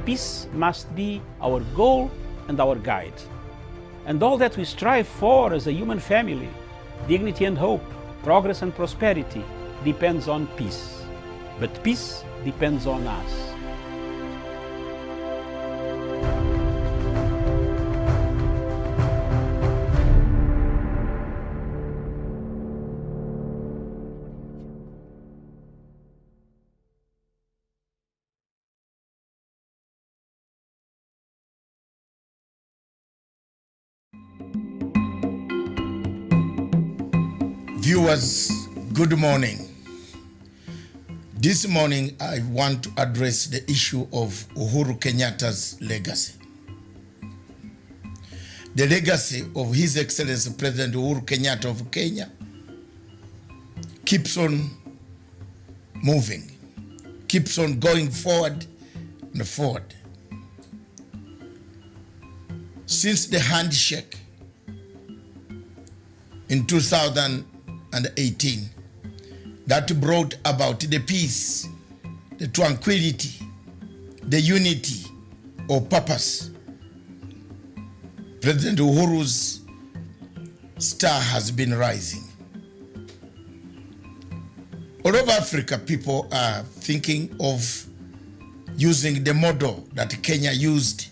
peace must be our goal and our guide. And all that we strive for as a human family, dignity and hope, progress and prosperity, depends on peace. But peace depends on us. Viewers, good morning. This morning, I want to address the issue of Uhuru Kenyatta's legacy. The legacy of His Excellency President Uhuru Kenyatta of Kenya keeps on moving, keeps on going forward and forward. Since the handshake in 2018 that brought about the peace, the tranquility, the unity of purpose, President Uhuru's star has been rising. All over Africa, people are thinking of using the model that Kenya used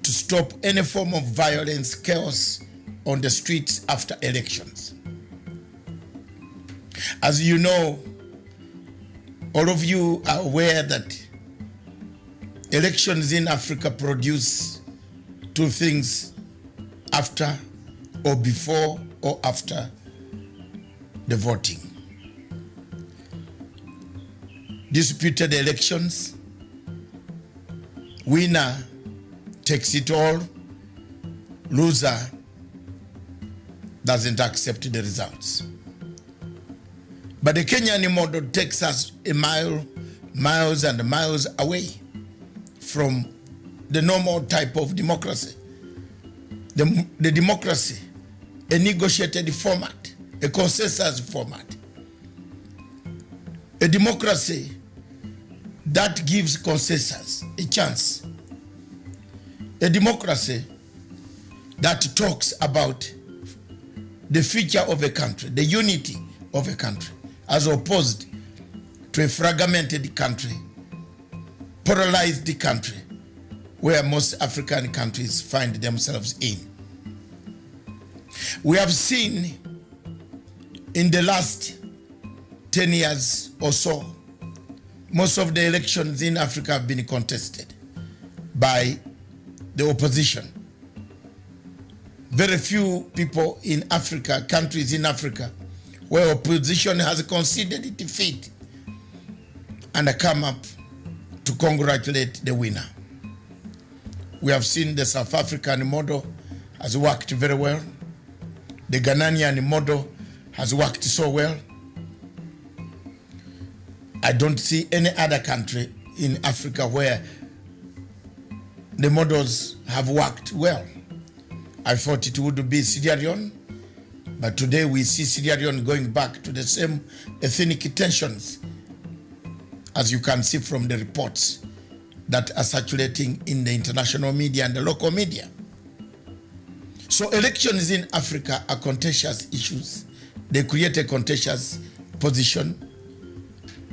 to stop any form of violence, chaos on the streets after elections. As you know, all of you are aware that elections in Africa produce two things: after or before or after the voting. Disputed elections, winner takes it all, loser doesn't accept the results. But the Kenyan model takes us miles and miles away from the normal type of democracy. The democracy, a negotiated format, a consensus format. A democracy that gives consensus a chance. A democracy that talks about the future of a country, the unity of a country, as opposed to a fragmented country, polarized country, where most African countries find themselves in. We have seen in the last 10 years or so, most of the elections in Africa have been contested by the opposition. Very few people in Africa, countries in Africa, where opposition has conceded defeat and come up to congratulate the winner. We have seen the South African model has worked very well. The Ghanaian model has worked so well. I don't see any other country in Africa where the models have worked well. I thought it would be Sierra Leone, but today we see Sierra Leone going back to the same ethnic tensions, as you can see from the reports that are circulating in the international media and the local media. So elections in Africa are contentious issues. They create a contentious position,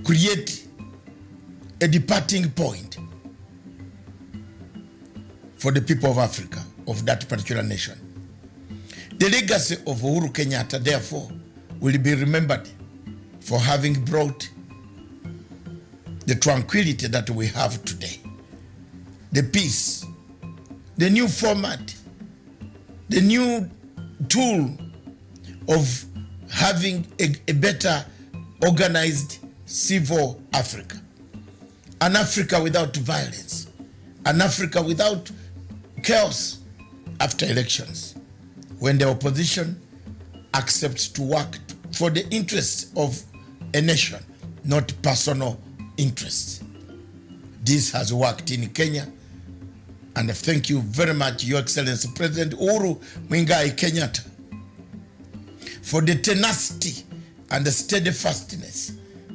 create a departing point for the people of Africa, of that particular nation. The legacy of Uhuru Kenyatta, therefore, will be remembered for having brought the tranquility that we have today, the peace, the new format, the new tool of having a better organized civil Africa, an Africa without violence, an Africa without chaos after elections, when the opposition accepts to work for the interests of a nation, not personal interests. This has worked in Kenya, and thank you very much, Your Excellency President Uhuru Muigai Kenyatta, for the tenacity and the steadfastness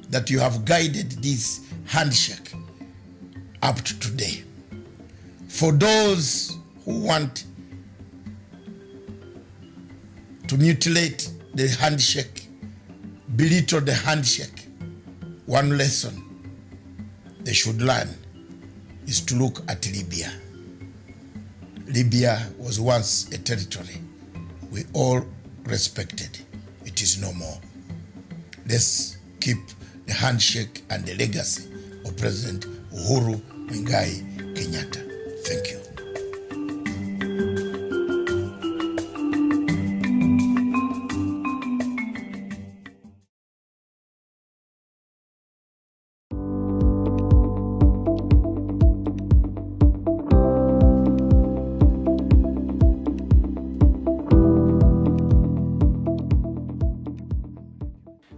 that you have guided this handshake up to today. For those who want to mutilate the handshake, belittle the handshake, one lesson they should learn is to look at Libya. Libya was once a territory we all respected. It is no more. Let's keep the handshake and the legacy of President Uhuru Kenyatta. Thank you.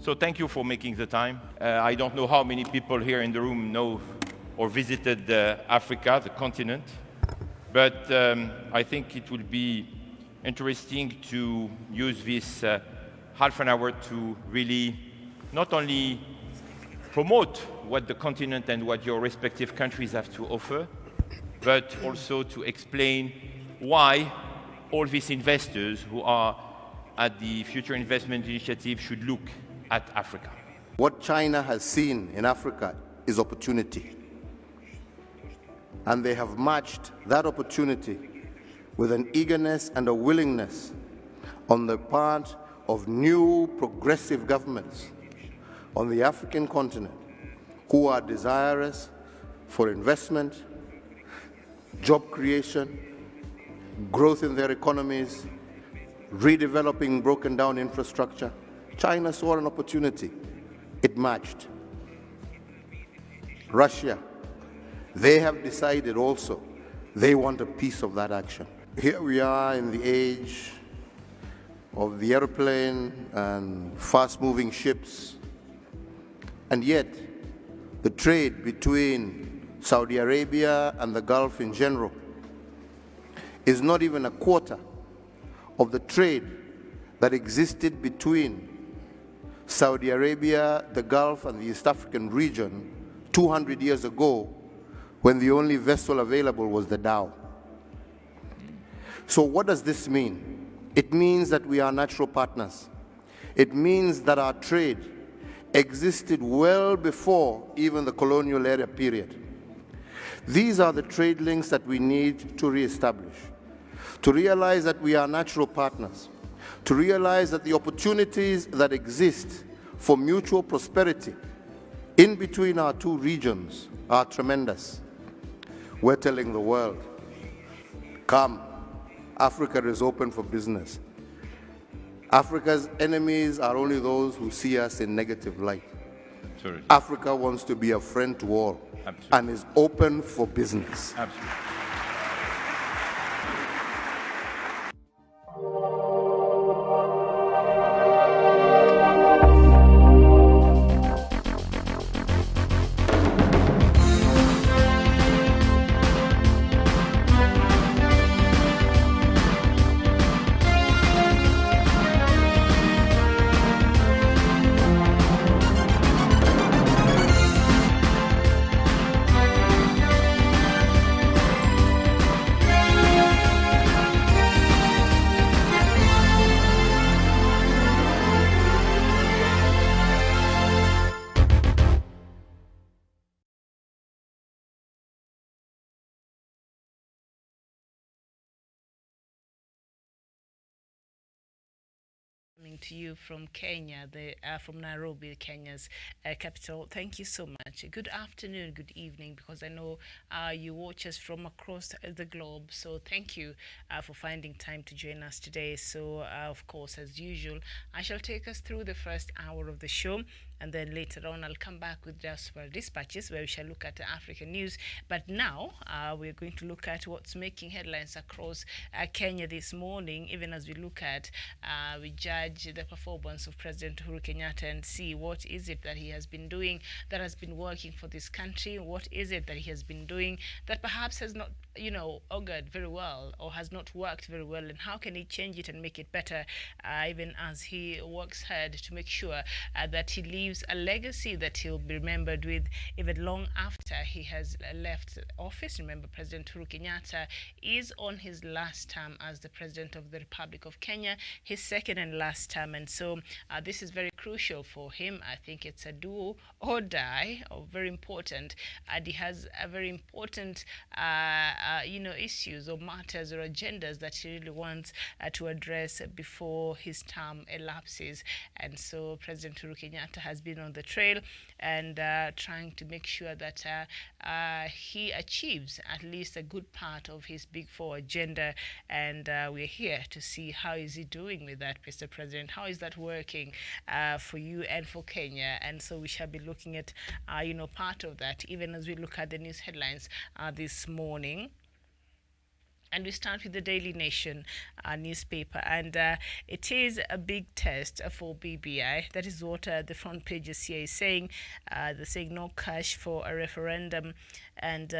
So thank you for making the time. I don't know how many people here in the room know or visited Africa, the continent, but I think it will be interesting to use this half an hour to really not only promote what the continent and what your respective countries have to offer, but also to explain why all these investors who are at the Future Investment Initiative should look at Africa. What China has seen in Africa is opportunity. And they have matched that opportunity with an eagerness and a willingness on the part of new progressive governments on the African continent who are desirous for investment, job creation, growth in their economies, redeveloping broken down infrastructure. China saw an opportunity. It matched. Russia, they have decided also they want a piece of that action. Here we are in the age of the airplane and fast-moving ships, and yet the trade between Saudi Arabia and the Gulf in general is not even a quarter of the trade that existed between Saudi Arabia, the Gulf, and the East African region 200 years ago, when the only vessel available was the dhow. So what does this mean? It means that we are natural partners. It means that our trade existed well before even the colonial era period. These are the trade links that we need to reestablish, to realize that we are natural partners, to realize that the opportunities that exist for mutual prosperity in between our two regions are tremendous. We're telling the world, come, Africa is open for business. Africa's enemies are only those who see us in negative light. Absolutely. Africa wants to be a friend to all. Absolutely. And is open for business. Absolutely. Coming to you from Kenya, from Nairobi, Kenya's capital. Thank you so much. Good afternoon, good evening, because I know you watch us from across the globe. So thank you for finding time to join us today. So, of course, as usual, I shall take us through the first hour of the show. And then later on, I'll come back with Diaspora Dispatches, where we shall look at African news. But now, we're going to look at what's making headlines across Kenya this morning, even as we look at, we judge the performance of President Uhuru Kenyatta and see what is it that he has been doing that has been working for this country, what is it that he has been doing that perhaps has not, augured very well or has not worked very well, and how can he change it and make it better, even as he works hard to make sure that he leaves leaves a legacy that he'll be remembered with even long after he has left office. Remember, President Uhuru Kenyatta is on his last term as the President of the Republic of Kenya, his second and last term. And so this is very crucial for him. I think it's a do or die, or very important. And he has a very important, issues or matters or agendas that he really wants to address before his term elapses. And so President Uhuru Kenyatta has been on the trail and trying to make sure that he achieves at least a good part of his Big Four agenda. And we're here to see how is he doing with that, Mr. President. How is that working for you and for Kenya? And so we shall be looking at, part of that, even as we look at the news headlines this morning. And we start with the Daily Nation newspaper, and it is a big test for BBI. That is what the front pages here is saying. They're saying no cash for a referendum, and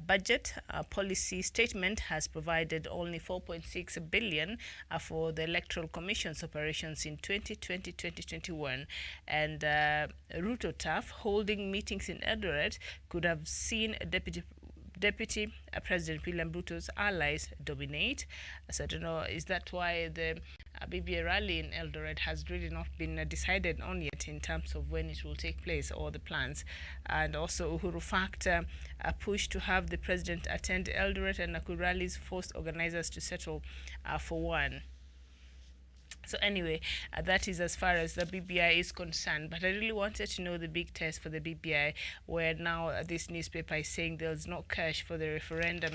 budget policy statement has provided only 4.6 billion for the Electoral Commission's operations in 2020-2021. And Ruto Tough holding meetings in Eldoret could have seen Deputy President William Ruto's allies dominate. So I don't know, is that why the BBI rally in Eldoret has really not been decided on yet in terms of when it will take place or the plans? And also Uhuru factor a push to have the president attend Eldoret and Nakuru rallies forced organizers to settle for one. So anyway, that is as far as the BBI is concerned. But I really wanted to know the big test for the BBI, where now this newspaper is saying there's no cash for the referendum.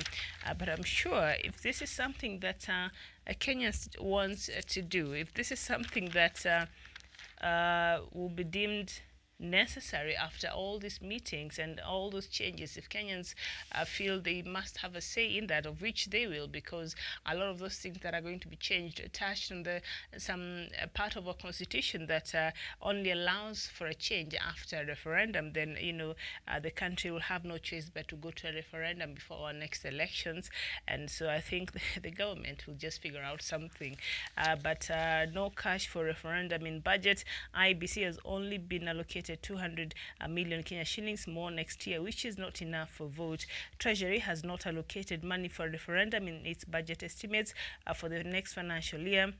But I'm sure if this is something that Kenyans wants to do, if this is something that will be deemed necessary after all these meetings and all those changes, if Kenyans feel they must have a say in that, of which they will, because a lot of those things that are going to be changed attached on some part of our constitution that only allows for a change after a referendum, then the country will have no choice but to go to a referendum before our next elections. And so I think the government will just figure out something. But no cash for referendum in budget. IBC has only been allocated 200 million Kenya shillings more next year, which is not enough for vote. Treasury has not allocated money for referendum in its budget estimates for the next financial year.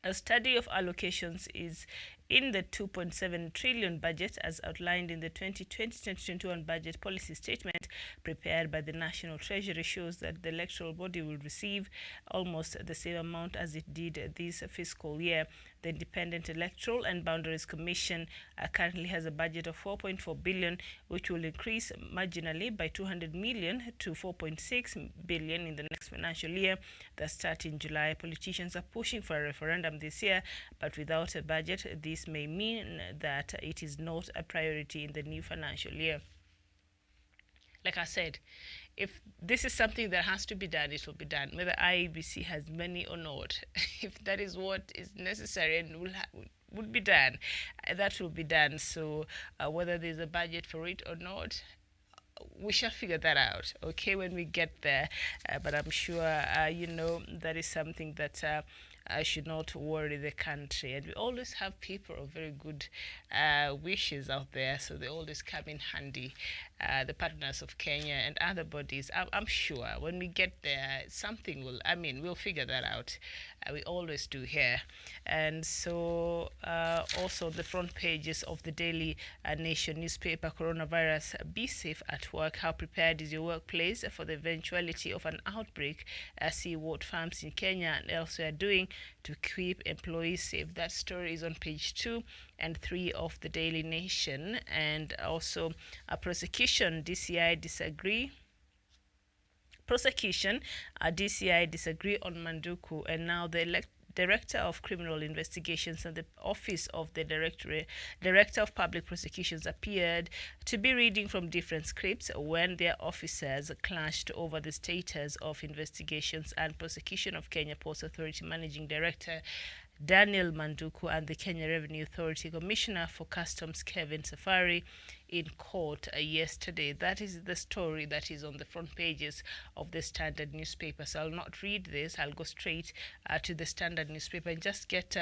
A study of allocations is in the 2.7 trillion budget as outlined in the 2020-2021 budget policy statement prepared by the National Treasury shows that the electoral body will receive almost the same amount as it did this fiscal year. The Independent Electoral and Boundaries Commission currently has a budget of 4.4 billion, which will increase marginally by 200 million to 4.6 billion in the next financial year that starts in July. Politicians are pushing for a referendum this year, but without a budget, this may mean that it is not a priority in the new financial year. Like I said, if this is something that has to be done, it will be done, whether IEBC has money or not. If that is what is necessary and would be done, that will be done. So whether there's a budget for it or not, we shall figure that out, okay, when we get there. But I'm sure, that is something that should not worry the country. And we always have people of very good wishes out there, so they always come in handy. The partners of Kenya and other bodies, I'm sure when we get there, something will, we'll figure that out. We always do here. And so also the front pages of the Daily Nation newspaper, coronavirus, be safe at work. How prepared is your workplace for the eventuality of an outbreak? See what firms in Kenya and elsewhere are doing to keep employees safe. That story is on page 2 and 3 of the Daily Nation. And also a prosecution, DCI disagree. DCI disagree on Manduku, and now the Director of Criminal Investigations and the Office of the Director of Public Prosecutions appeared to be reading from different scripts when their officers clashed over the status of investigations and prosecution of Kenya Ports Authority Managing Director Daniel Manduku and the Kenya Revenue Authority Commissioner for Customs Kevin Safari in court yesterday. That is the story that is on the front pages of the Standard newspaper. So I'll not read this. I'll go straight to the Standard newspaper and just get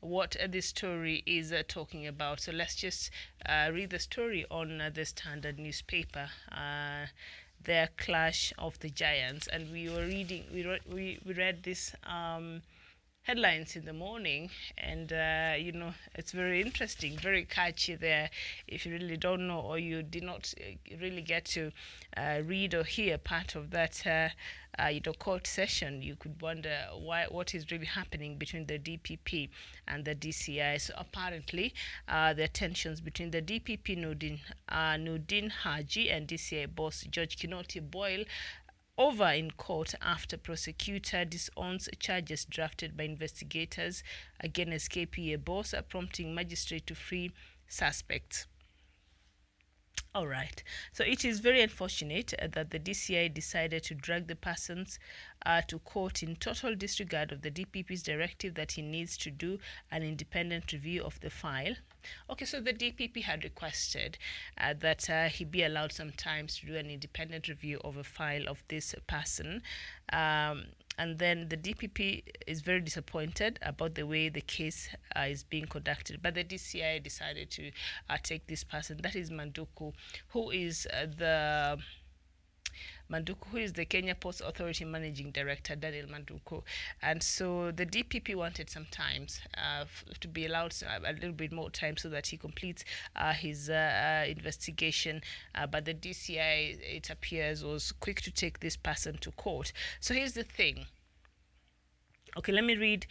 what this story is talking about. So let's just read the story on the Standard newspaper. Their clash of the giants, and we were reading. We read this. Headlines in the morning, and you know, it's very interesting, very catchy there. If you really don't know, or you did not really get to read or hear part of that you know, court session, you could wonder what is really happening between the DPP and the DCI. So apparently the tensions between the DPP Nudin Haji and DCI boss George Kinoti boil over in court after prosecutor disowns charges drafted by investigators against KPA boss, prompting magistrate to free suspects. All right. So it is very unfortunate that the DCI decided to drag the persons to court in total disregard of the DPP's directive that he needs to do an independent review of the file. Okay, so the DPP had requested that he be allowed some time to do an independent review of a file of this person. And then the DPP is very disappointed about the way the case is being conducted. But the DCI decided to take this person, that is Manduku, who is the Kenya Ports Authority Managing Director, Daniel Manduku. And so the DPP wanted some time to be allowed a little bit more time so that he completes his investigation. But the DCI, it appears, was quick to take this person to court. So here's the thing. Okay, let me read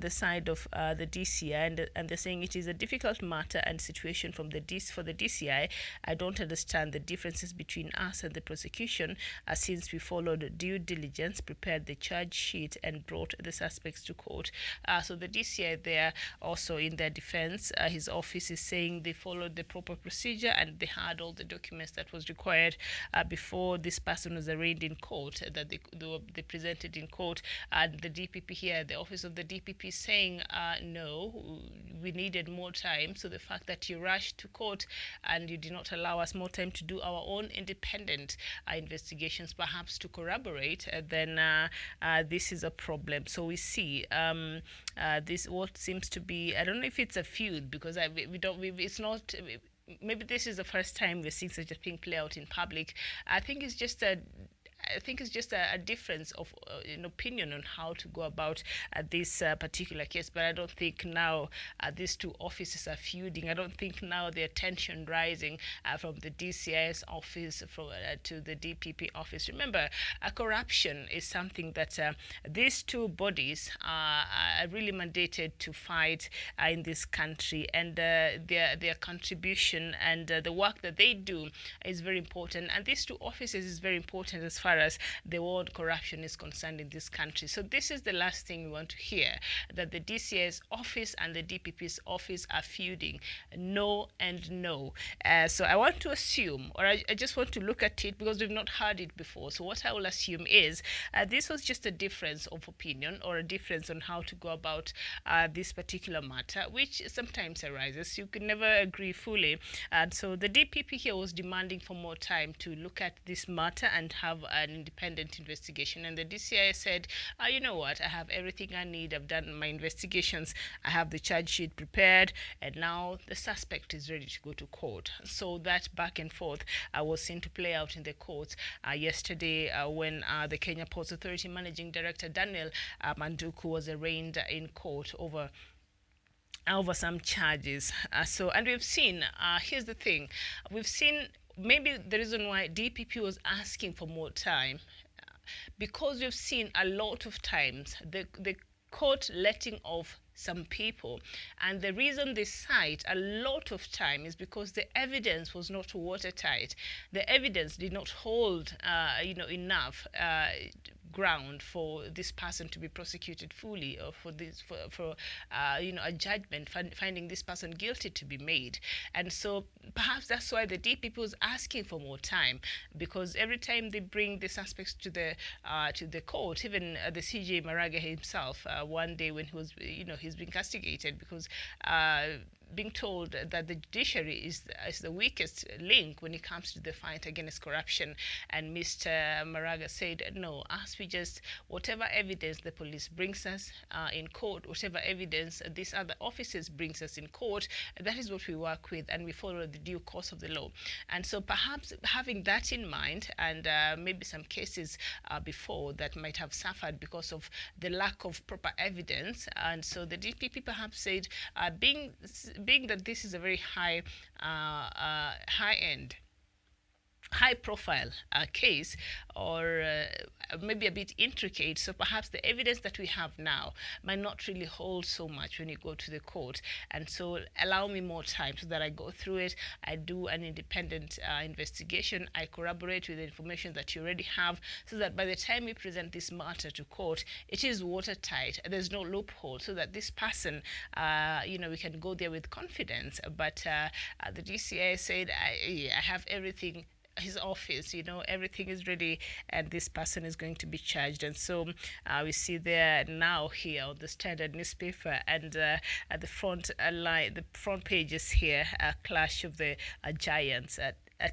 the side of the DCI, and they're saying it is a difficult matter and situation for the DCI. I don't understand the differences between us and the prosecution, since we followed due diligence, prepared the charge sheet, and brought the suspects to court. So the DCI there also in their defense, his office is saying they followed the proper procedure and they had all the documents that was required before this person was arraigned in court, that they presented in court. And the DPP here, the office of the DPP, saying no, we needed more time. So the fact that you rushed to court and you did not allow us more time to do our own independent investigations, perhaps to corroborate, then this is a problem. So we see this what seems to be, I don't know if it's a feud, because it's not. Maybe this is the first time we're seeing such a thing play out in public. I think it's just a difference of in opinion on how to go about this particular case. But I don't think now these two offices are feuding. I don't think now the tension rising from the DCI's office to the DPP office. Remember, corruption is something that these two bodies are really mandated to fight in this country, and their contribution and the work that they do is very important. And these two offices is very important as far as the word corruption is concerned in this country. So this is the last thing we want to hear, that the DCI's office and the DPP's office are feuding. No and no. So I want to assume, or I just want to look at it because we've not heard it before. So what I will assume is this was just a difference of opinion, or a difference on how to go about this particular matter, which sometimes arises. You can never agree fully. And so the DPP here was demanding for more time to look at this matter and have an independent investigation. And the DCI said, you know what, I have everything I need. I've done my investigations. I have the charge sheet prepared. And now the suspect is ready to go to court. So that back and forth was seen to play out in the courts yesterday when the Kenya Ports Authority Managing Director Daniel Manduku was arraigned in court over some charges. And we've seen, here's the thing, we've seen maybe the reason why DPP was asking for more time, because we've seen a lot of times the court letting off some people, and the reason they cite a lot of time is because the evidence was not watertight. The evidence did not hold enough ground for this person to be prosecuted fully, or for this for a judgment finding this person guilty to be made. And so perhaps that's why the DPP was asking for more time, because every time they bring the suspects to the court, even the CJ Maraga himself, one day when he was, he's being castigated because being told that the judiciary is the weakest link when it comes to the fight against corruption. And Mr. Maraga said, no, as we just, whatever evidence the police brings us in court, whatever evidence these other officers brings us in court, that is what we work with, and we follow the due course of the law. And so perhaps having that in mind, and maybe some cases before that might have suffered because of the lack of proper evidence. And so the DPP perhaps said, being that this is a very high profile case, or maybe a bit intricate, so perhaps the evidence that we have now might not really hold so much when you go to the court. And so allow me more time so that I go through it, I do an independent investigation, I corroborate with the information that you already have, so that by the time we present this matter to court, it is watertight, there's no loophole, so that this person, we can go there with confidence. But the DCI said, I have everything, his office, everything is ready, and this person is going to be charged. And so we see there now here on the Standard newspaper, and at the front line, the front pages here, a clash of the giants.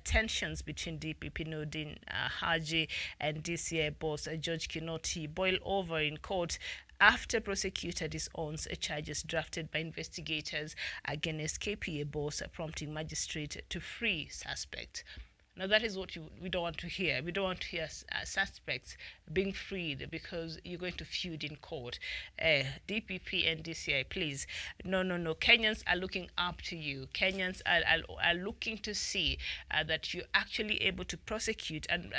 Tensions between DPP Nordin Haji and DCI boss George Kinoti boil over in court after prosecutor disowns charges drafted by investigators against KPA boss, prompting magistrate to free suspect. Now, that is what we don't want to hear. We don't want to hear suspects being freed because you're going to feud in court. DPP and DCI, please. No. Kenyans are looking up to you. Kenyans are looking to see that you're actually able to prosecute and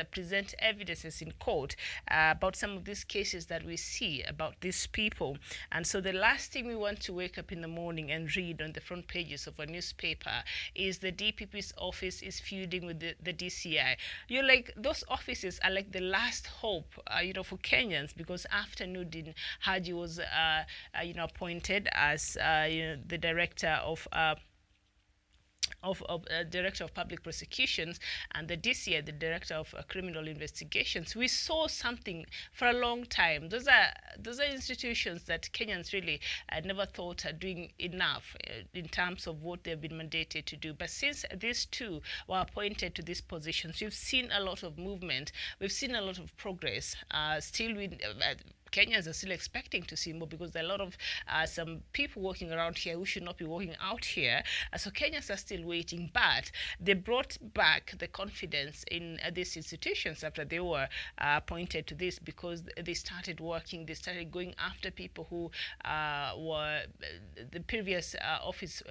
present evidences in court about some of these cases that we see about these people. And so the last thing we want to wake up in the morning and read on the front pages of a newspaper is the DPP's office is feuding with the DCI. You're like, those offices are like the last hope, for Kenyans, because after Nudin Haji was, appointed as, the director of Director of Public Prosecutions, and the DCI, the Director of Criminal Investigations, we saw something for a long time. Those are institutions that Kenyans really never thought are doing enough in terms of what they've been mandated to do. But since these two were appointed to these positions, we've seen a lot of movement. We've seen a lot of progress. Still, Kenyans are still expecting to see more, because there are a lot of some people walking around here who should not be walking out here. So Kenyans are still waiting, but they brought back the confidence in these institutions after they were appointed to this, because they started working, they started going after people who were the previous office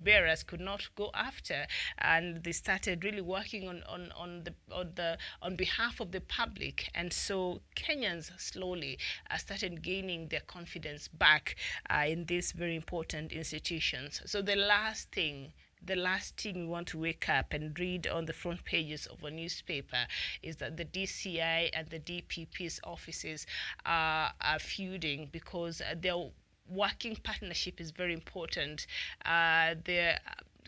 bearers could not go after, and they started really working on behalf of the public. And so Kenyans slowly started gaining their confidence back in these very important institutions. So the last thing we want to wake up and read on the front pages of a newspaper is that the DCI and the DPP's offices are feuding, because their working partnership is very important. Their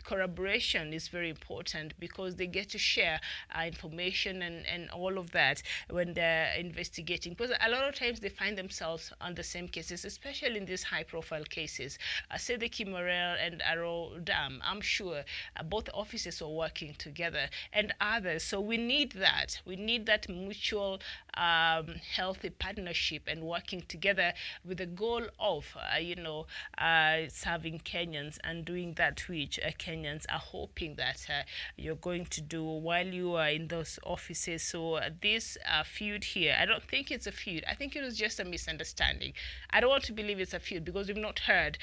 collaboration is very important, because they get to share information and all of that when they're investigating, because a lot of times they find themselves on the same cases, especially in these high profile cases. Say the Kimorel and Arrow Dam, I'm sure both offices are working together, and others. So we need that mutual healthy partnership and working together with the goal of serving Kenyans and doing that which Kenyans are hoping that you're going to do while you are in those offices. So this feud here, I don't think it's a feud. I think it was just a misunderstanding. I don't want to believe it's a feud, because we've not heard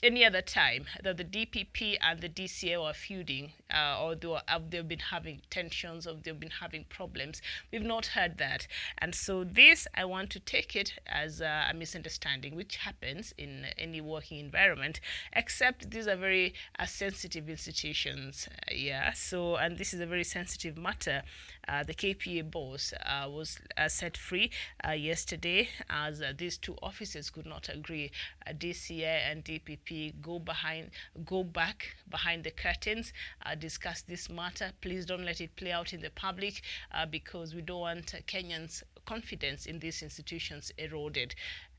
any other time that the DPP and the DCA were feuding, or they've been having tensions, or they've been having problems. We've not heard that. And so this, I want to take it as a misunderstanding, which happens in any working environment, except these are very sensitive institutions. Yeah, so, and this is a very sensitive matter. The KPA boss was set free yesterday, as these two officers could not agree. DCA and DPP go back behind the curtains, discuss this matter. Please don't let it play out in the public, because we don't want Kenyans' confidence in these institutions eroded.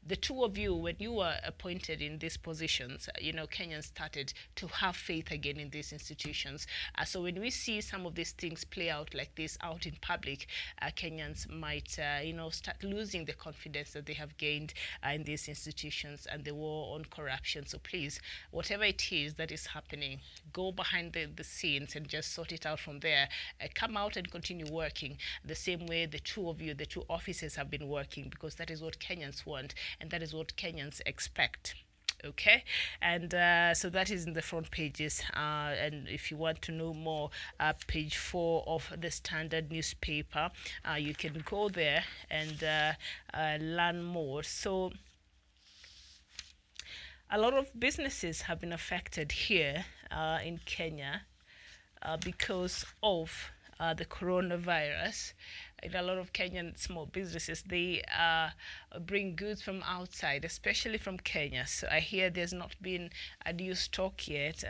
The two of you, when you were appointed in these positions, Kenyans started to have faith again in these institutions. So when we see some of these things play out like this out in public, Kenyans might, start losing the confidence that they have gained in these institutions and the war on corruption. So please, whatever it is that is happening, go behind the scenes and just sort it out from there. Come out and continue working the same way the two of you, the two officers, have been working, because that is what Kenyans want. And that is what Kenyans expect. Okay, and so that is in the front pages. And if you want to know more, page 4 of the Standard newspaper, you can go there and learn more. So a lot of businesses have been affected here in Kenya because of the coronavirus. In a lot of Kenyan small businesses, they bring goods from outside, especially from Kenya. So I hear there's not been a new stock yet.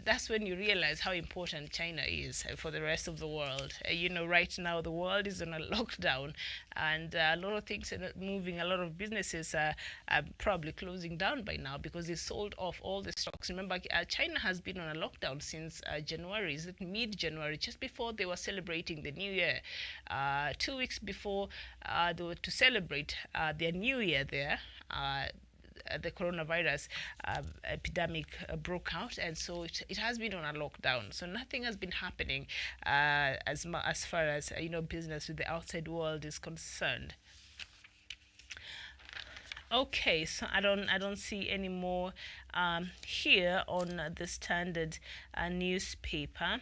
That's when you realize how important China is for the rest of the world. Right now the world is on a lockdown, and a lot of things are not moving. A lot of businesses are probably closing down by now because they sold off all the stocks. Remember, China has been on a lockdown since January. Is it mid-January, just before they were celebrating the New Year? 2 weeks before they were to celebrate their New Year there, the coronavirus epidemic broke out, and so it has been on a lockdown. So nothing has been happening as far as business with the outside world is concerned. Okay, so I don't see any more here on the Standard newspaper.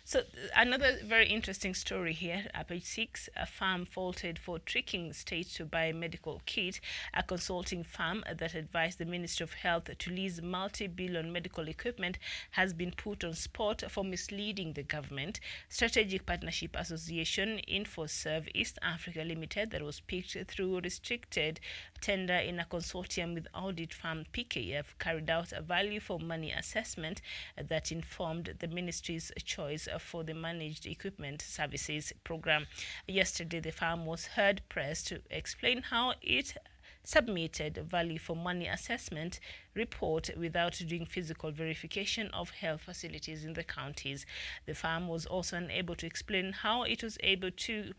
So another very interesting story here, page 6, a firm faulted for tricking states to buy medical kit. A consulting firm that advised the Ministry of Health to lease multi-billion medical equipment has been put on spot for misleading the government. Strategic Partnership Association InfoServe East Africa Limited, that was picked through restricted tender in a consortium with audit firm PKF, carried out a value for money assessment that informed the ministry's choice for the Managed Equipment Services program. Yesterday, the firm was hard pressed to explain how it submitted a value for money assessment report without doing physical verification of health facilities in the counties. The firm was also unable to explain how it was able to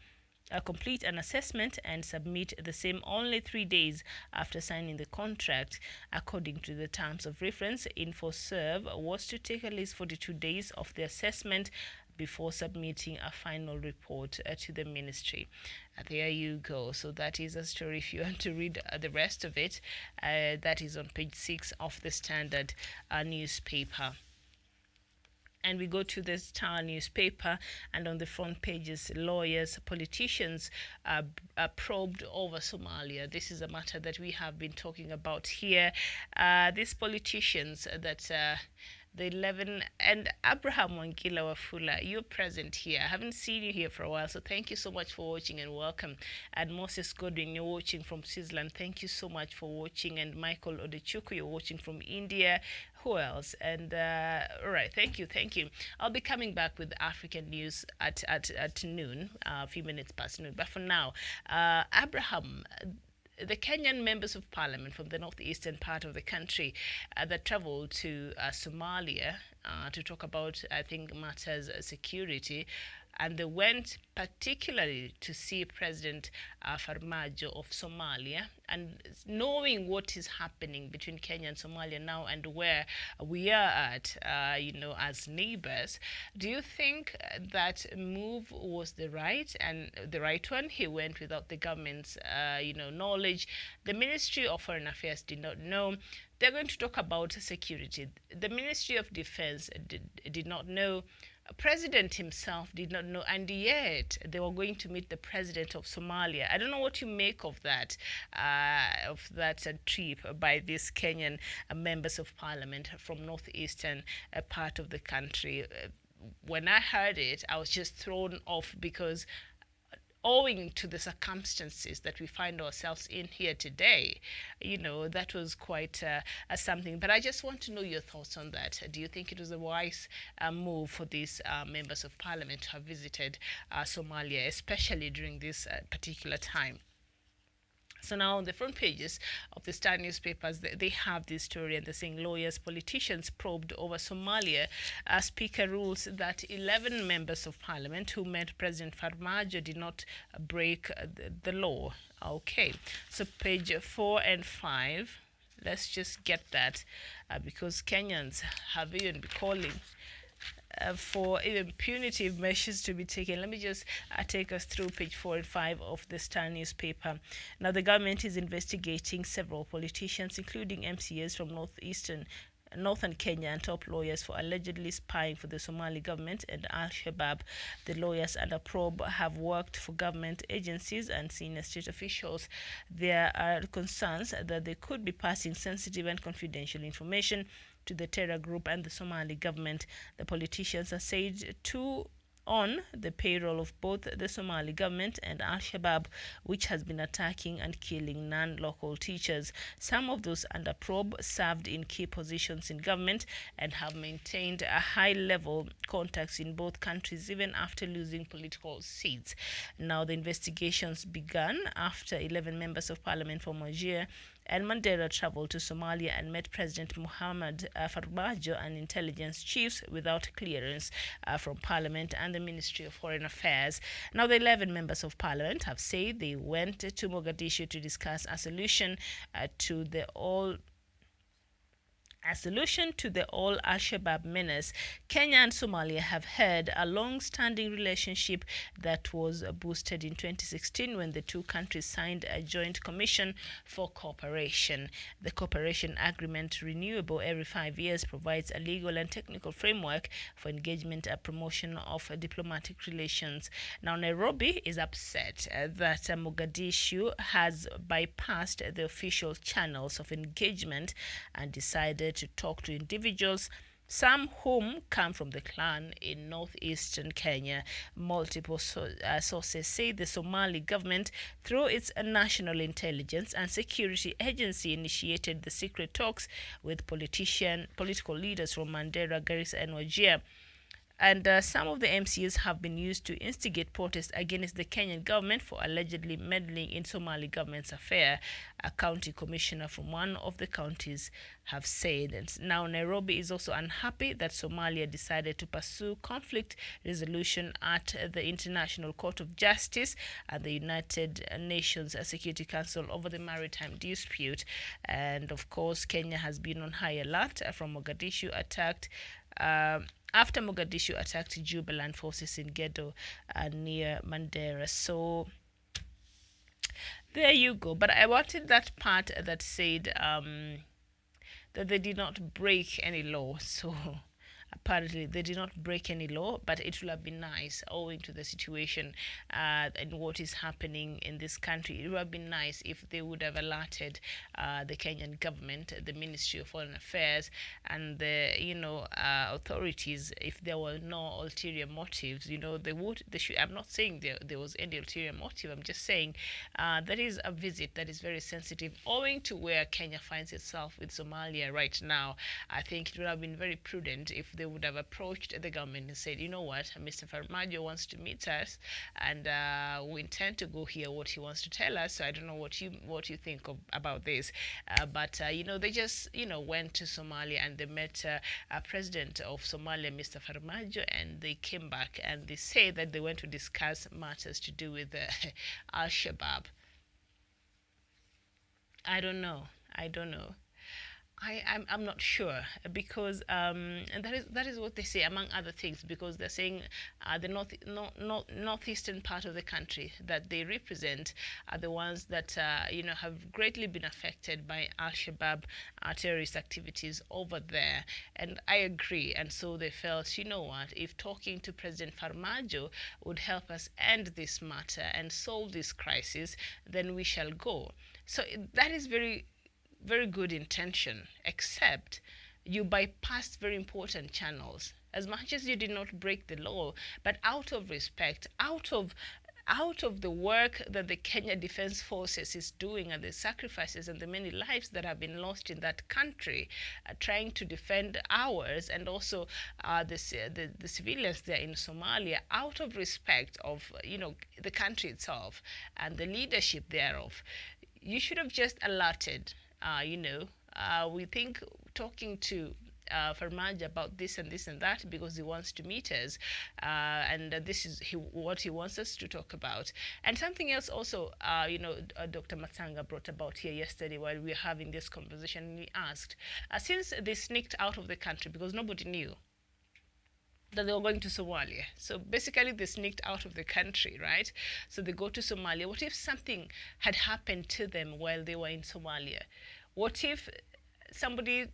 complete an assessment and submit the same only 3 days after signing the contract. According to the terms of reference, InfoServe was to take at least 42 days of the assessment before submitting a final report to the ministry. There you go. So that is a story. If you want to read the rest of it, that is on page 6 of the Standard newspaper. And we go to the Star newspaper, and on the front pages, lawyers, politicians are probed over Somalia. This is a matter that we have been talking about here. These politicians that the 11, and Abraham Wangila Wafula, you're present here. I haven't seen you here for a while, so thank you so much for watching and welcome. And Moses Godwin, you're watching from Switzerland. Thank you so much for watching. And Michael Odechuku, you're watching from India. Who else? And all right, thank you. I'll be coming back with African news at noon, a few minutes past noon. But for now, Abraham, the Kenyan members of parliament from the northeastern part of the country that traveled to Somalia to talk about, I think, matters security, and they went particularly to see President Farmajo of Somalia, and knowing what is happening between Kenya and Somalia now and where we are at, as neighbors, do you think that move was the right one? He went without the government's, knowledge. The Ministry of Foreign Affairs did not know. They're going to talk about security. The Ministry of Defense did not know. President himself did not know, and yet they were going to meet the president of Somalia. I don't know what you make of that, trip by these Kenyan members of parliament from northeastern part of the country. When I heard it, I was just thrown off because owing to the circumstances that we find ourselves in here today, that was quite something. But I just want to know your thoughts on that. Do you think it was a wise move for these members of parliament to have visited Somalia, especially during this particular time? So now on the front pages of the Star newspapers, they have this story, and they're saying lawyers, politicians probed over Somalia. Speaker rules that 11 members of parliament who met President Farmajo did not break the law. Okay, so page 4 and 5. Let's just get that because Kenyans have even been calling for even punitive measures to be taken. Let me just take us through page 4 and 5 of the Star newspaper. Now, the government is investigating several politicians, including MCAs from northern Kenya and top lawyers for allegedly spying for the Somali government and Al-Shabaab. The lawyers under probe have worked for government agencies and senior state officials. There are concerns that they could be passing sensitive and confidential information to the terror group and the Somali government. The politicians are said to on the payroll of both the Somali government and Al-Shabaab, which has been attacking and killing non-local teachers. Some of those under probe served in key positions in government and have maintained a high-level contacts in both countries even after losing political seats. Now, the investigations began after 11 members of parliament from Algeria and Mandela traveled to Somalia and met President Muhammad Farmajo and intelligence chiefs without clearance from Parliament and the Ministry of Foreign Affairs. Now, the 11 members of Parliament have said they went to Mogadishu to discuss a solution to the all Al-Shabaab menace. Kenya and Somalia have had a long-standing relationship that was boosted in 2016 when the two countries signed a joint commission for cooperation. The cooperation agreement, renewable every 5 years, provides a legal and technical framework for engagement and promotion of diplomatic relations. Now, Nairobi is upset that Mogadishu has bypassed the official channels of engagement and decided to talk to individuals, some whom come from the clan in northeastern Kenya. Multiple sources say the Somali government, through its national intelligence and security agency, initiated the secret talks with political leaders from Mandera, Garissa, and Wajir. And some of the MCs have been used to instigate protests against the Kenyan government for allegedly meddling in Somali government's affair. A county commissioner from one of the counties have said. And now, Nairobi is also unhappy that Somalia decided to pursue conflict resolution at the International Court of Justice and the United Nations Security Council over the maritime dispute. And of course, Kenya has been on high alert from Mogadishu after Mogadishu attacked Jubaland forces in Gedo near Mandera. So there you go. But I wanted that part that said that they did not break any law. So apparently they did not break any law, but it would have been nice, owing to the situation and what is happening in this country. It would have been nice if they would have alerted the Kenyan government, the Ministry of Foreign Affairs, and the authorities if there were no ulterior motives. They should. I'm not saying there was any ulterior motive. I'm just saying that is a visit that is very sensitive, owing to where Kenya finds itself with Somalia right now. I think it would have been very prudent if they they would have approached the government and said, you know what, Mr. Farmajo wants to meet us, and we intend to go hear what he wants to tell us. So I don't know what you think about this, but they just went to Somalia and they met President of Somalia, Mr. Farmajo, and they came back and they say that they went to discuss matters to do with Al Shabaab. I don't know. I'm not sure, because and that is what they say, among other things, because they're saying the northeastern part of the country that they represent are the ones that have greatly been affected by Al-Shabaab terrorist activities over there, and I agree. And so they felt, you know what, if talking to President Farmajo would help us end this matter and solve this crisis, then we shall go. So that is very good intention, except you bypassed very important channels. As much as you did not break the law, but out of respect, out of the work that the Kenya Defense Forces is doing, and the sacrifices and the many lives that have been lost in that country, trying to defend ours and also the civilians there in Somalia, out of respect of the country itself and the leadership thereof, you should have just alerted. We think talking to Farmajo about this and this and that because he wants to meet us, and this is what he wants us to talk about. And something else also, Dr. Matanga brought about here yesterday while we were having this conversation. We asked, since they sneaked out of the country because nobody knew that they were going to Somalia. So basically they sneaked out of the country, right? So they go to Somalia. What if something had happened to them while they were in Somalia? What if the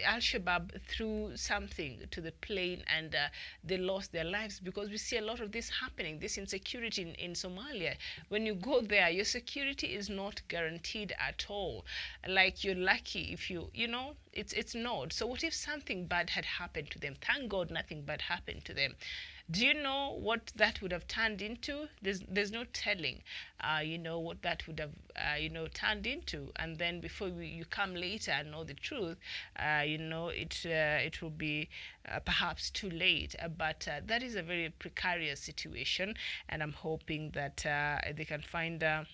Al-Shabaab threw something to the plane and they lost their lives? Because we see a lot of this happening, this insecurity in Somalia. When you go there, your security is not guaranteed at all. Like, you're lucky if it's not. So what if something bad had happened to them? Thank God nothing bad happened to them. Do you know what that would have turned into? There's no telling, what that would have, turned into. And then before you come later and know the truth, it will be perhaps too late. But that is a very precarious situation, and I'm hoping that they can find a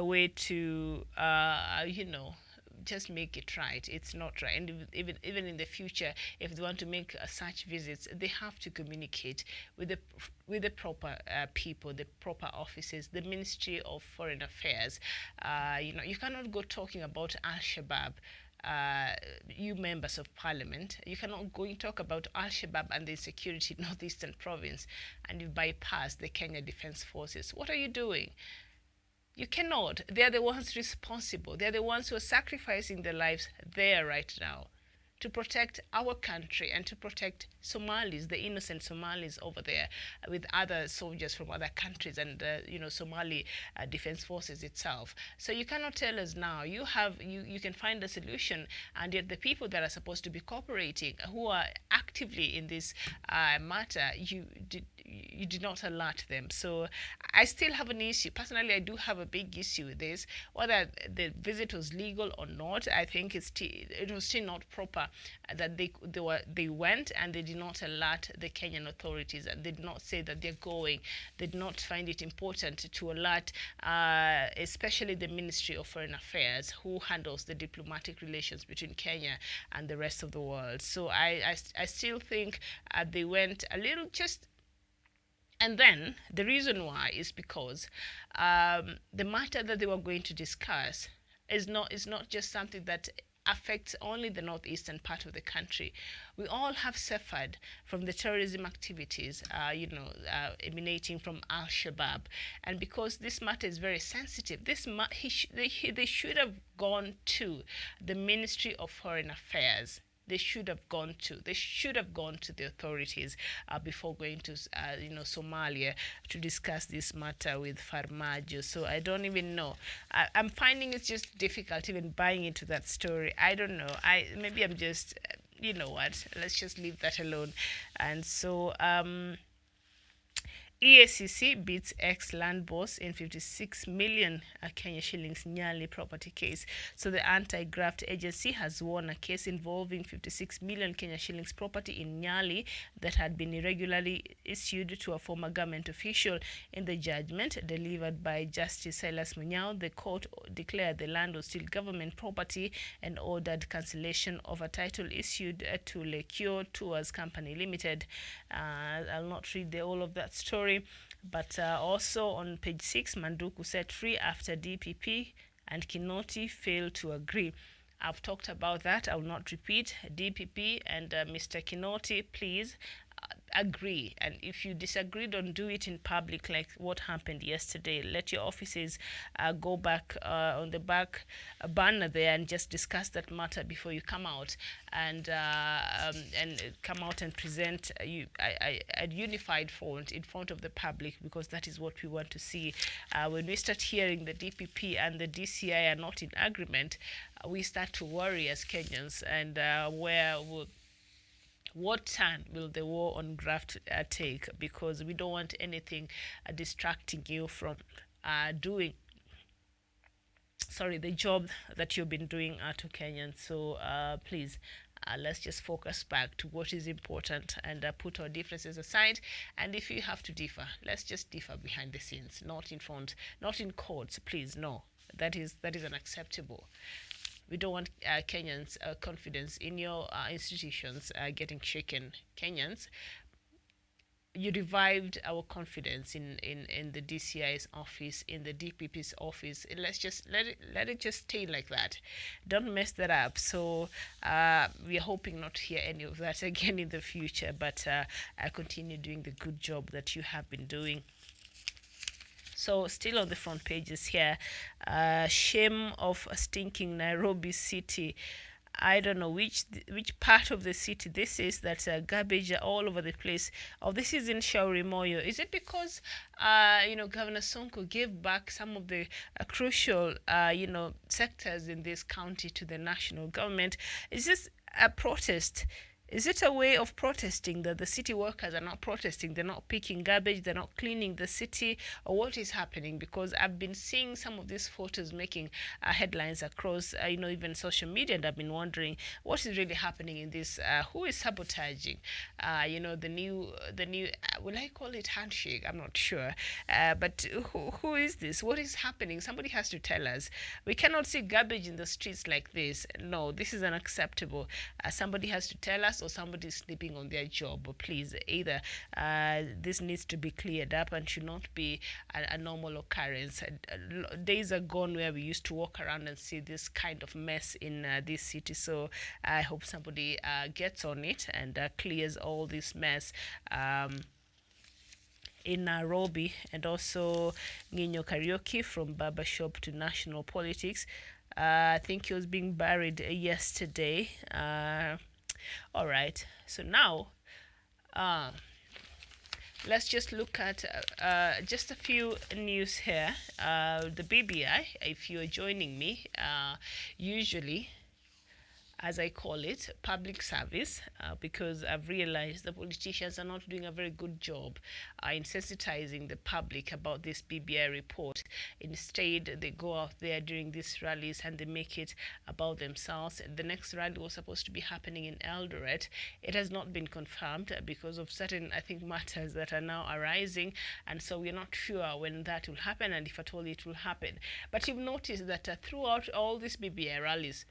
way to, just make it right. It's not right. And even in the future, if they want to make such visits, they have to communicate with the proper people, the proper offices, the Ministry of Foreign Affairs. You cannot go talking about Al-Shabaab. You members of parliament, you cannot go and talk about Al-Shabaab and the insecurity in Northeastern Province, and you bypass the Kenya Defense Forces. What are you doing? You cannot. They're the ones responsible. They're the ones who are sacrificing their lives there right now to protect our country and to protect Somalis, the innocent Somalis over there, with other soldiers from other countries and Somali Defense Forces itself. So you cannot tell us now you can find a solution, and yet the people that are supposed to be cooperating, who are actively in this matter, you did not alert them. So I still have an issue. Personally, I do have a big issue with this. Whether the visit was legal or not, I think it was still not proper that they went and they did not alert the Kenyan authorities, and they did not say that they're going. They did not find it important to alert, especially the Ministry of Foreign Affairs, who handles the diplomatic relations between Kenya and the rest of the world. So I still think they went a little just. And then the reason why is because the matter that they were going to discuss is not just something that affects only the northeastern part of the country. We all have suffered from the terrorism activities, emanating from Al-Shabaab. And because this matter is very sensitive, they should have gone to the Ministry of Foreign Affairs. They should have gone to the authorities before going to Somalia to discuss this matter with Farmajo. So I don't even know. I'm finding it's just difficult even buying into that story. I don't know. Maybe I'm just you know what? Let's just leave that alone. And so EACC beats ex-land boss in 56 million Kenya shillings Nyali property case. So the anti-graft agency has won a case involving 56 million Kenya shillings property in Nyali that had been irregularly issued to a former government official. In the judgment delivered by Justice Silas Munyao, the court declared the land was still government property and ordered cancellation of a title issued to Lekio Tours Company Limited. I'll not read all of that story. But also on page 6, Manduku set free after DPP and Kinoti failed to agree. I've talked about that. I will not repeat. DPP and Mr. Kinoti, please agree. And if you disagree, don't do it in public like what happened yesterday. Let your offices go back on the back banner there and just discuss that matter before you come out and come out and present a unified front in front of the public, because that is what we want to see. When we start hearing the DPP and the DCI are not in agreement, we start to worry as Kenyans, and what turn will the war on graft take? Because we don't want anything distracting you from doing the job that you've been doing to Kenyans. So please, let's just focus back to what is important and put our differences aside. And if you have to differ, let's just differ behind the scenes, not in front, not in courts, please. No, that is unacceptable. We don't want Kenyans' confidence in your institutions getting shaken. Kenyans, you revived our confidence in the DCI's office, in the DPP's office. Let's just let it just stay like that. Don't mess that up. So we are hoping not to hear any of that again in the future, but continue doing the good job that you have been doing. So still on the front pages here, shame of a stinking Nairobi city. I don't know which part of the city this is. That's garbage all over the place. Oh, this is in Shauri Moyo. Is it because Governor Sonko gave back some of the crucial sectors in this county to the national government? Is this a protest? Is it a way of protesting that the city workers are not protesting? They're not picking garbage, they're not cleaning the city, or what is happening? Because I've been seeing some of these photos making headlines across, even social media, and I've been wondering what is really happening in this. Who is sabotaging? The new. Will I call it handshake? I'm not sure. But who is this? What is happening? Somebody has to tell us. We cannot see garbage in the streets like this. No, this is unacceptable. Somebody has to tell us, or somebody is sleeping on their job. Or please, either this needs to be cleared up and should not be a normal occurrence. Days are gone where we used to walk around and see this kind of mess in this city. So I hope somebody gets on it and clears all this mess. In Nairobi. And also Nginyo Karaoke, from barbershop to national politics. I think he was being buried yesterday. All right, so now let's just look at just a few news here. The BBI, if you're joining me, usually, as I call it, public service, because I've realized the politicians are not doing a very good job in sensitizing the public about this BBI report. Instead, they go out there during these rallies and they make it about themselves. The next rally was supposed to be happening in Eldoret. It has not been confirmed because of certain, I think, matters that are now arising, and so we're not sure when that will happen and if at all it will happen. But you've noticed that throughout all these BBI rallies,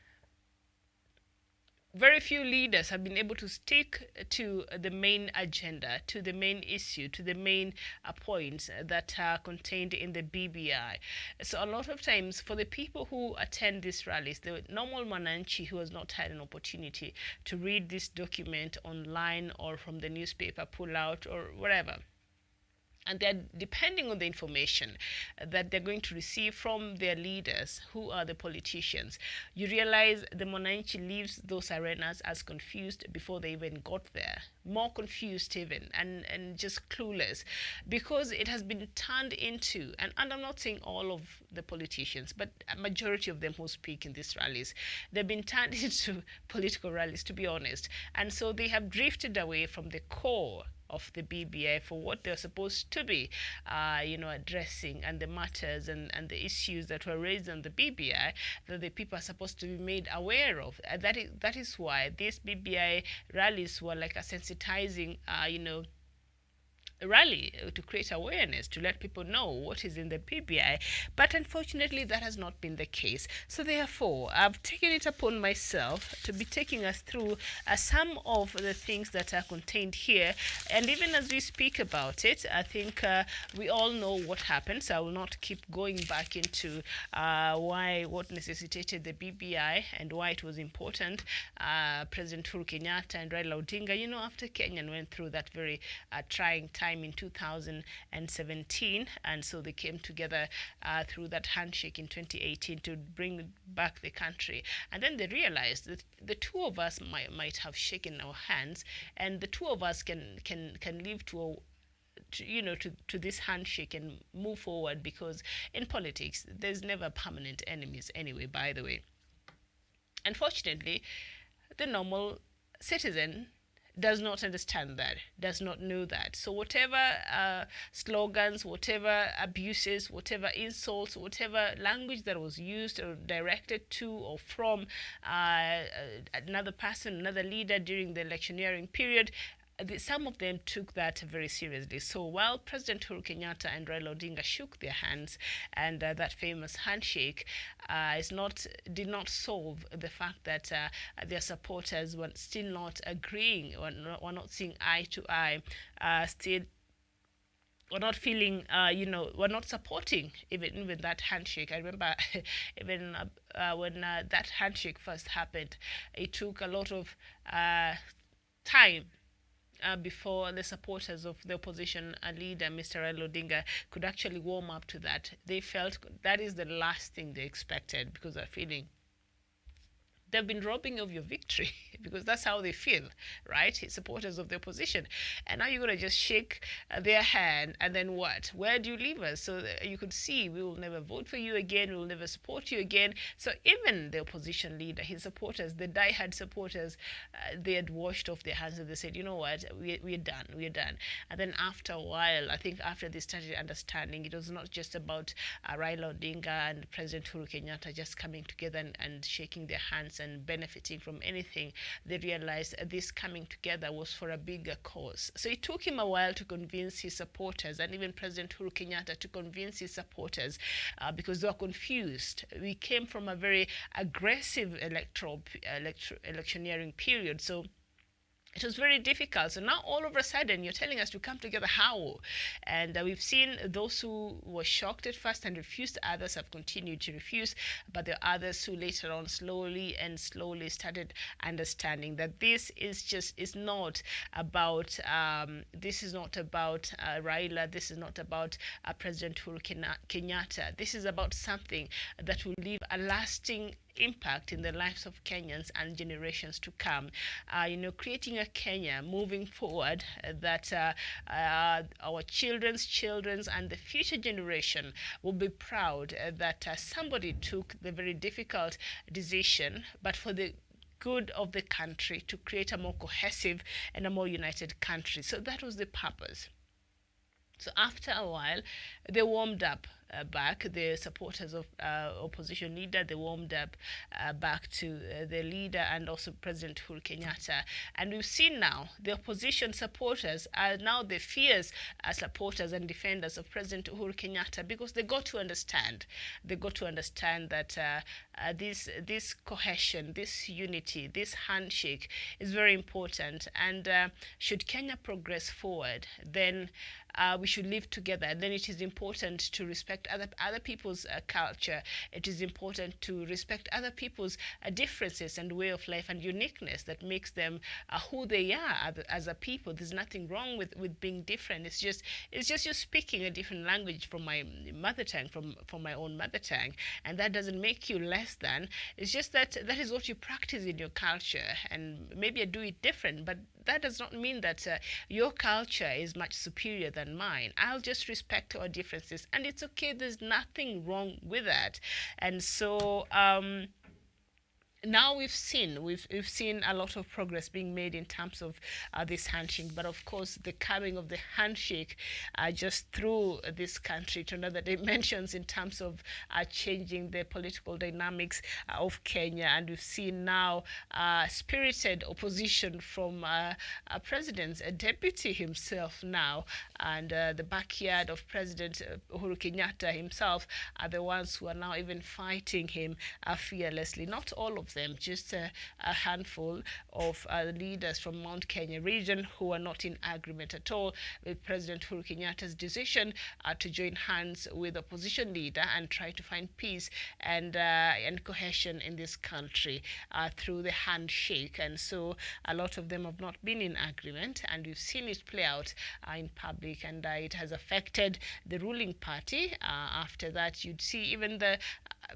very few leaders have been able to stick to the main agenda, to the main issue, to the main points that are contained in the BBI. So a lot of times, for the people who attend these rallies, the normal Mwananchi who has not had an opportunity to read this document online or from the newspaper pull out or whatever, and they're depending on the information that they're going to receive from their leaders, who are the politicians. You realize the Mwananchi leaves those arenas as confused before they even got there, more confused even, and just clueless, because it has been turned into, and I'm not saying all of the politicians, but a majority of them who speak in these rallies, they've been turned into political rallies, to be honest. And so they have drifted away from the core the BBI for what they're supposed to be, addressing, and the matters and the issues that were raised on the BBI that the people are supposed to be made aware of. That is why these BBI rallies were like a sensitizing, rally to create awareness, to let people know what is in the BBI. But unfortunately, that has not been the case. So therefore, I've taken it upon myself to be taking us through some of the things that are contained here. And even as we speak about it, I think we all know what happened. So I will not keep going back into what necessitated the BBI and why it was important. President Uhuru Kenyatta and Raila Odinga, after Kenya went through that very trying time in 2017, and so they came together through that handshake in 2018 to bring back the country. And then they realized that the two of us might have shaken our hands, and the two of us can live to this handshake and move forward, because in politics there's never permanent enemies anyway, by the way. Unfortunately, the normal citizen does not understand that, does not know that. So whatever slogans, whatever abuses, whatever insults, whatever language that was used or directed to or from another person, another leader during the electioneering period, some of them took that very seriously. So while President Uhuru Kenyatta and Raila Odinga shook their hands, and that famous handshake did not solve the fact that their supporters were still not agreeing, were not seeing eye to eye, still were not feeling, were not supporting even that handshake. I remember even when that handshake first happened, it took a lot of time before the supporters of the opposition leader, Mr. Raila Odinga, could actually warm up to that. They felt that is the last thing they expected, because they're feeling they've been robbing of your victory, because that's how they feel, right? Supporters of the opposition. And now you're going to just shake their hand, and then what? Where do you leave us? So you could see, we will never vote for you again, we will never support you again. So even the opposition leader, his supporters, the die-hard supporters, they had washed off their hands, and they said, you know what, we're done. And then after a while, I think after they started understanding, it was not just about Raila Odinga and President Uhuru Kenyatta just coming together and shaking their hands and benefiting from anything. They realized this coming together was for a bigger cause. So it took him a while to convince his supporters, and even President Uhuru Kenyatta to convince his supporters, because they were confused. We came from a very aggressive electioneering period, so it was very difficult. So now all of a sudden you're telling us to come together. How? And we've seen those who were shocked at first and refused. Others have continued to refuse, but there are others who later on slowly started understanding that this is not about Raila. This is not about President Uhuru Kenyatta. This is about something that will leave a lasting impact in the lives of Kenyans and generations to come. Creating a Kenya moving forward that our children's and the future generation will be proud that somebody took the very difficult decision, but for the good of the country, to create a more cohesive and a more united country. So that was the purpose. So after a while, they warmed up back, the supporters of opposition leader, they warmed up back to the leader and also President Uhuru Kenyatta. And we've seen now the opposition supporters are now the fierce supporters and defenders of President Uhuru Kenyatta, because they got to understand that this cohesion, this unity, this handshake is very important. And should Kenya progress forward, then we should live together. And then it is important to respect other people's culture. It is important to respect other people's differences and way of life and uniqueness that makes them who they are as a people. There's nothing wrong with being different. It's just you speaking a different language from my mother tongue, from my own mother tongue, and that doesn't make you less than. It's just that is what you practice in your culture, and maybe I do it different, but that does not mean that your culture is much superior than mine. I'll just respect our differences, and it's okay. There's nothing wrong with that. And so now we've seen a lot of progress being made in terms of this handshake, but of course the coming of the handshake just threw this country to another dimensions in terms of changing the political dynamics of Kenya, and we've seen now spirited opposition from a president's a deputy himself now, and the backyard of President Uhuru Kenyatta himself are the ones who are now even fighting him fearlessly. Not all of them, just a handful of leaders from Mount Kenya region who are not in agreement at all with President Uhuru Kenyatta's decision to join hands with opposition leader and try to find peace and cohesion in this country through the handshake. And so a lot of them have not been in agreement, and we've seen it play out in public, and it has affected the ruling party. After that, you'd see even the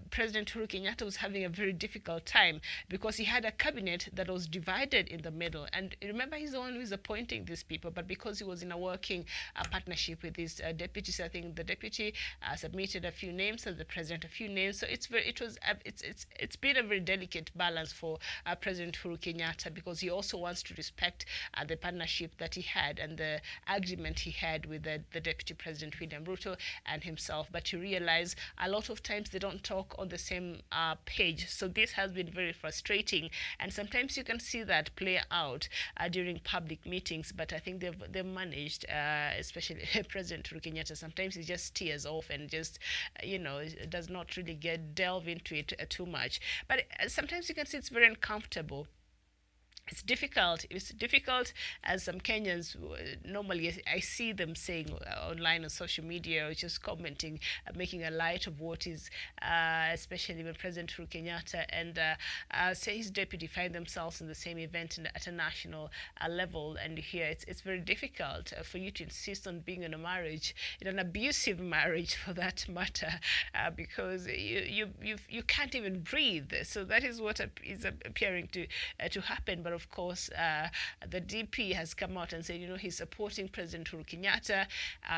President Uhuru Kenyatta was having a very difficult time because he had a cabinet that was divided in the middle. And remember, he's the one who's appointing these people, but because he was in a working partnership with his deputies, I think the deputy submitted a few names and the president a few names. So it's been a very delicate balance for President Uhuru Kenyatta, because he also wants to respect the partnership that he had and the agreement he had with the deputy president William Ruto and himself. But you realize a lot of times they don't talk on the same page. So this has been very frustrating, and sometimes you can see that play out during public meetings. But I think they've managed, especially President Uhuru Kenyatta. Sometimes he just tears off and just does not really delve into it too much. But sometimes you can see it's very uncomfortable. It's difficult. It's difficult, as some Kenyans normally I see them saying online on social media, or just commenting, making a light of what is, especially when President Uhuru Kenyatta and say his deputy find themselves in the same event at a national level. And here it's very difficult for you to insist on being in a marriage, in an abusive marriage for that matter, because you can't even breathe. So that is what is appearing to happen. But of course, the DP has come out and said, he's supporting President Uhuru Kenyatta.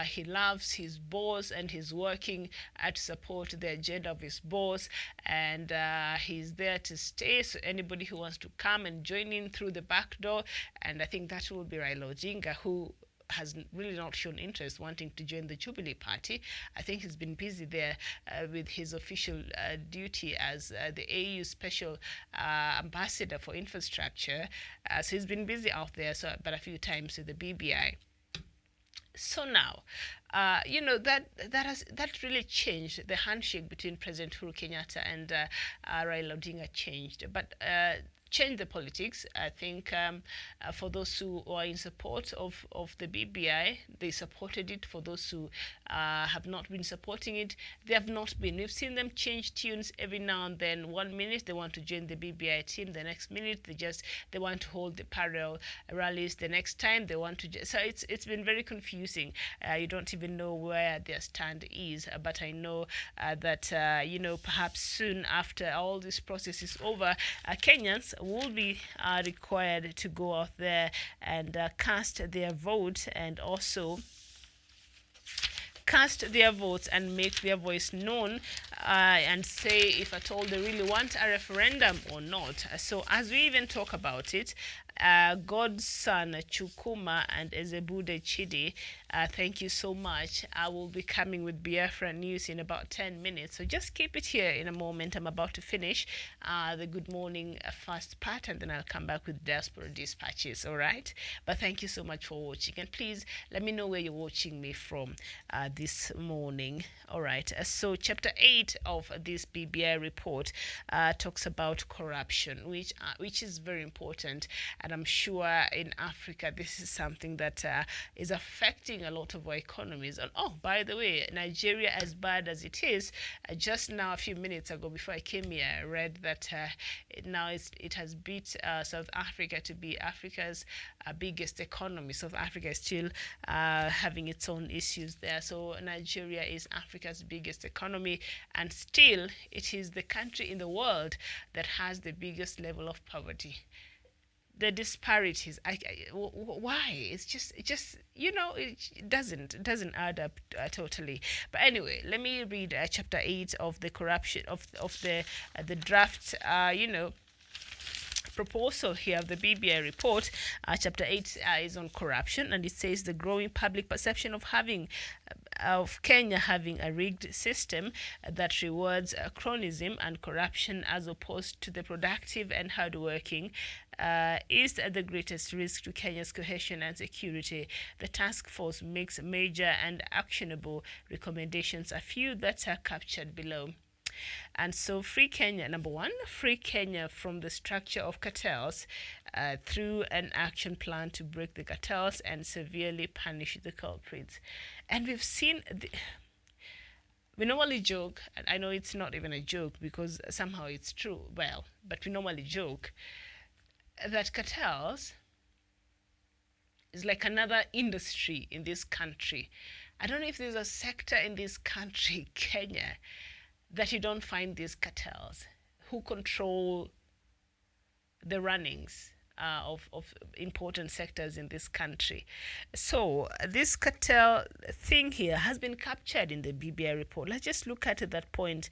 He loves his boss and he's working to support the agenda of his boss, and he's there to stay. So anybody who wants to come and join in through the back door, and I think that will be Raila Odinga, who has really not shown interest wanting to join the Jubilee Party. I think he's been busy there with his official duty as the AU Special Ambassador for Infrastructure. So he's been busy out there, but a few times with the BBI. So now, that really changed. The handshake between President Uhuru Kenyatta and Raila Odinga changed, but change the politics. I think for those who are in support of the BBI, they supported it. For those who have not been supporting it, they have not been. We've seen them change tunes every now and then. 1 minute they want to join the BBI team, the next minute they want to hold the parallel rallies, the next time they want to. So it's been very confusing. You don't even know where their stand is. But I know that perhaps soon after all this process is over, Kenyans will be required to go out there and cast their vote, and also cast their votes and make their voice known, and say if at all they really want a referendum or not. So as we even talk about it, Godson Chukuma and Ezebude Chidi, thank you so much. I will be coming with Biafra news in about 10 minutes. So just keep it here. In a moment, I'm about to finish the good morning first part, and then I'll come back with Diaspora Dispatches, all right? But thank you so much for watching. And please let me know where you're watching me from this morning, all right? So chapter 8 of this BBI report talks about corruption, which is very important. And I'm sure in Africa, this is something that is affecting a lot of our economies. And oh, by the way, Nigeria, as bad as it is, just now, a few minutes ago, before I came here, I read that now it has beat South Africa to be Africa's biggest economy. South Africa is still having its own issues there. So Nigeria is Africa's biggest economy, and still it is the country in the world that has the biggest level of poverty. The disparities, why? It doesn't add up totally. But anyway, let me read chapter 8 of the corruption of the draft proposal here of the BBI report, chapter 8 is on corruption, and it says the growing public perception of Kenya having a rigged system that rewards cronyism and corruption as opposed to the productive and hardworking is the greatest risk to Kenya's cohesion and security. The task force makes major and actionable recommendations, a few that are captured below. And so free Kenya, number one, free Kenya from the structure of cartels through an action plan to break the cartels and severely punish the culprits. And we've seen, we normally joke, and I know it's not even a joke because somehow it's true, well, but we normally joke that cartels is like another industry in this country. I don't know if there's a sector in this country, Kenya, that you don't find these cartels who control the runnings of important sectors in this country. So this cartel thing here has been captured in the BBI report. Let's just look at that point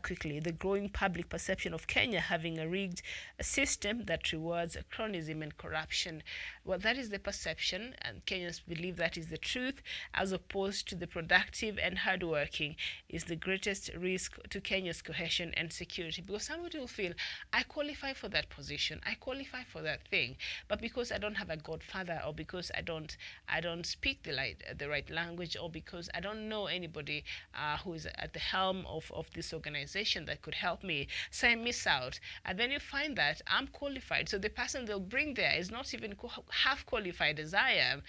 quickly. The growing public perception of Kenya having a rigged system that rewards cronyism and corruption. Well, that is the perception, and Kenyans believe that is the truth, as opposed to the productive and hardworking is the greatest risk to Kenya's cohesion and security. Because somebody will feel, I qualify for that position, I qualify for that thing, but because I don't have a godfather, or because I don't speak the right language, or because I don't know anybody who is at the helm of this organization that could help me, so I miss out. And then you find that I'm qualified, so the person they'll bring there is not even half qualified as I am.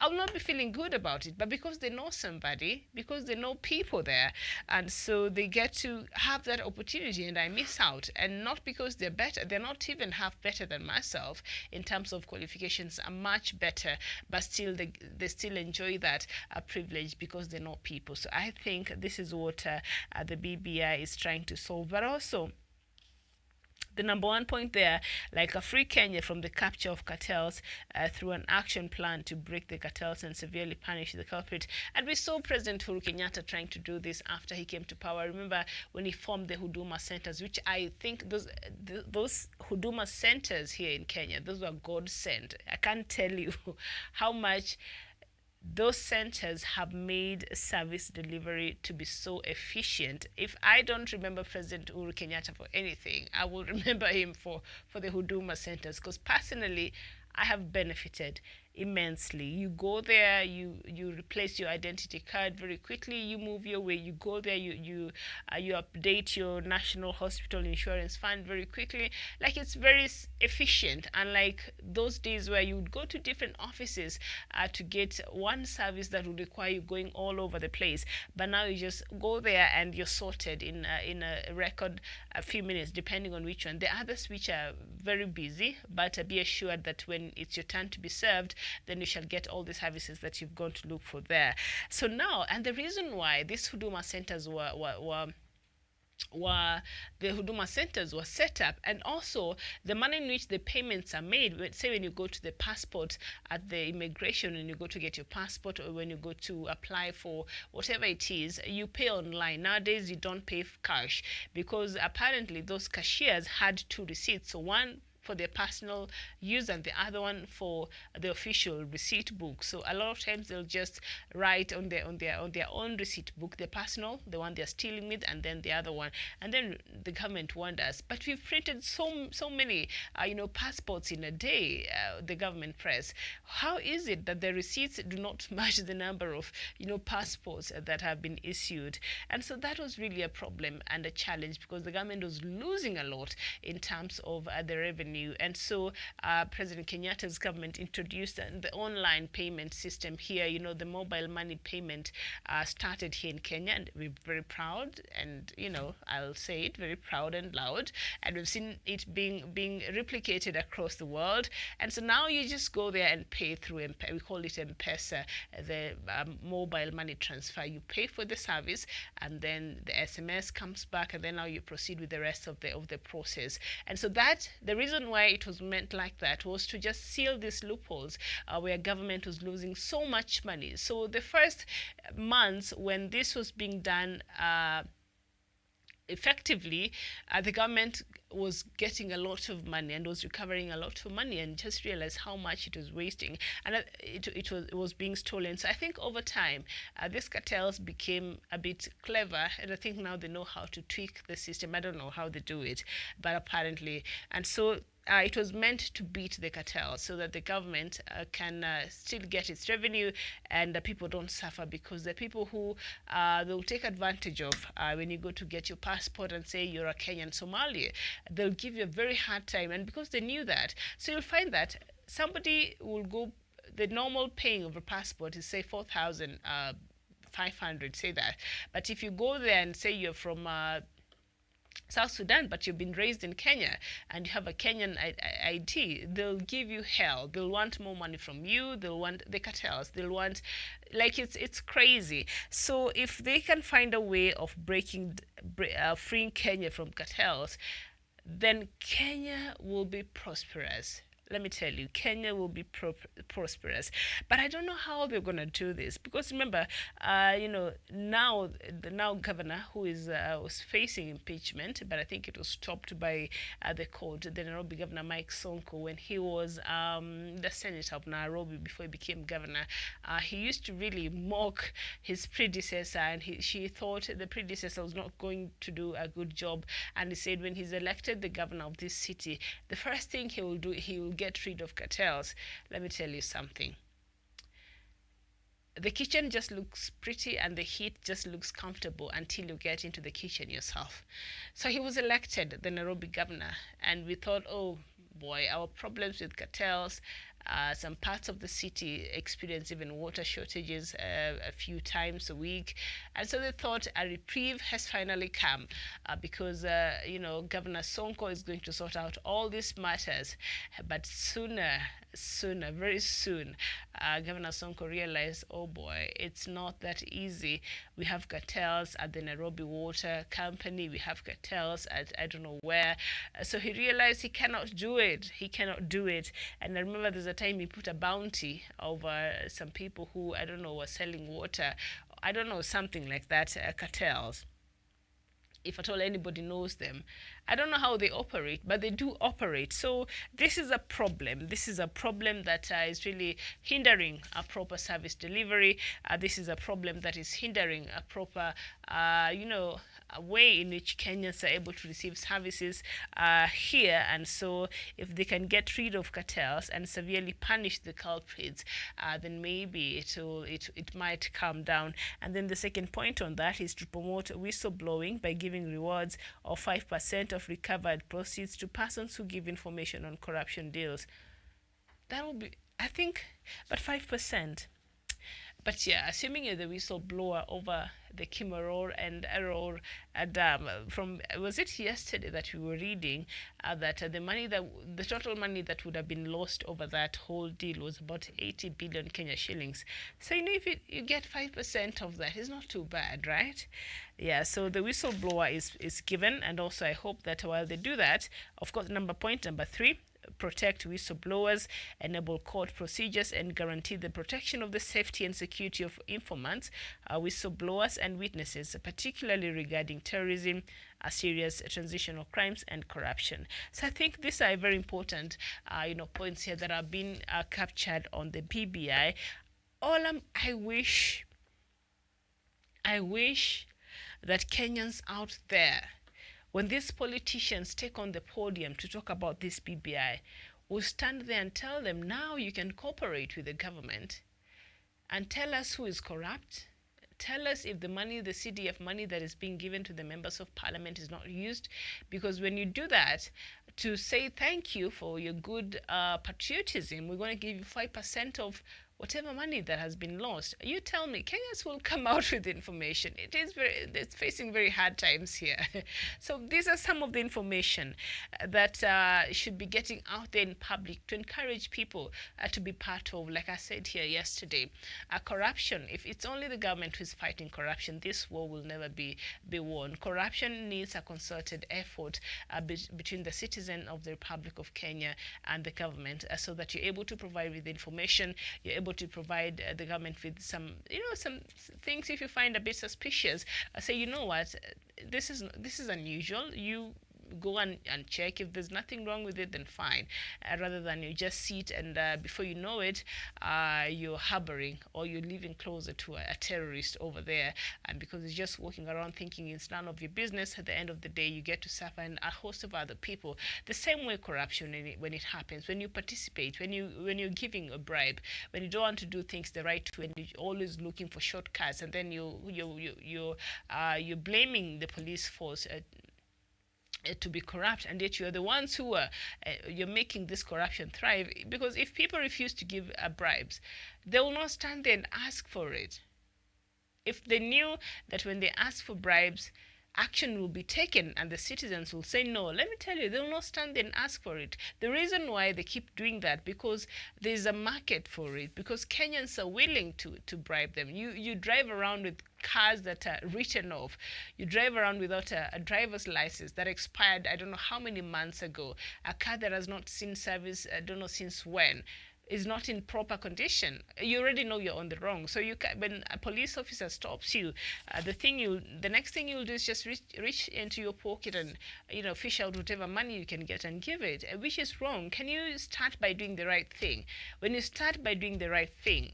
I will not be feeling good about it, but because they know somebody, because they know people there, and so they get to have that opportunity, and I miss out. And not because they're better, they're not even half better than myself in terms of qualifications, are much better, but still they still enjoy that privilege because they know people. So I think this is what the BBI is trying to solve, but also the number one point there, like a free Kenya from the capture of cartels through an action plan to break the cartels and severely punish the culprit. And we saw President Uhuru Kenyatta trying to do this after he came to power. Remember when he formed the Huduma centers, which I think those Huduma centers here in Kenya, those were God sent. I can't tell you how much those centers have made service delivery to be so efficient. If I don't remember President Uhuru Kenyatta for anything, I will remember him for the Huduma centers, because personally, I have benefited immensely. You go there, you replace your identity card very quickly, you move your way, you go there, you update your national hospital insurance fund very quickly. Like, it's very efficient, unlike those days where you would go to different offices to get one service that would require you going all over the place. But now you just go there and you're sorted in a record a few minutes, depending on which one. The others which are very busy, but be assured that when it's your turn to be served, then you shall get all the services that you've gone to look for there. So now, and the reason why these Huduma centers were the Huduma centers were set up, and also the manner in which the payments are made. Say when you go to the passport at the immigration, and you go to get your passport, or when you go to apply for whatever it is, you pay online. Nowadays you don't pay cash, because apparently those cashiers had two receipts, so one for their personal use and the other one for the official receipt book. So a lot of times they'll just write on their own receipt book, the personal, the one they're stealing with, and then the other one. And then the government wonders, but we've printed so many passports in a day, the government press. How is it that the receipts do not match the number of passports that have been issued? And so that was really a problem and a challenge, because the government was losing a lot in terms of the revenue. And so President Kenyatta's government introduced the online payment system here. The mobile money payment started here in Kenya, and we're very proud, and I'll say it, very proud and loud, and we've seen it being replicated across the world. And so now you just go there and pay through we call it M-Pesa, the mobile money transfer. You pay for the service, and then the SMS comes back, and then now you proceed with the rest of the process. And so that the reason why it was meant like that was to just seal these loopholes where government was losing so much money. So the first months when this was being done effectively, the government was getting a lot of money and was recovering a lot of money, and just realized how much it was wasting, and it was being stolen. So I think over time, these cartels became a bit clever, and I think now they know how to tweak the system. I don't know how they do it, but apparently, and so it was meant to beat the cartel so that the government can still get its revenue, and people don't suffer, because the people who they'll take advantage of when you go to get your passport and say you're a Kenyan Somali, they'll give you a very hard time, and because they knew that, so you'll find that somebody will go, the normal paying of a passport is say 4,500, say that, but if you go there and say you're from South Sudan, but you've been raised in Kenya and you have a Kenyan ID, they'll give you hell. They'll want more money from you. They'll want the cartels. They'll want, like, it's crazy. So if they can find a way of freeing Kenya from cartels, then Kenya will be prosperous. Let me tell you, Kenya will be prosperous. But I don't know how they're going to do this, because remember, now the now governor who is was facing impeachment, but I think it was stopped by the court, the Nairobi governor Mike Sonko, when he was the senator of Nairobi before he became governor. He used to really mock his predecessor, and she thought the predecessor was not going to do a good job. And he said when he's elected the governor of this city, the first thing he will do, he will get rid of cartels. Let me tell you something. The kitchen just looks pretty and the heat just looks comfortable until you get into the kitchen yourself. So he was elected the Nairobi governor, and we thought, oh boy, our problems with cartels. Some parts of the city experience even water shortages a few times a week. And so they thought a reprieve has finally come because, Governor Sonko is going to sort out all these matters. But very soon, Governor Sonko realized, oh boy, it's not that easy. We have cartels at the Nairobi Water Company. We have cartels at I don't know where. So he realized he cannot do it. And I remember there's a time he put a bounty over some people who, I don't know, were selling water. I don't know, something like that, cartels. If at all anybody knows them. I don't know how they operate, but they do operate. So this is a problem. This is a problem that is really hindering a proper service delivery. This is a problem that is hindering a proper, a way in which Kenyans are able to receive services here. And so if they can get rid of cartels and severely punish the culprits, then maybe it might calm down. And then the second point on that is to promote whistleblowing by giving rewards of 5% of recovered proceeds to persons who give information on corruption deals. That will be, I think, but 5%. But yeah, assuming you're the whistleblower over the Kimoror and Error dam, was it yesterday that we were reading that the total money that would have been lost over that whole deal was about 80 billion Kenya shillings. So if you get 5% of that, it's not too bad, right? Yeah, so the whistleblower is given, and also I hope that while they do that, of course, point number 3, protect whistleblowers, enable court procedures, and guarantee the protection of the safety and security of informants, whistleblowers, and witnesses, particularly regarding terrorism, serious transitional crimes, and corruption. So I think these are very important, points here that have been captured on the BBI. I wish that Kenyans out there, when these politicians take on the podium to talk about this BBI, will stand there and tell them, now you can cooperate with the government and tell us who is corrupt. Tell us if the CDF money that is being given to the members of parliament is not used. Because when you do that, to say thank you for your good patriotism, we're going to give you 5% of whatever money that has been lost. You tell me, Kenyans will come out with information. It's facing very hard times here. So these are some of the information that should be getting out there in public to encourage people to be part of, like I said here yesterday, corruption. If it's only the government who is fighting corruption, this war will never be won. Corruption needs a concerted effort between the citizen of the Republic of Kenya and the government, so that you're able to provide with information, you're able to provide the government with some things. If you find a bit suspicious, say, you know what, this is unusual. You go and check. If there's nothing wrong with it, then fine. Rather than you just sit and before you know it, you're harboring or you're living closer to a terrorist over there, and because you're just walking around thinking it's none of your business, at the end of the day you get to suffer and a host of other people. The same way corruption, when it happens, when you participate, when you're giving a bribe, when you don't want to do things the right way, and you're always looking for shortcuts, and then you're blaming the police force to be corrupt, and yet you're the ones who are you're making this corruption thrive. Because if people refuse to give bribes, they will not stand there and ask for it. If they knew that when they ask for bribes, action will be taken and the citizens will say no, let me tell you, they will not stand there and ask for it. The reason why they keep doing that, because there's a market for it, because Kenyans are willing to bribe them. You drive around with cars that are written off. You drive around without a driver's license that expired I don't know how many months ago. A car that has not seen service I don't know since when, is not in proper condition. You already know you're on the wrong. So when a police officer stops you, the next thing you'll do is just reach into your pocket and fish out whatever money you can get and give it, which is wrong. Can you start by doing the right thing? When you start by doing the right thing,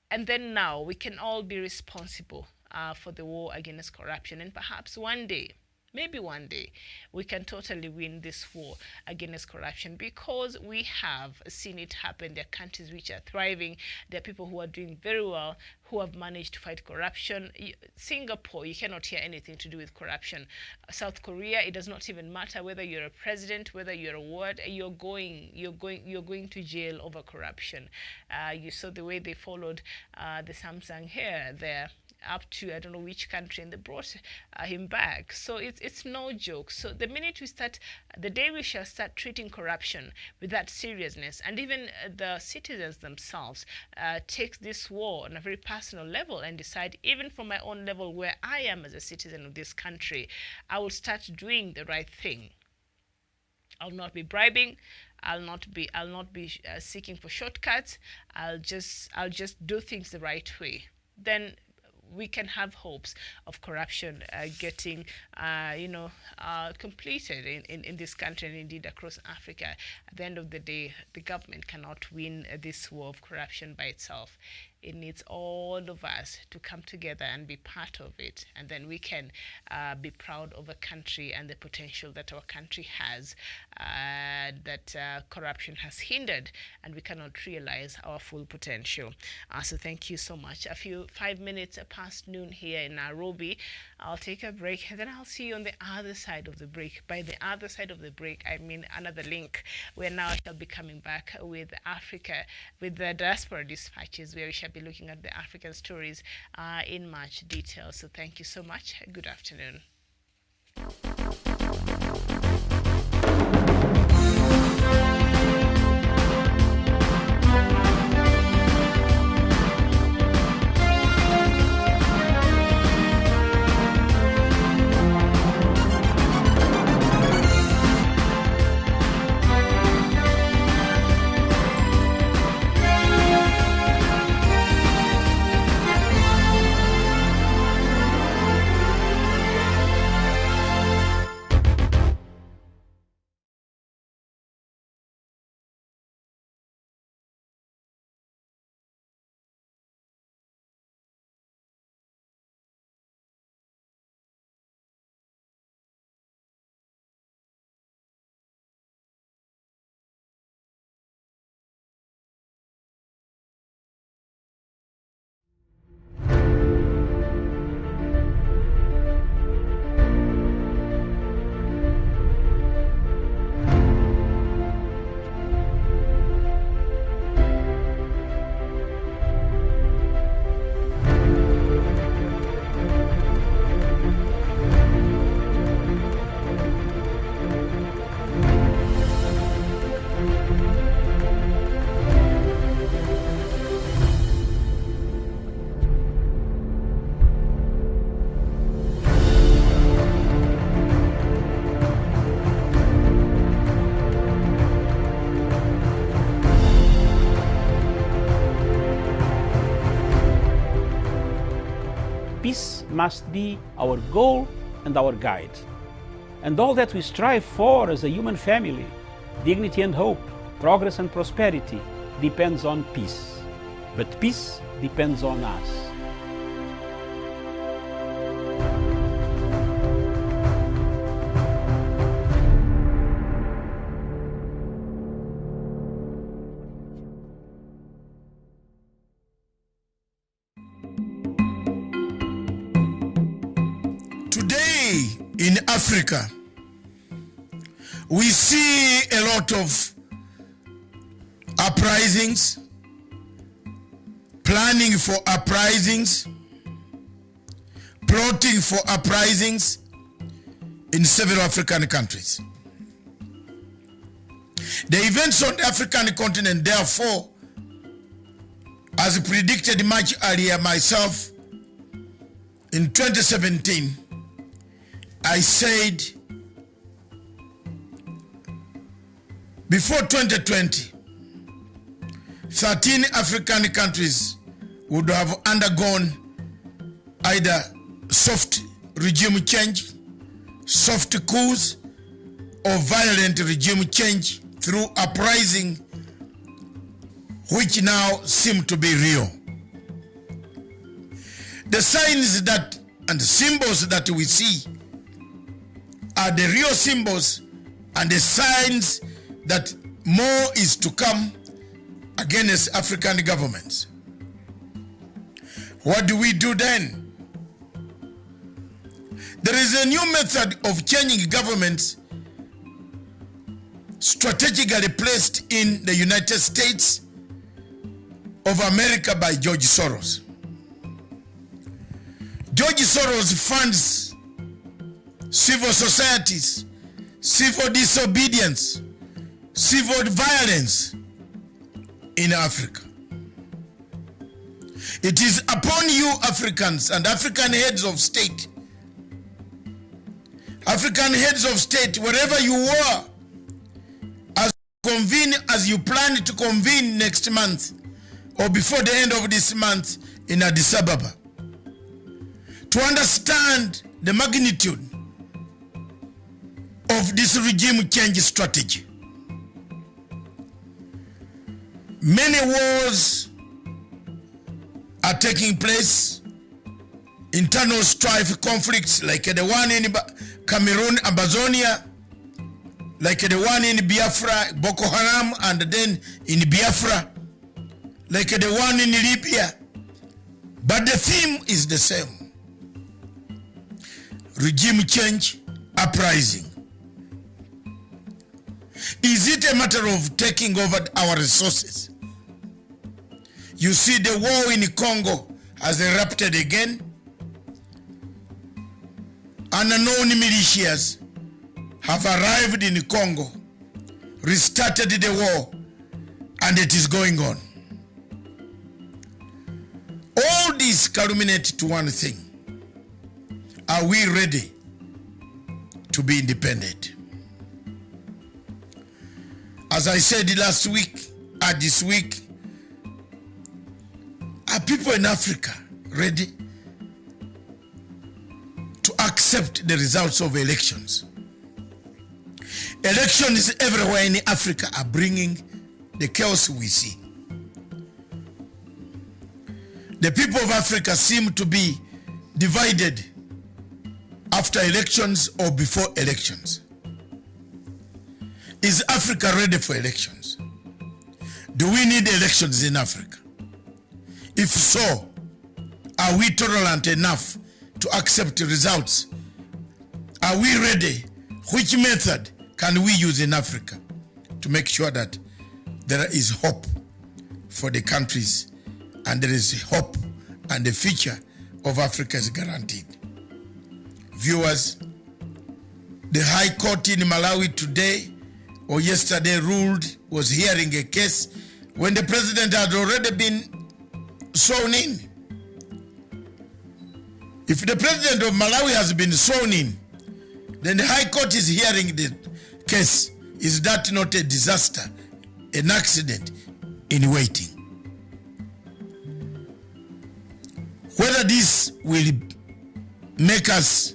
and then now we can all be responsible for the war against corruption, and perhaps one day, maybe one day, we can totally win this war against corruption, because we have seen it happen. There are countries which are thriving. There are people who are doing very well, who have managed to fight corruption. Singapore, you cannot hear anything to do with corruption. South Korea, it does not even matter whether you're a president, whether you're a ward, you're going to jail over corruption. You saw the way they followed the Samsung hair there, up to I don't know which country, and they brought him back. So it's no joke. So the minute the day we shall start treating corruption with that seriousness, and even the citizens themselves take this war on a very personal level and decide, even from my own level where I am as a citizen of this country, I will start doing the right thing. I'll not be bribing. I'll not be seeking for shortcuts. I'll just do things the right way. Then we can have hopes of corruption getting, completed in this country and indeed across Africa. At the end of the day, the government cannot win this war of corruption by itself. It needs all of us to come together and be part of it, and then we can be proud of a country and the potential that our country has, that corruption has hindered, and we cannot realize our full potential. So thank you so much. 5 minutes past noon here in Nairobi. I'll take a break, and then I'll see you on the other side of the break. By the other side of the break, I mean another link, where now I shall be coming back with Africa, with the Diaspora Dispatches, where we shall be looking at the African stories in much detail. So thank you so much. Good afternoon. Peace must be our goal and our guide. and all that we strive for as a human family, dignity and hope, progress and prosperity, depends on peace. But peace depends on us. Today in Africa, we see a lot of uprisings, planning for uprisings, plotting for uprisings in several African countries. The events on the African continent, therefore, as predicted much earlier myself, in 2017, I said, before 2020, 13 African countries would have undergone either soft regime change, soft coups, or violent regime change through uprising, which now seem to be real. The signs that and the symbols that we see are the real symbols and the signs that more is to come against African governments. What do we do then? There is a new method of changing governments strategically placed in the United States of America by George Soros. George Soros funds civil societies, civil disobedience, civil violence in Africa. It is upon you Africans and African heads of state, wherever you were, as you plan to convene next month or before the end of this month in Addis Ababa, to understand the magnitude of this regime change strategy. Many wars are taking place, internal strife, conflicts like the one in Cameroon, Amazonia, like the one in Biafra, Boko Haram, and then in Biafra, like the one in Libya. But the theme is the same. Regime change, uprising. Is it a matter of taking over our resources? You see, the war in Congo has erupted again. Unknown militias have arrived in Congo, restarted the war, and it is going on. All these culminate to one thing. Are we ready to be independent? As I said last week, this week, are people in Africa ready to accept the results of elections? Elections everywhere in Africa are bringing the chaos we see. The people of Africa seem to be divided after elections or before elections. Is Africa ready for elections? Do we need elections in Africa? If so, are we tolerant enough to accept results? Are we ready? Which method can we use in Africa to make sure that there is hope for the countries and there is hope and the future of Africa is guaranteed? Viewers, the High Court in Malawi today or yesterday was hearing a case when the president had already been sworn in. If the president of Malawi has been sworn in, then the High Court is hearing the case. Is that not a disaster, an accident in waiting? Whether this will make us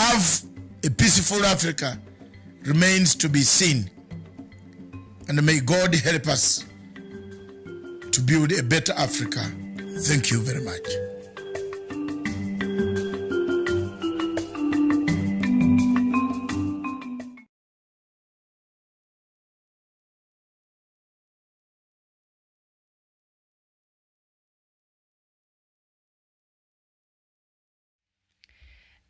have a peaceful Africa remains to be seen. And may God help us to build a better Africa. Thank you very much.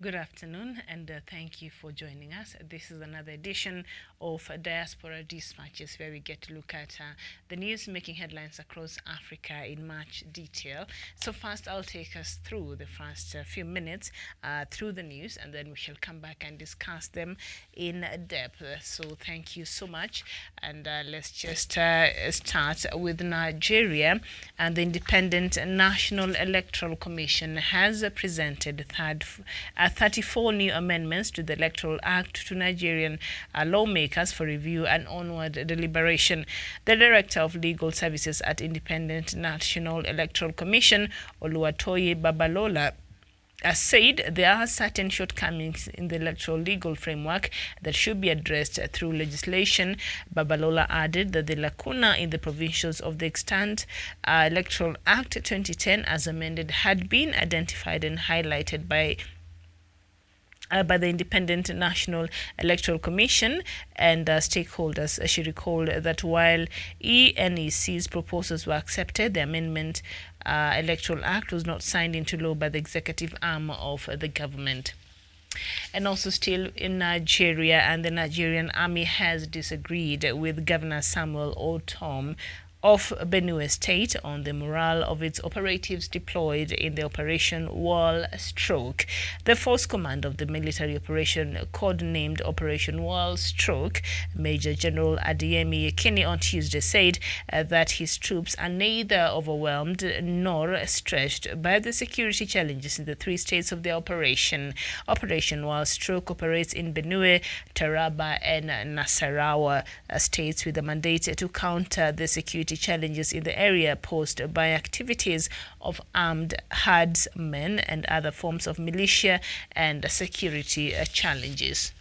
Good afternoon, and thank you for joining us. This is another edition of Diaspora Dispatches, where we get to look at the news making headlines across Africa in much detail. So first, I'll take us through the first few minutes through the news, and then we shall come back and discuss them in depth. So thank you so much, and let's just start with Nigeria. And the Independent National Electoral Commission has presented 34 new amendments to the Electoral Act to Nigerian lawmakers for review and onward deliberation. The Director of Legal Services at Independent National Electoral Commission, Oluwatoye Babalola, said there are certain shortcomings in the electoral legal framework that should be addressed through legislation. Babalola added that the lacuna in the provisions of the extant Electoral Act 2010 as amended had been identified and highlighted by the Independent National Electoral Commission and stakeholders. She recalled that while ENEC's proposals were accepted, the Amendment Electoral Act was not signed into law by the executive arm of the government. And also still in Nigeria, and the Nigerian Army has disagreed with Governor Samuel Ortom of Benue State on the morale of its operatives deployed in the Operation Wall Stroke. The force command of the military operation, codenamed Operation Wall Stroke, Major General Adeyemi Yekini on Tuesday said that his troops are neither overwhelmed nor stretched by the security challenges in the three states of the operation. Operation Wall Stroke operates in Benue, Taraba, and Nasarawa states with a mandate to counter the security challenges in the area posed by activities of armed herdsmen and other forms of militia and security challenges.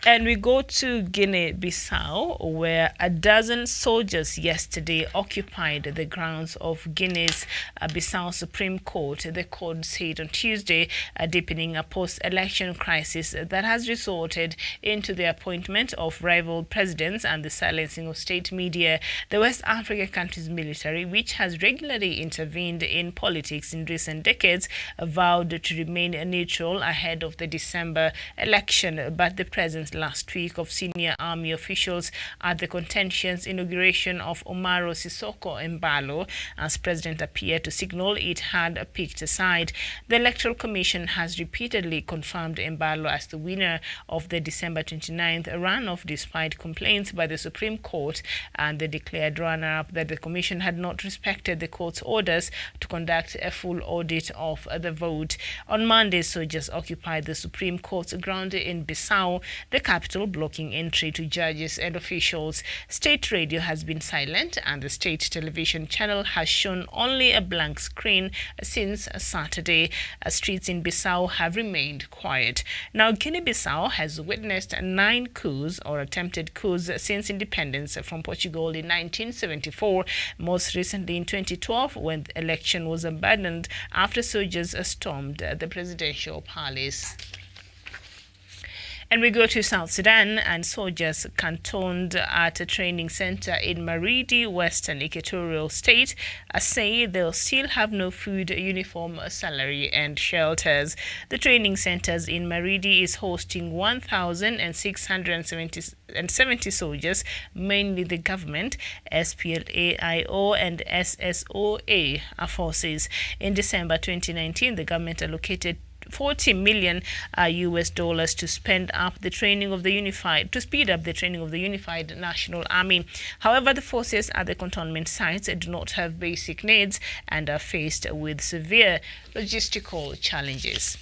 And we go to Guinea-Bissau, where a dozen soldiers yesterday occupied the grounds of Guinea's Bissau Supreme Court, the court said on Tuesday, deepening a post-election crisis that has resulted into the appointment of rival presidents and the silencing of state media. The West African country's military, which has regularly intervened in politics in recent decades, vowed to remain neutral ahead of the December election, but the presence last week of senior army officials at the contentious inauguration of Omaro Sissoko Embalo as president appeared to signal it had picked a side. The Electoral Commission has repeatedly confirmed Embalo as the winner of the December 29th runoff despite complaints by the Supreme Court and the declared runner-up that the Commission had not respected the court's orders to conduct a full audit of the vote. On Monday, soldiers occupied the Supreme Court's ground in Bissau, the capital, blocking entry to judges and officials. State radio has been silent and the state television channel has shown only a blank screen since Saturday. Streets in Bissau have remained quiet. Now, Guinea-Bissau has witnessed 9 coups or attempted coups since independence from Portugal in 1974, most recently in 2012 when the election was abandoned after soldiers stormed the presidential palace. And we go to South Sudan, and soldiers cantoned at a training center in Maridi, Western Equatorial State, say they'll still have no food, uniform, salary, and shelters. The training centers in Maridi is hosting 1,670 soldiers, mainly the government, SPLA-IO, and SSOA forces. In December 2019, the government allocated $40 million US dollars to speed up the training of the Unified National Army. However, the forces at the cantonment sites do not have basic needs and are faced with severe logistical challenges.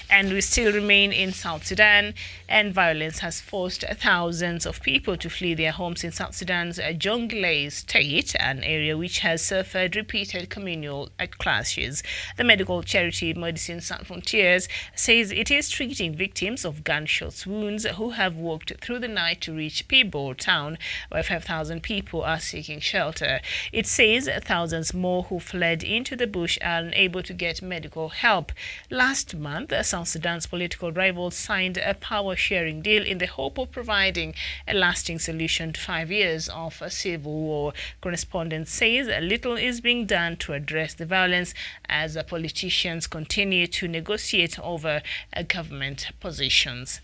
And we still remain in South Sudan, and violence has forced thousands of people to flee their homes in South Sudan's Jonglei state, an area which has suffered repeated communal clashes. The medical charity Medicine Sans Frontières says it is treating victims of gunshot wounds who have walked through the night to reach Pibor town, where 5,000 people are seeking shelter. It says thousands more who fled into the bush are unable to get medical help. Last month, South Sudan's political rivals signed a power-sharing deal in the hope of providing a lasting solution to 5 years of a civil war. Correspondent says little is being done to address the violence as politicians continue to negotiate over government positions.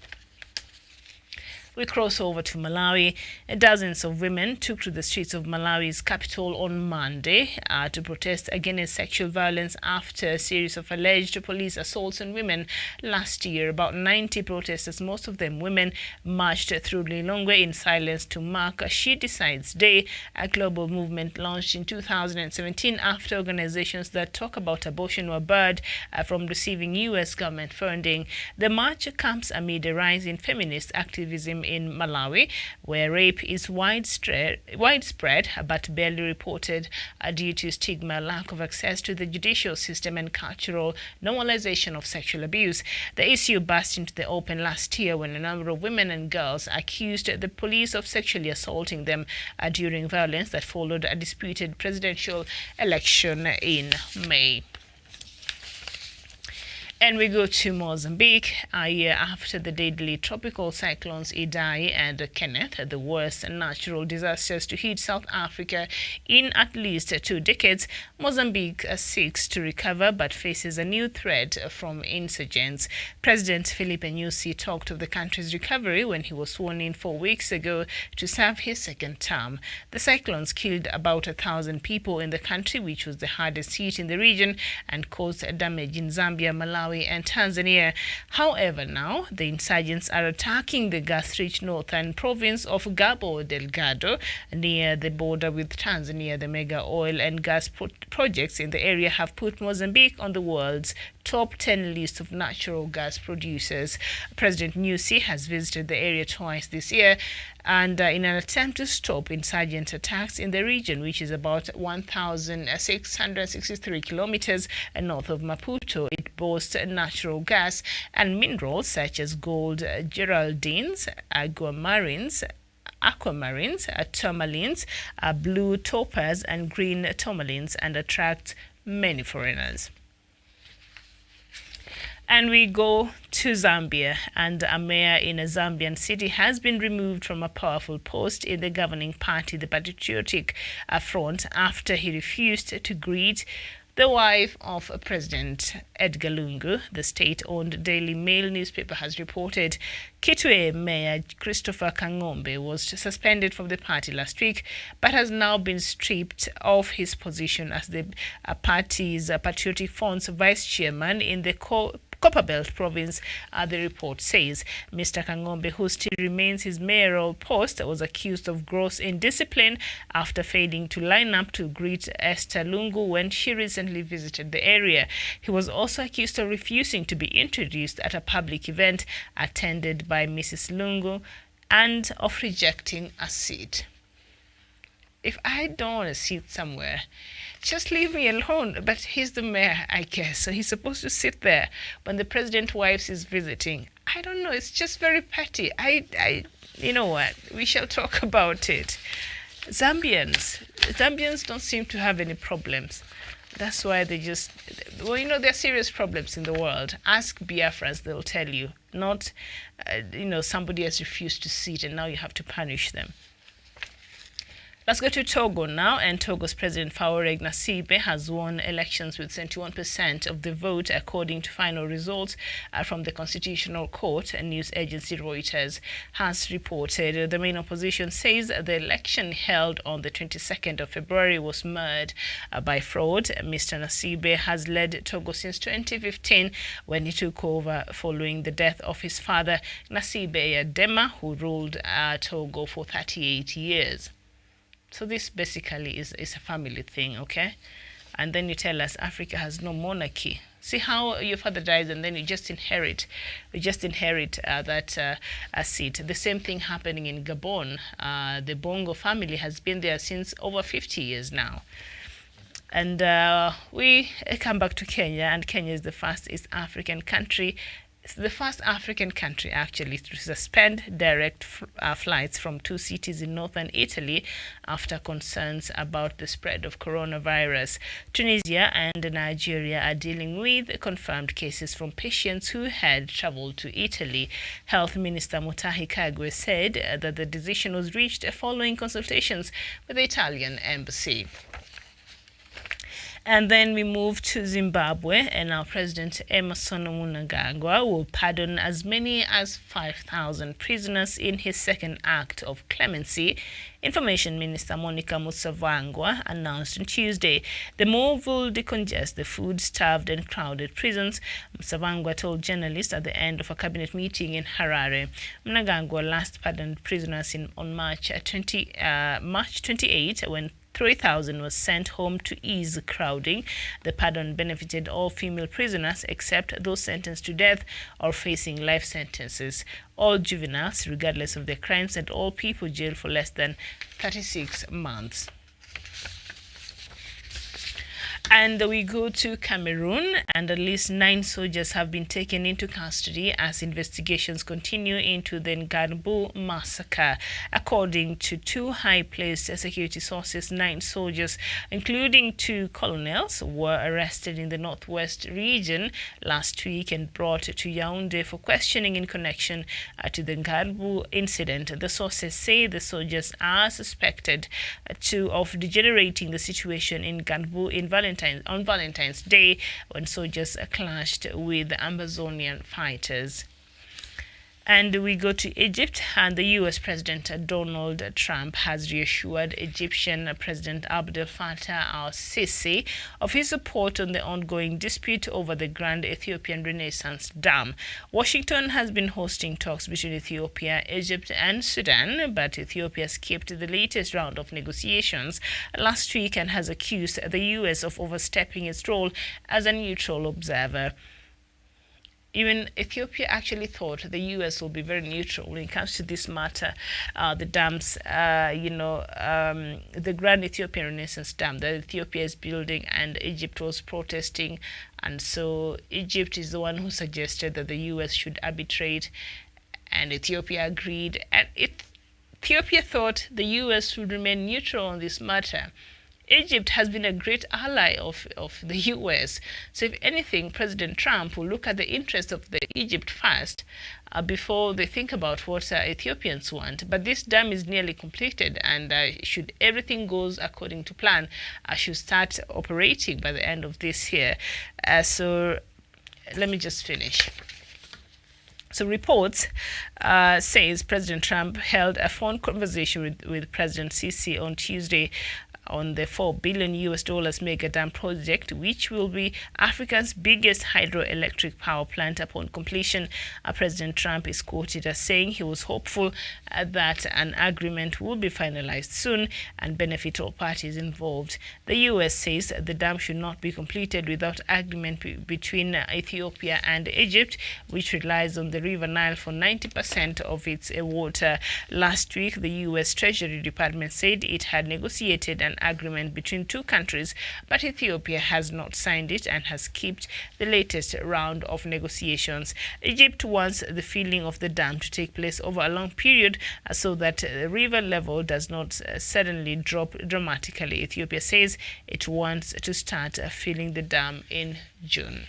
We cross over to Malawi. Dozens of women took to the streets of Malawi's capital on Monday to protest against sexual violence after a series of alleged police assaults on women last year. About 90 protesters, most of them women, marched through Lilongwe in silence to mark She Decides Day, a global movement launched in 2017 after organizations that talk about abortion were barred from receiving U.S. government funding. The march comes amid a rise in feminist activism in Malawi, where rape is widespread but barely reported due to stigma, lack of access to the judicial system, and cultural normalization of sexual abuse. The issue burst into the open last year when a number of women and girls accused the police of sexually assaulting them during violence that followed a disputed presidential election in May. And we go to Mozambique. A year after the deadly tropical cyclones Idai and Kenneth, the worst natural disasters to hit South Africa in at least 2 decades, Mozambique seeks to recover but faces a new threat from insurgents. President Filipe Nyusi talked of the country's recovery when he was sworn in 4 weeks ago to serve his second term. The cyclones killed about 1,000 people in the country, which was the hardest hit in the region, and caused damage in Zambia, Malawi, and Tanzania. However, now the insurgents are attacking the gas-rich northern province of Cabo Delgado near the border with Tanzania. The mega oil and gas projects in the area have put Mozambique on the world's top 10 list of natural gas producers. President Nyusi has visited the area twice this year, and in an attempt to stop insurgent attacks in the region, which is about 1,663 kilometers north of Maputo. It boasts natural gas and minerals such as gold, geraldines, aquamarines, tourmalines, blue topaz, and green tourmalines, and attracts many foreigners. And we go to Zambia, and a mayor in a Zambian city has been removed from a powerful post in the governing party, the Patriotic Front, after he refused to greet the wife of President Edgar Lungu. The state-owned Daily Mail newspaper has reported Kitwe Mayor Christopher Kangombe was suspended from the party last week, but has now been stripped of his position as the party's Patriotic Front's vice chairman in the Copperbelt province, the report says. Mr. Kangombe, who still remains his mayoral post, was accused of gross indiscipline after failing to line up to greet Esther Lungu when she recently visited the area. He was also accused of refusing to be introduced at a public event attended by Mrs. Lungu and of rejecting a seat. If I don't want to sit somewhere, just leave me alone. But he's the mayor, I guess, so he's supposed to sit there when the president's wife is visiting. I don't know, it's just very petty. You know what, we shall talk about it. Zambians don't seem to have any problems. That's why they just, well, you know, there are serious problems in the world. Ask Biafrans, they'll tell you. Not, somebody has refused to sit and now you have to punish them. Let's go to Togo now, and Togo's President Faure Gnassingbé has won elections with 71% of the vote, according to final results from the Constitutional Court. News agency Reuters has reported. The main opposition says the election held on the 22nd of February was marred by fraud. Mr. Gnassingbé has led Togo since 2015 when he took over following the death of his father, Gnassingbé Dema, who ruled Togo for 38 years. So this basically is a family thing, okay? And then you tell us Africa has no monarchy. See how your father dies and then you just inherit that seat. The same thing happening in Gabon. The Bongo family has been there since over 50 years now. And we come back to Kenya, and Kenya is the first East African country, the first African country actually to suspend direct flights from 2 cities in northern Italy after concerns about the spread of coronavirus. Tunisia and Nigeria are dealing with confirmed cases from patients who had traveled to Italy. Health Minister Mutahi Kagwe said that the decision was reached following consultations with the Italian embassy. And then we move to Zimbabwe, and our President Emmerson Mnangagwa will pardon as many as 5,000 prisoners in his second act of clemency, Information Minister Monica Musavangwa announced on Tuesday. The move will decongest the food-starved and crowded prisons, Musavangwa told journalists at the end of a cabinet meeting in Harare. Mnangagwa last pardoned prisoners on March 28 when 3,000 was sent home to ease crowding. The pardon benefited all female prisoners except those sentenced to death or facing life sentences. All juveniles, regardless of their crimes, and all people jailed for less than 36 months. And we go to Cameroon, and at least 9 soldiers have been taken into custody as investigations continue into the Ngarbu massacre. According to 2 high-placed security sources, 9 soldiers, including 2 colonels, were arrested in the northwest region last week and brought to Yaoundé for questioning in connection to the Ngarbu incident. The sources say the soldiers are suspected of degenerating the situation in Ngarbu on Valentine's Day when soldiers clashed with Amazonian fighters. And we go to Egypt, and the U.S. President Donald Trump has reassured Egyptian President Abdel Fattah al-Sisi of his support on the ongoing dispute over the Grand Ethiopian Renaissance Dam. Washington has been hosting talks between Ethiopia, Egypt, and Sudan, but Ethiopia skipped the latest round of negotiations last week and has accused the U.S. of overstepping its role as a neutral observer. Even Ethiopia actually thought the U.S. will be very neutral when it comes to this matter. The dams, the Grand Ethiopian Renaissance Dam that Ethiopia is building, and Egypt was protesting. And so Egypt is the one who suggested that the U.S. should arbitrate, and Ethiopia agreed. And Ethiopia thought the U.S. would remain neutral on this matter. Egypt has been a great ally of the U.S. So if anything, President Trump will look at the interests of Egypt first before they think about what Ethiopians want. But this dam is nearly completed, and should everything goes according to plan, should start operating by the end of this year. So let me just finish. So reports says President Trump held a phone conversation with President Sisi on Tuesday on the $4 billion mega dam project, which will be Africa's biggest hydroelectric power plant upon completion. President Trump is quoted as saying he was hopeful that an agreement will be finalized soon and benefit all parties involved. The U.S. says the dam should not be completed without agreement between Ethiopia and Egypt, which relies on the River Nile for 90% of its water. Last week, the U.S. Treasury Department said it had negotiated an agreement between 2 countries, but Ethiopia has not signed it and has skipped the latest round of negotiations. Egypt wants the filling of the dam to take place over a long period so that the river level does not suddenly drop dramatically. Ethiopia says it wants to start filling the dam in June.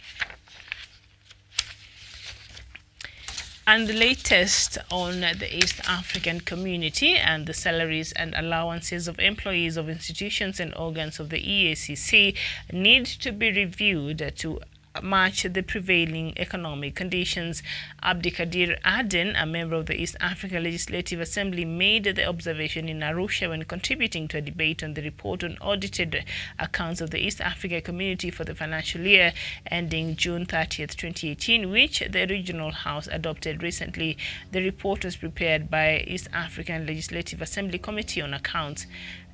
And the latest on the East African community and the salaries and allowances of employees of institutions and organs of the EACC need to be reviewed to match the prevailing economic conditions. Abdikadir Aden, a member of the East Africa Legislative Assembly, made the observation in Arusha when contributing to a debate on the report on audited accounts of the East Africa community for the financial year ending June 30th, 2018, which the Regional House adopted recently. The report was prepared by East African Legislative Assembly Committee on Accounts.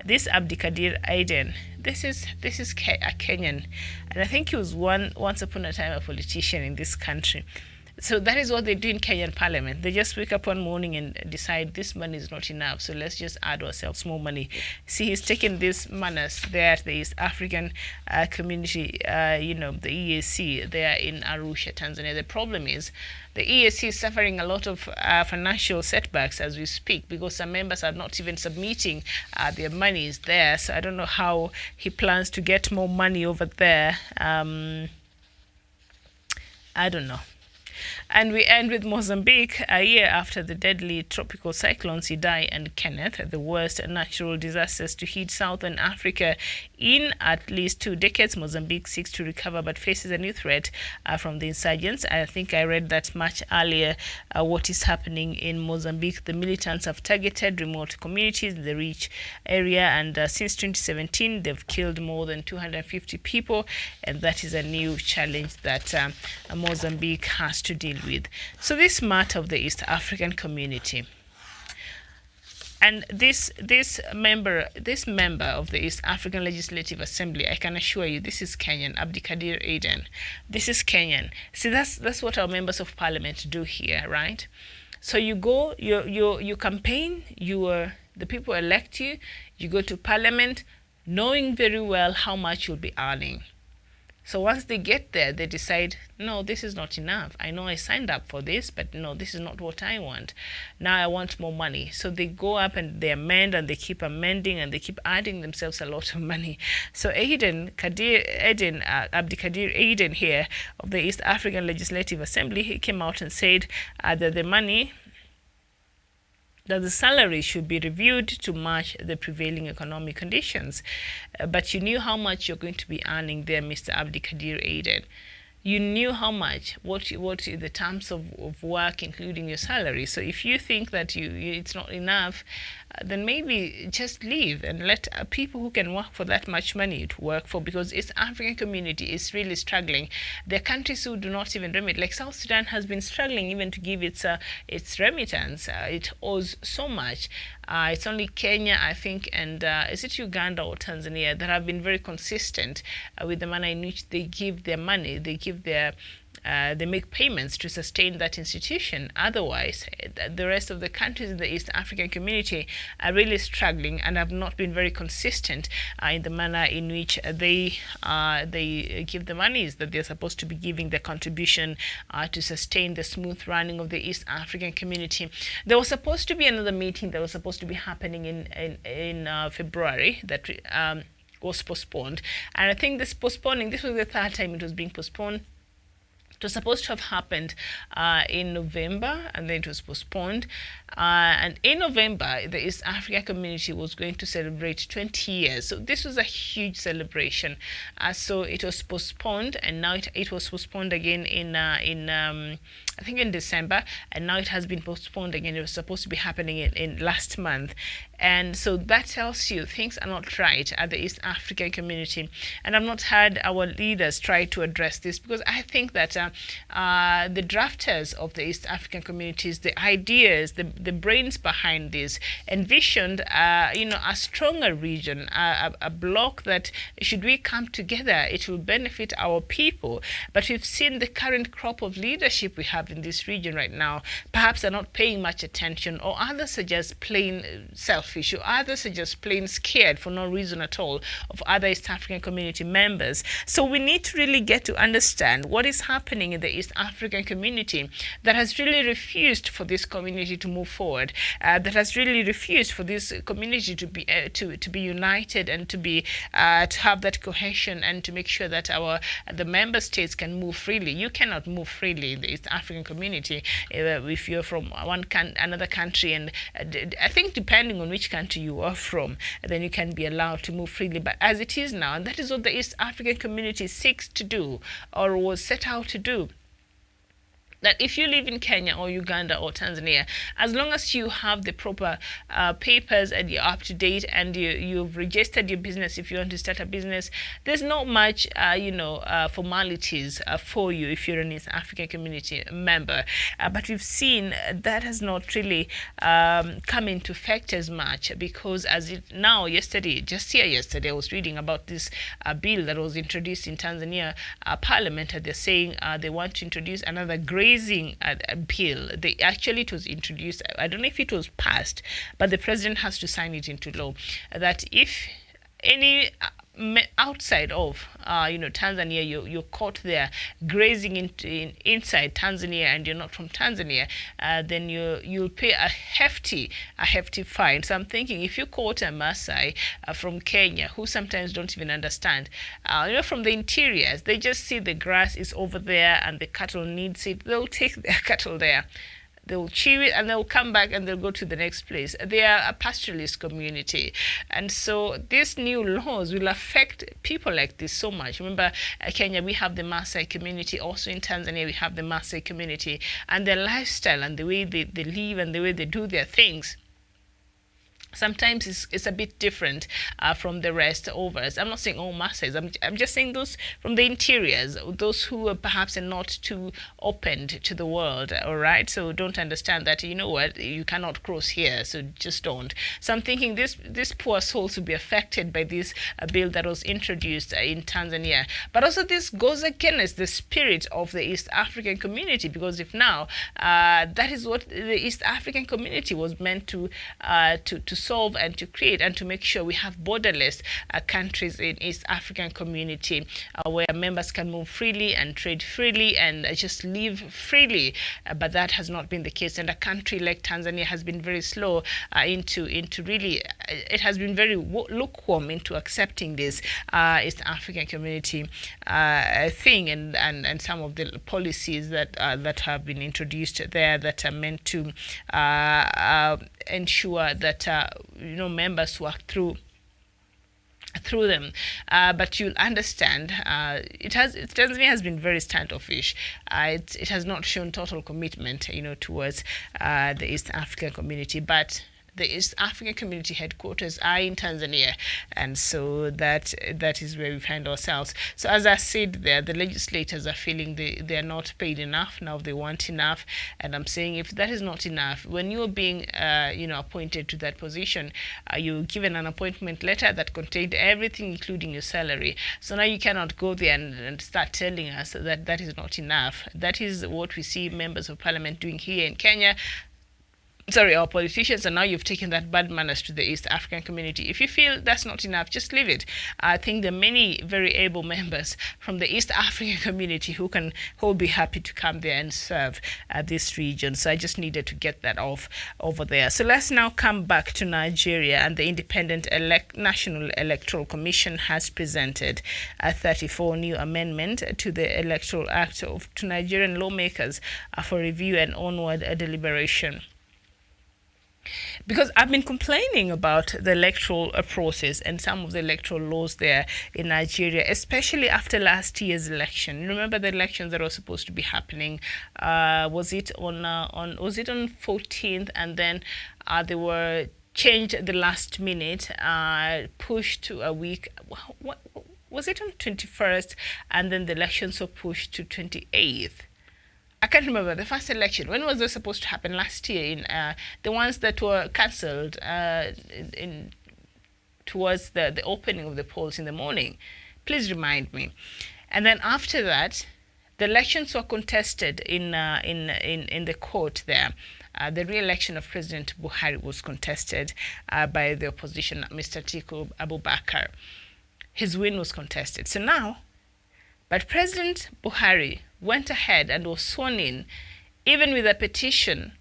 This Abdikadir Aden, this is a Kenyan, and I think he was once upon a time a politician in this country. So that is what they do in Kenyan parliament. They just wake up one morning and decide this money is not enough, so let's just add ourselves more money. See, he's taken these manners there at the East African community, the EAC, there in Arusha, Tanzania. The problem is the EAC is suffering a lot of financial setbacks as we speak, because some members are not even submitting their monies there. So I don't know how he plans to get more money over there. I don't know. And we end with Mozambique. A year after the deadly tropical cyclones Idai and Kenneth, the worst natural disasters to hit southern Africa in at least 2 decades, Mozambique seeks to recover but faces a new threat from the insurgents. I think I read that much earlier. What is happening in Mozambique? The militants have targeted remote communities in the rich area, and since 2017, they've killed more than 250 people, and that is a new challenge that Mozambique has to deal with. So this matter of the East African community, and this member of the East African Legislative Assembly, I can assure you, this is Kenyan, Abdikadir Aden. This is Kenyan. See, that's what our members of parliament do here, right? So you go, you campaign, the people elect you, you go to parliament, knowing very well how much you'll be earning. So once they get there, they decide, no, this is not enough. I know I signed up for this, but no, this is not what I want. Now I want more money. So they go up and they amend, and they keep amending, and they keep adding themselves a lot of money. So Abdikadir Aden here of the East African Legislative Assembly, he came out and said that that the salary should be reviewed to match the prevailing economic conditions. But you knew how much you're going to be earning there, Mr. Abdikadir Aden. You knew how much, what the terms of work, including your salary. So if you think that it's not enough, then maybe just leave and let people who can work for that much money to work for, because East African community is really struggling. There are countries who do not even remit. Like South Sudan has been struggling even to give its remittance. It owes so much. It's only Kenya, I think, and is it Uganda or Tanzania that have been very consistent with the manner in which they give their money. They make payments to sustain that institution. Otherwise, the rest of the countries in the East African community are really struggling and have not been very consistent in the manner in which they give the monies that they're supposed to be giving, the contribution to sustain the smooth running of the East African community. There was supposed to be another meeting that was supposed to be happening in February that was postponed. And I think this was the third time it was being postponed. It was supposed to have happened in November, and then it was postponed. And in November, the East Africa community was going to celebrate 20 years. So this was a huge celebration. So it was postponed, and now it was postponed again in I think in December, and now it has been postponed again. It was supposed to be happening in last month. And so that tells you things are not right at the East African community. And I've not heard our leaders try to address this, because I think that the drafters of the East African communities, the ideas, the brains behind this, envisioned a stronger region, a bloc that, should we come together, it will benefit our people. But we've seen the current crop of leadership we have in this region right now, perhaps are not paying much attention, or others are just plain selfish, or others are just plain scared for no reason at all of other East African community members. So we need to really get to understand what is happening in the East African community that has really refused for this community to move forward, that has really refused for this community to be united, and to have that cohesion, and to make sure that the member states can move freely. You cannot move freely in the East African community if you're from another country, and I think depending on which country you are from, then you can be allowed to move freely. But as it is now, and that is what the East African community seeks to do, or was set out to do, that if you live in Kenya or Uganda or Tanzania, as long as you have the proper papers and you're up to date and you've registered your business, if you want to start a business, there's not much, formalities for you if you're an East African community member. But we've seen that has not really come into effect as much, because as it now, yesterday, I was reading about this bill that was introduced in Tanzania Parliament, and they're saying they want to introduce another grazing bill. It was introduced. I don't know if it was passed, but the president has to sign it into law that if any outside of Tanzania, you're caught there grazing inside Tanzania and you're not from Tanzania, then you'll pay a hefty fine. So I'm thinking, if you caught a Maasai from Kenya who sometimes don't even understand, from the interiors, they just see the grass is over there and the cattle needs it, they'll take their cattle there. They'll chew it and they'll come back and they'll go to the next place. They are a pastoralist community. And so these new laws will affect people like this so much. Remember, Kenya, we have the Maasai community. Also in Tanzania, we have the Maasai community. And their lifestyle and the way they live and the way they do their things sometimes it's a bit different from the rest of us. I'm not saying all Maasais. I'm just saying those from the interiors, those who are perhaps are not too opened to the world. All right, so don't understand that you cannot cross here, so just don't. So I'm thinking this poor souls will be affected by this bill that was introduced in Tanzania. But also this goes against the spirit of the East African community, because if now that is what the East African community was meant to solve and to create, and to make sure we have borderless countries in East African community where members can move freely and trade freely and just live freely. But that has not been the case, and a country like Tanzania has been very slow into really, it has been very lukewarm into accepting this East African community thing, and some of the policies that have been introduced there that are meant to ensure that members work through them, but you'll understand Tanzania has been very standoffish. It has not shown total commitment towards the East African community, but the East African community headquarters are in Tanzania, and so that is where we find ourselves. So as I said there, the legislators are feeling they are not paid enough. Now they want enough, and I'm saying if that is not enough, when you're being appointed to that position, you're given an appointment letter that contained everything, including your salary. So now you cannot go there and start telling us that is not enough. That is what we see members of parliament doing here in Kenya. Our politicians, and now you've taken that bad manners to the East African community. If you feel that's not enough, just leave it. I think there are many very able members from the East African community who will be happy to come there and serve this region. So I just needed to get that off over there. So let's now come back to Nigeria, and the Independent National Electoral Commission has presented a 34 new amendment to the Electoral Act to Nigerian lawmakers for review and onward deliberation. Because I've been complaining about the electoral process and some of the electoral laws there in Nigeria, especially after last year's election. Remember the elections that were supposed to be happening? Was it on 14th, and then they were changed at the last minute, pushed to a week. What was it on 21st, and then the elections were pushed to 28th? I can't remember the first election. When was this supposed to happen? Last year, in the ones that were cancelled towards the opening of the polls in the morning. Please remind me. And then after that, the elections were contested in the court there. The re-election of President Buhari was contested by the opposition, Mr. Atiku Abubakar. His win was contested. So now, but President Buhari went ahead and was sworn in, even with a petition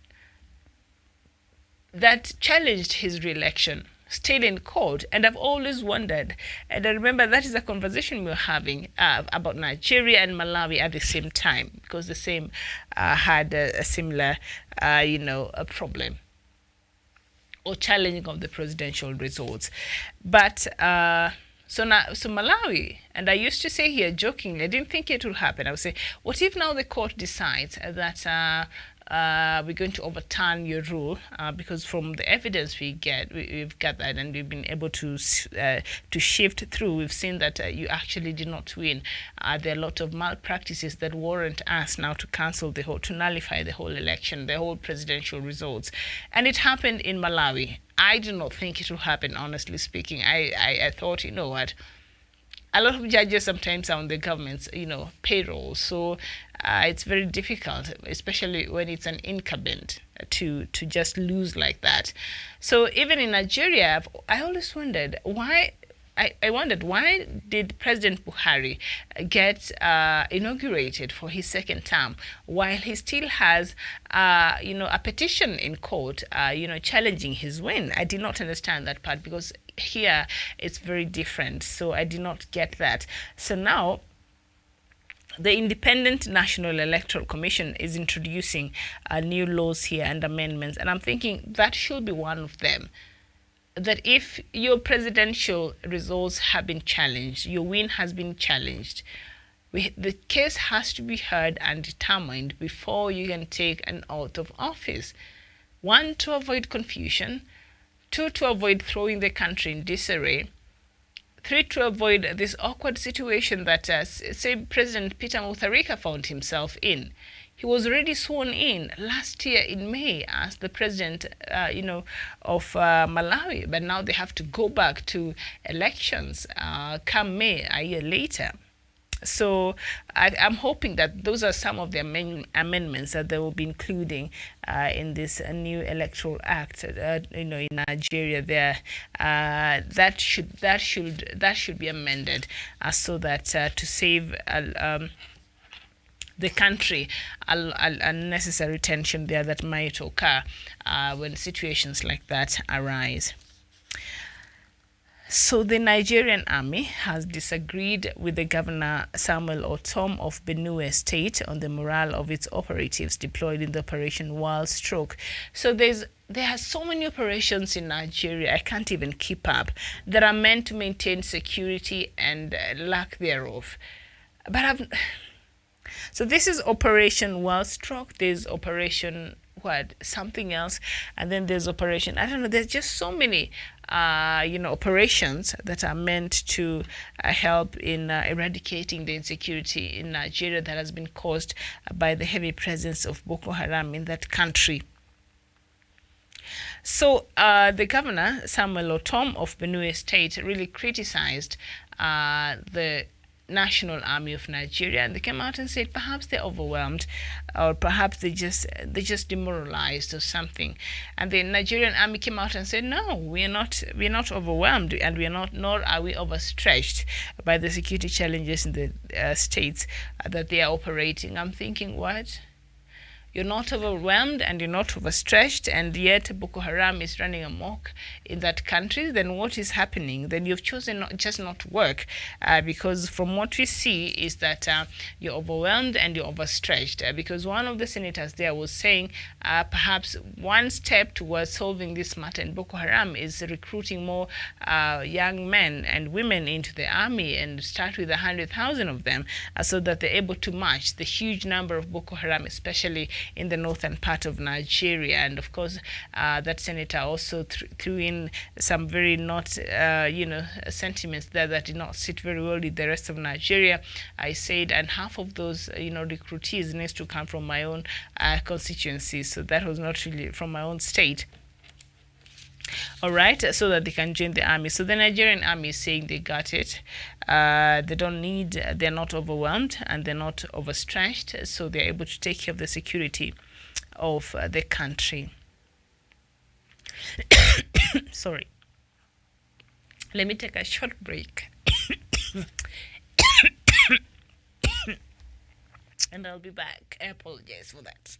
that challenged his re-election, still in court. And I've always wondered, and I remember that is a conversation we were having about Nigeria and Malawi at the same time, because the same had a similar, a problem or challenging of the presidential results. But So now, so Malawi, and I used to say here jokingly, I didn't think it would happen. I would say, what if now the court decides that we're going to overturn your rule because from the evidence we've gathered and we've been able to shift through, we've seen that you actually did not win. There are a lot of malpractices that warrant us now to to nullify the whole election, the whole presidential results. And it happened in Malawi. I do not think it will happen, honestly speaking. I thought, you know what, a lot of judges sometimes are on the government's, payroll. So it's very difficult, especially when it's an incumbent, to just lose like that. So even in Nigeria, I always wondered why. I wondered, why did President Buhari get inaugurated for his second term while he still has, a petition in court, challenging his win? I did not understand that part, because here it's very different. So I did not get that. So now the Independent National Electoral Commission is introducing new laws here and amendments, and I'm thinking that should be one of them. That if your presidential results have been challenged, your win has been challenged, the case has to be heard and determined before you can take an oath of office. 1, to avoid confusion. 2, to avoid throwing the country in disarray. 3, to avoid this awkward situation that, say, President Peter Mutharika found himself in. He was already sworn in last year in May as the president, of Malawi, but now they have to go back to elections come May, a year later. So I'm hoping that those are some of the amendments that they will be including in this new electoral act. In Nigeria, there that should be amended so that to save the country unnecessary tension there that might occur when situations like that arise. So the Nigerian army has disagreed with the Governor Samuel Otom of Benue State on the morale of its operatives deployed in the Operation Wild Stroke. So there are so many operations in Nigeria, I can't even keep up, that are meant to maintain security and lack thereof. But so this is Operation Wild Stroke, there's Operation something else, and then there's Operation, I don't know, there's just so many operations that are meant to help in eradicating the insecurity in Nigeria that has been caused by the heavy presence of Boko Haram in that country. So the governor, Samuel Otom of Benue State, really criticized the National Army of Nigeria, and they came out and said perhaps they're overwhelmed, or perhaps they just demoralized or something. And the Nigerian army came out and said, no, we're not overwhelmed, and nor are we overstretched by the security challenges in the states that they are operating. I'm thinking, what? You're not overwhelmed and you're not overstretched, and yet Boko Haram is running amok in that country. Then what is happening? Then you've chosen not to work, because from what we see is that you're overwhelmed and you're overstretched. Because one of the senators there was saying perhaps one step towards solving this matter in Boko Haram is recruiting more young men and women into the army, and start with 100,000 of them, so that they're able to match the huge number of Boko Haram, especially in the northern part of Nigeria. And of course, that senator also threw in some very sentiments there that did not sit very well with the rest of Nigeria. I said, and half of those, recruitees needs to come from my own constituency. So that was not really from my own state. All right, so that they can join the army. So the Nigerian army is saying they got it. They're not overwhelmed and they're not overstretched, so they're able to take care of the security of the country. Sorry. Let me take a short break. And I'll be back. I apologize for that.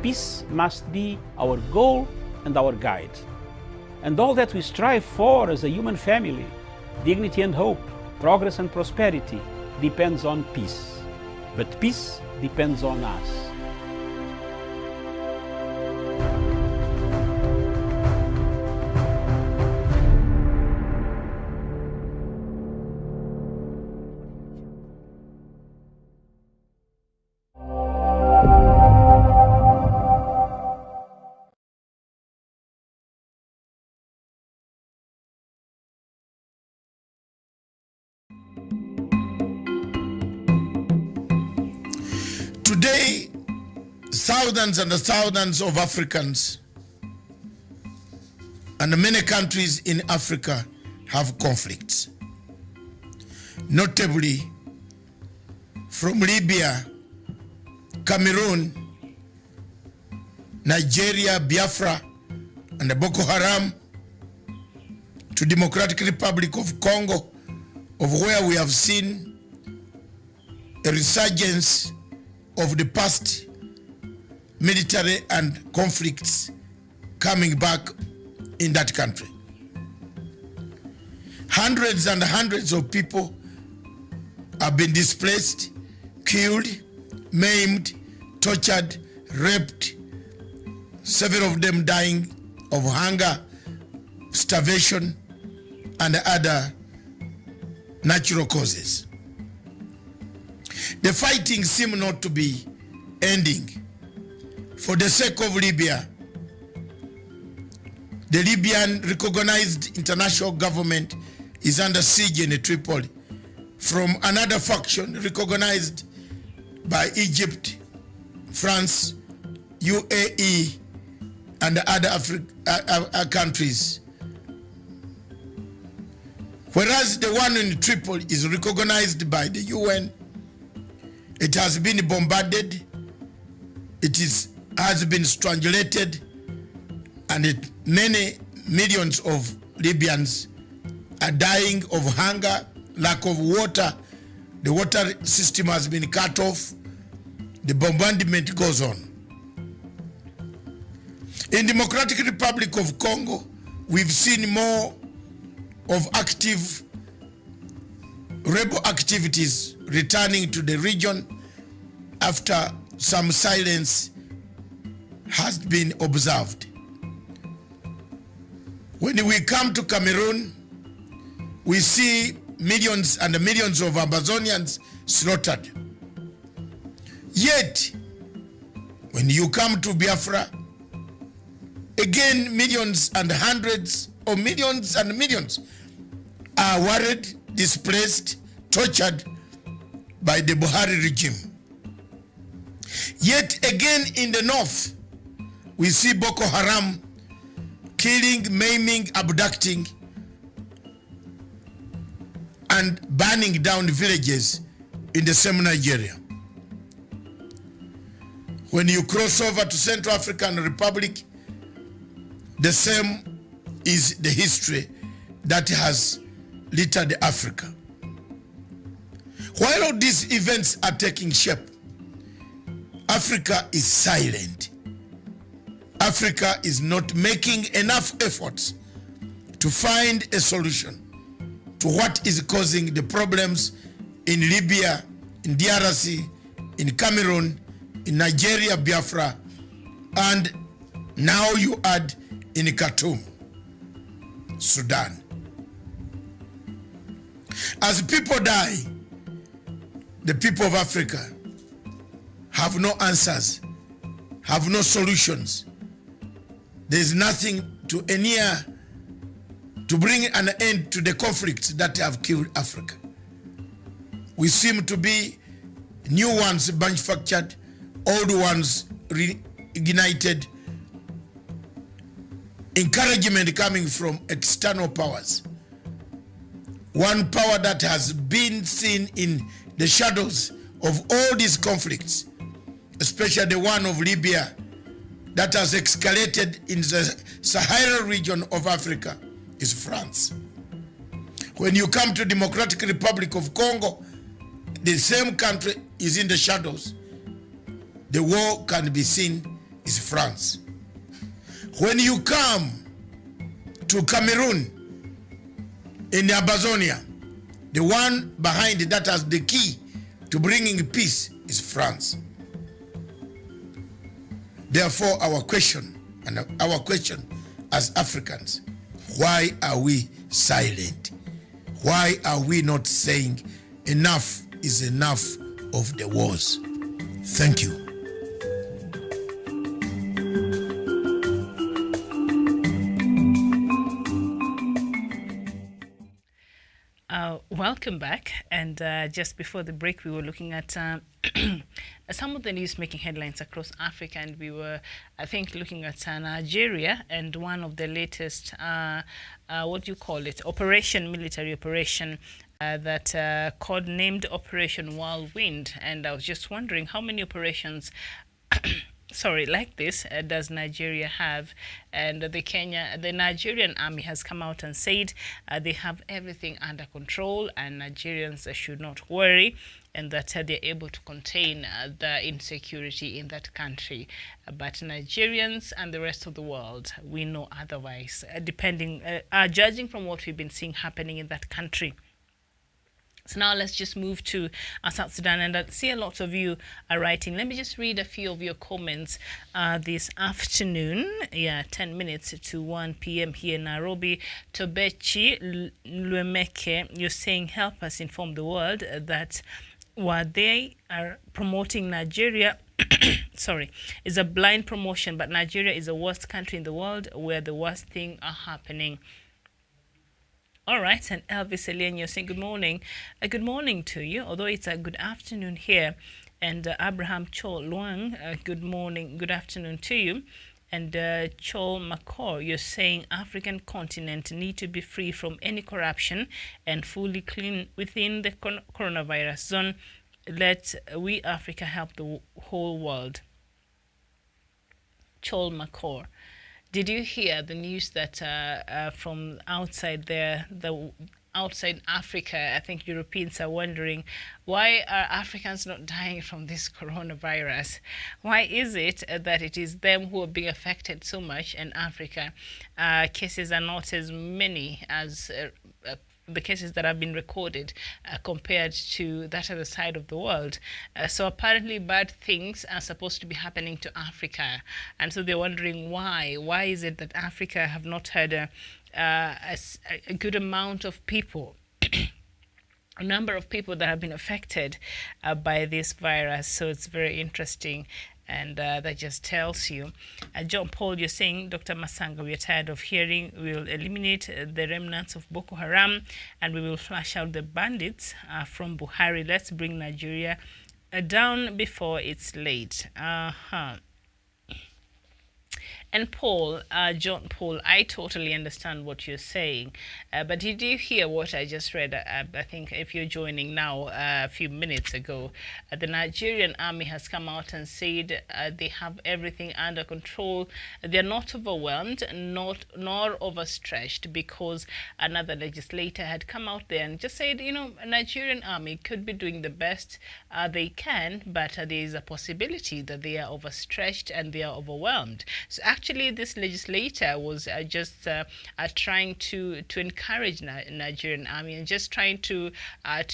peace must be our goal and our guide. And all that we strive for as a human family, dignity and hope, progress and prosperity, depends on peace. But peace depends on us. Today, thousands and thousands of Africans and many countries in Africa have conflicts. Notably, from Libya, Cameroon, Nigeria, Biafra, and Boko Haram, to Democratic Republic of Congo, of where we have seen a resurgence of the past military and conflicts coming back in that country. Hundreds and hundreds of people have been displaced, killed, maimed, tortured, raped, several of them dying of hunger, starvation, and other natural causes. The fighting seems not to be ending. For the sake of Libya, the Libyan recognized international government is under siege in Tripoli from another faction recognized by Egypt, France, UAE, and other countries. Whereas the one in Tripoli is recognized by the UN, it has been bombarded, has been strangulated, and many millions of Libyans are dying of hunger, lack of water. The water system has been cut off. The bombardment goes on. In Democratic Republic of Congo, we've seen more of active rebel activities returning to the region after some silence has been observed. When we come to Cameroon, we see millions and millions of Amazonians slaughtered. Yet, when you come to Biafra, again millions and hundreds of millions and millions are worried, displaced, tortured by the Buhari regime. Yet again in the north, we see Boko Haram killing, maiming, abducting, and burning down villages in the same Nigeria. When you cross over to Central African Republic, the same is the history that has littered Africa. While all these events are taking shape, Africa is silent. Africa is not making enough efforts to find a solution to what is causing the problems in Libya, in DRC, in Cameroon, in Nigeria, Biafra, and now you add in Khartoum, Sudan. As people die, the people of Africa have no answers, have no solutions. There is nothing to endear to bring an end to the conflicts that have killed Africa. We seem to be new ones manufactured, old ones reignited, encouragement coming from external powers. One power that has been seen in the shadows of all these conflicts, especially the one of Libya that has escalated in the Sahara region of Africa, is France. When you come to Democratic Republic of Congo, the same country is in the shadows. The war can be seen is France. When you come to Cameroon, in the Amazonia, the one behind that has the key to bringing peace is France. Therefore, our question as Africans, why are we silent? Why are we not saying enough is enough of the wars? Thank you. Welcome back. And just before the break, we were looking at some of the news making headlines across Africa, and we were, I think, looking at Nigeria and one of the latest, what do you call it, military operation that codenamed Operation Whirlwind. And I was just wondering how many operations sorry, like this does Nigeria have? And the Nigerian army has come out and said they have everything under control, and Nigerians should not worry, and that they're able to contain the insecurity in that country. But Nigerians and the rest of the world, we know otherwise, judging from what we've been seeing happening in that country. So now let's just move to South Sudan, and I see a lot of you are writing. Let me just read a few of your comments this afternoon. 10 minutes to 1 p.m. here in Nairobi. Tobechi Luemeke, you're saying, help us inform the world that what they are promoting Nigeria is a blind promotion, but Nigeria is the worst country in the world where the worst things are happening. All right, and Elvis Elenio saying good morning. Good morning to you, although it's a good afternoon here. And Abraham Chol Luang, good morning, good afternoon to you. And Chol Makor, you're saying African continent need to be free from any corruption and fully clean within the coronavirus zone. Let we Africa help the whole world. Chol Makor. Did you hear the news that from outside there, outside Africa, I think Europeans are wondering, why are Africans not dying from this coronavirus? Why is it that it is them who are being affected so much, and Africa cases are not as many as the cases that have been recorded compared to that other side of the world. So apparently bad things are supposed to be happening to Africa. And so they're wondering why. Why is it that Africa have not had a good amount of people, a number of people that have been affected by this virus? So it's very interesting. And that just tells you. John Paul, you're saying, Dr. Masanga, we are tired of hearing we will eliminate the remnants of Boko Haram and we will flush out the bandits from Buhari. Let's bring Nigeria down before it's late. And Paul, John Paul, I totally understand what you're saying. But did you hear what I just read? I think if you're joining now, a few minutes ago, the Nigerian army has come out and said they have everything under control. They're not overwhelmed, nor overstretched, because another legislator had come out there and just said, you know, Nigerian army could be doing the best they can, but there is a possibility that they are overstretched and they are overwhelmed. So actually, this legislator was just trying to encourage Nigerian army and just trying to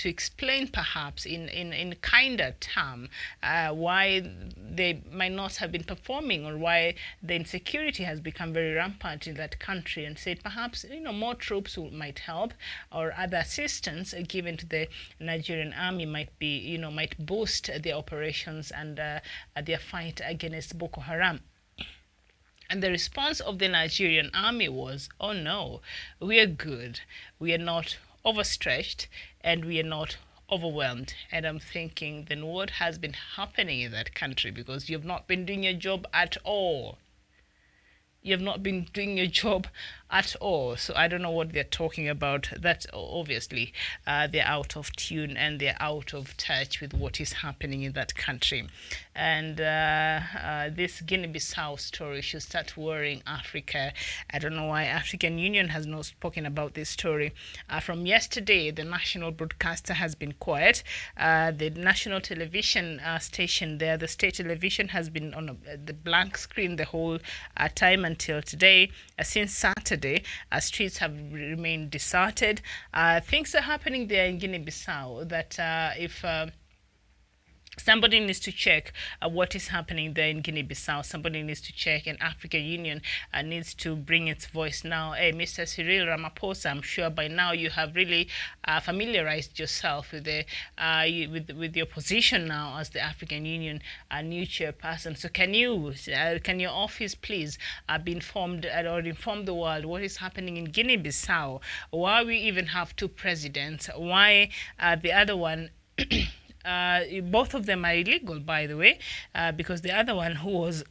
explain, perhaps in kinder term, why they might not have been performing, or why the insecurity has become very rampant in that country, and said perhaps, you know, more troops might help, or other assistance given to the Nigerian army might be, you know, might boost their operations and their fight against Boko Haram. And the response of the Nigerian army was, oh no, we are good. We are not overstretched and we are not overwhelmed. And I'm thinking, then what has been happening in that country? Because you've not been doing your job at all. You have not been doing your job at all. So I don't know what they're talking about. That's obviously they're out of tune and they're out of touch with what is happening in that country. And this Guinea-Bissau story should start worrying Africa. I don't know why African Union has not spoken about this story. From yesterday, the national broadcaster has been quiet. The national television station there, the state television, has been on the blank screen the whole time until today. Since Saturday, streets have remained deserted. Things are happening there in Guinea-Bissau that if somebody needs to check what is happening there in Guinea-Bissau. Somebody needs to check, and African Union needs to bring its voice now. Hey, Mr. Cyril Ramaphosa, I'm sure by now you have really familiarized yourself with the with your position now as the African Union new chairperson. So can your office please be informed or inform the world what is happening in Guinea-Bissau? Why we even have two presidents? Why the other one? Both of them are illegal, by the way, because the other one who was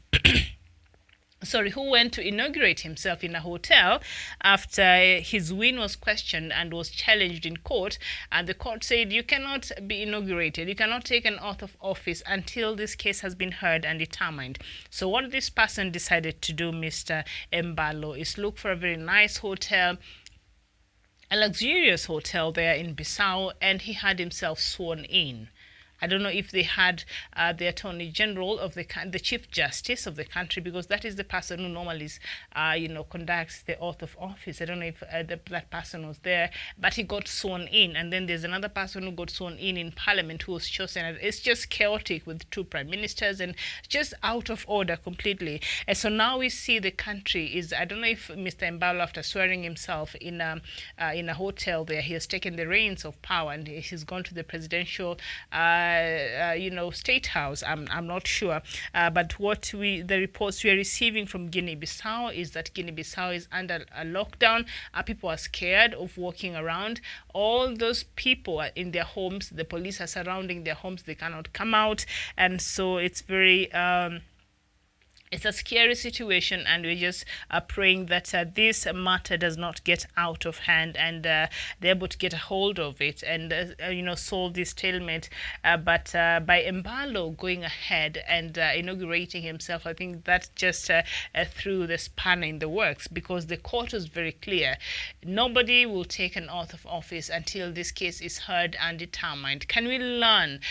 who went to inaugurate himself in a hotel after his win was questioned and was challenged in court, and the court said you cannot be inaugurated, you cannot take an oath of office until this case has been heard and determined. So what this person decided to do, Mr. Mbalo, is look for a very nice hotel, a luxurious hotel there in Bissau, and he had himself sworn in. I don't know if they had the Attorney General of the Chief Justice of the country, because that is the person who normally, conducts the oath of office. I don't know if that person was there, but he got sworn in. And then there's another person who got sworn in Parliament who was chosen. It's just chaotic with two prime ministers and just out of order completely. And so now we see the country is, I don't know if Mr. Mbalo, after swearing himself in a hotel there, he has taken the reins of power and he's gone to the presidential State House. I'm not sure, but the reports we are receiving from Guinea-Bissau is that Guinea-Bissau is under a lockdown. People are scared of walking around. All those people are in their homes. The police are surrounding their homes. They cannot come out, and so it's very. It's a scary situation, and we're just praying that this matter does not get out of hand and they're able to get a hold of it and, solve this stalemate. But by Mbalo going ahead and inaugurating himself, I think that just threw the spanner in the works, because the court was very clear. Nobody will take an oath of office until this case is heard and determined. Can we learn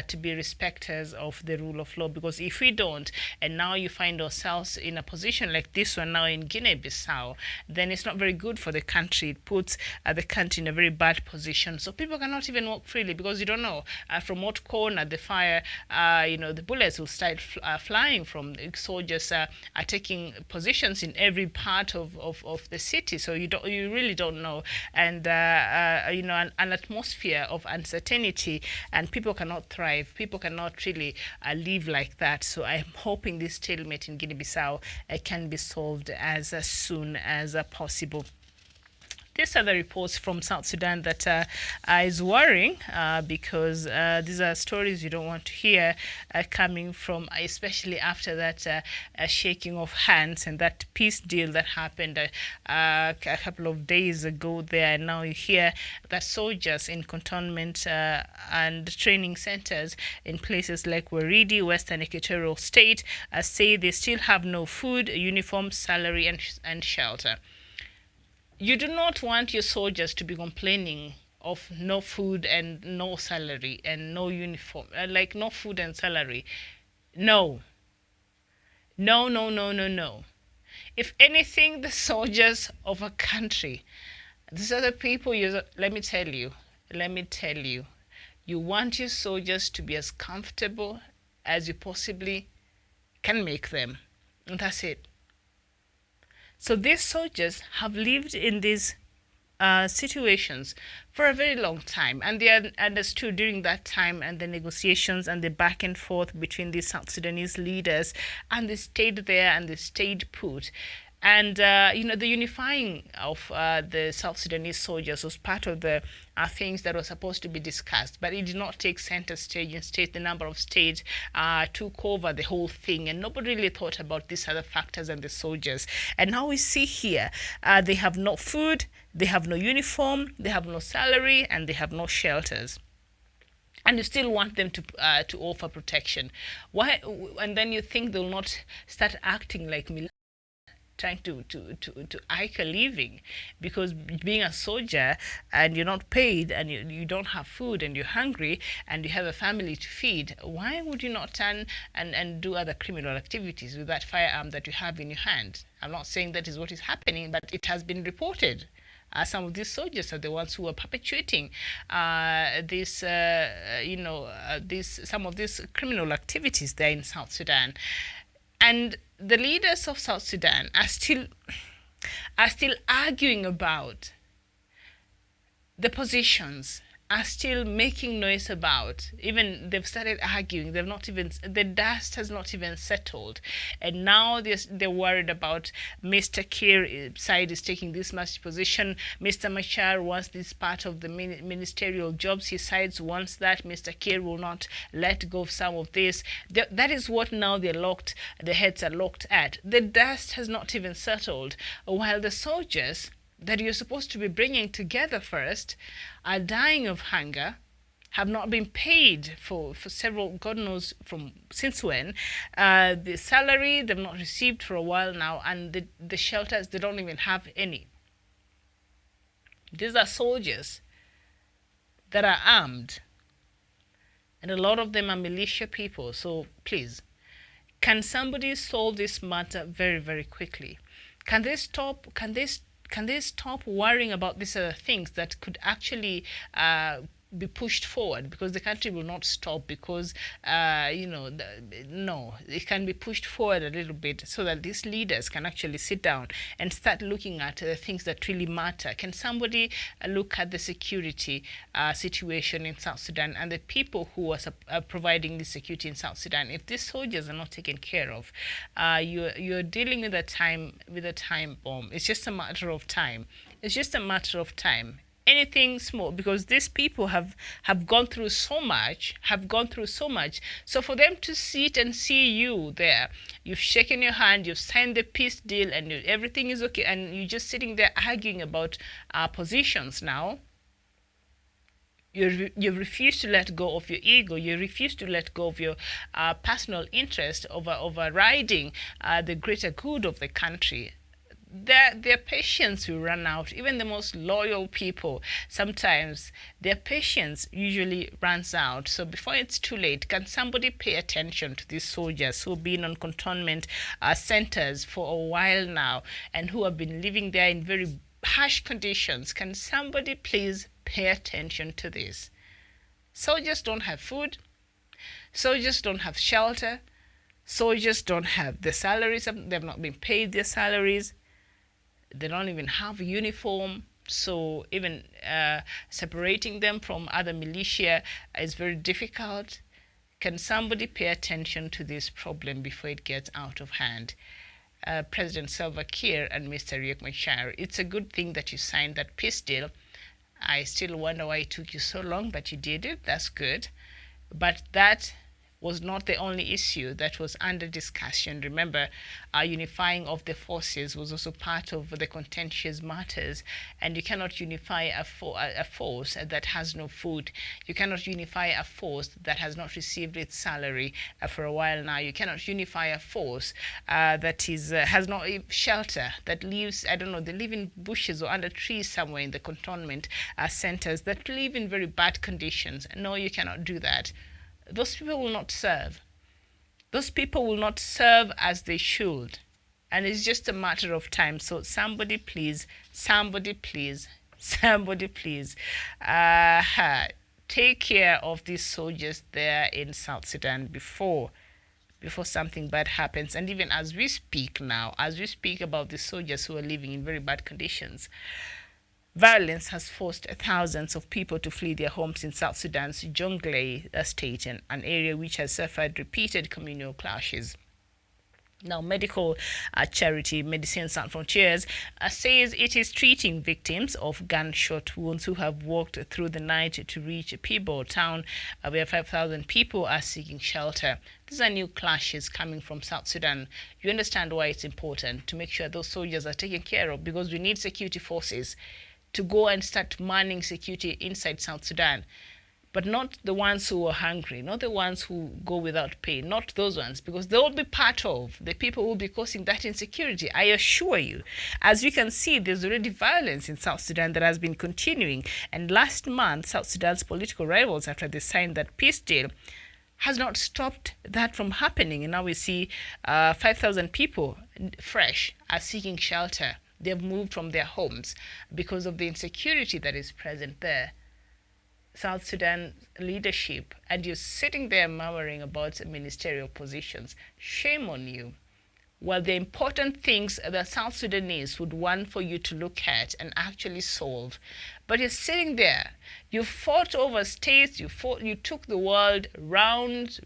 to be respecters of the rule of law? Because if we don't, and now you find ourselves in a position like this one now in Guinea-Bissau, then it's not very good for the country. It puts the country in a very bad position. So people cannot even walk freely, because you don't know from what corner the fire, the bullets will start flying from. Soldiers are taking positions in every part of the city. So you really don't know. And an atmosphere of uncertainty, and people cannot thrive. People cannot really live like that. So I'm hoping this stalemate in Guinea-Bissau can be solved as soon as possible. These are the reports from South Sudan that is worrying, because these are stories you don't want to hear coming from, especially after that shaking of hands and that peace deal that happened a couple of days ago there. And now you hear that soldiers in cantonment and training centers in places like Waridi, Western Equatorial State, say they still have no food, uniform, salary, and shelter. You do not want your soldiers to be complaining of no food and no salary and no uniform, like no food and salary. No. No, no, no, no, no. If anything, the soldiers of a country, these are the people, let me tell you, you want your soldiers to be as comfortable as you possibly can make them. And that's it. So these soldiers have lived in these situations for a very long time, and they understood during that time and the negotiations and the back and forth between the South Sudanese leaders, and they stayed there and they stayed put. And, the unifying of the South Sudanese soldiers was part of the things that were supposed to be discussed, but it did not take center stage. Instead, the number of states took over the whole thing, and nobody really thought about these other factors and the soldiers. And now we see here, they have no food, they have no uniform, they have no salary, and they have no shelters. And you still want them to offer protection. Why? And then you think they'll not start acting like trying to eke a living, because being a soldier and you're not paid and you don't have food and you're hungry and you have a family to feed, why would you not turn and do other criminal activities with that firearm that you have in your hand? I'm not saying that is what is happening, but it has been reported. Some of these soldiers are the ones who are perpetuating some of these criminal activities there in South Sudan. And the leaders of South Sudan are still arguing about the positions, are still making noise about. Even they've started arguing. The dust has not even settled, and now they're worried about Mr. Kiir side is taking this much position. Mr. Machar wants this part of the ministerial jobs. His side wants that. Mr. Kiir will not let go of some of this. That is what now the heads are locked at. The dust has not even settled, while the soldiers that you're supposed to be bringing together first are dying of hunger, have not been paid for several, God knows since when. The salary they've not received for a while now, and the shelters, they don't even have any. These are soldiers that are armed, and a lot of them are militia people. So please, can somebody solve this matter very, very quickly? Can they stop worrying about these other things that could actually be pushed forward? Because the country will not stop, because no, it can be pushed forward a little bit so that these leaders can actually sit down and start looking at the things that really matter. Can somebody look at the security situation in South Sudan and the people who are providing the security in South Sudan? If these soldiers are not taken care of, you're dealing with a time bomb. It's just a matter of time. It's just a matter of time. Anything small, because these people have gone through so much, so for them to sit and see you there, you've shaken your hand, you've signed the peace deal, and everything is okay, and you're just sitting there arguing about positions now. You refuse to let go of your ego. You refuse to let go of your personal interest overriding the greater good of the country. Their patience will run out. Even the most loyal people, sometimes their patience usually runs out. So before it's too late, can somebody pay attention to these soldiers who have been on cantonment centers for a while now and who have been living there in very harsh conditions? Can somebody please pay attention to this? Soldiers don't have food. Soldiers don't have shelter. Soldiers don't have the salaries. They've not been paid their salaries. They don't even have a uniform. So even separating them from other militia is very difficult. Can somebody pay attention to this problem before it gets out of hand? President Salva Kiir and Mr. Riek Machar, it's a good thing that you signed that peace deal. I still wonder why it took you so long, but you did it. That's good. But that was not the only issue that was under discussion. Remember, unifying of the forces was also part of the contentious matters, and you cannot unify a force that has no food. You cannot unify a force that has not received its salary for a while now. You cannot unify a force that has no shelter, that lives, I don't know, they live in bushes or under trees somewhere in the cantonment centers, that live in very bad conditions. No, you cannot do that. Those people will not serve. Those people will not serve as they should. And it's just a matter of time. So somebody please, take care of these soldiers there in South Sudan before something bad happens. And even as we speak now, as we speak about the soldiers who are living in very bad conditions, violence has forced thousands of people to flee their homes in South Sudan's Jonglei state, an area which has suffered repeated communal clashes. Now, medical charity Medicine Sans Frontières says it is treating victims of gunshot wounds who have walked through the night to reach Peebo town, where 5,000 people are seeking shelter. These are new clashes coming from South Sudan. You understand why it's important to make sure those soldiers are taken care of, because we need security forces to go and start manning security inside South Sudan. But not the ones who are hungry, not the ones who go without pay, not those ones, because they will be part of the people who will be causing that insecurity. I assure you. As you can see, there's already violence in South Sudan that has been continuing. And last month, South Sudan's political rivals, after they signed that peace deal, has not stopped that from happening. And now we see 5,000 people fresh are seeking shelter. They have moved from their homes because of the insecurity that is present there. South Sudan leadership, and you're sitting there murmuring about ministerial positions. Shame on you. Well, the important things that South Sudanese would want for you to look at and actually solve. But you're sitting there. You fought over states. You took the world rounds.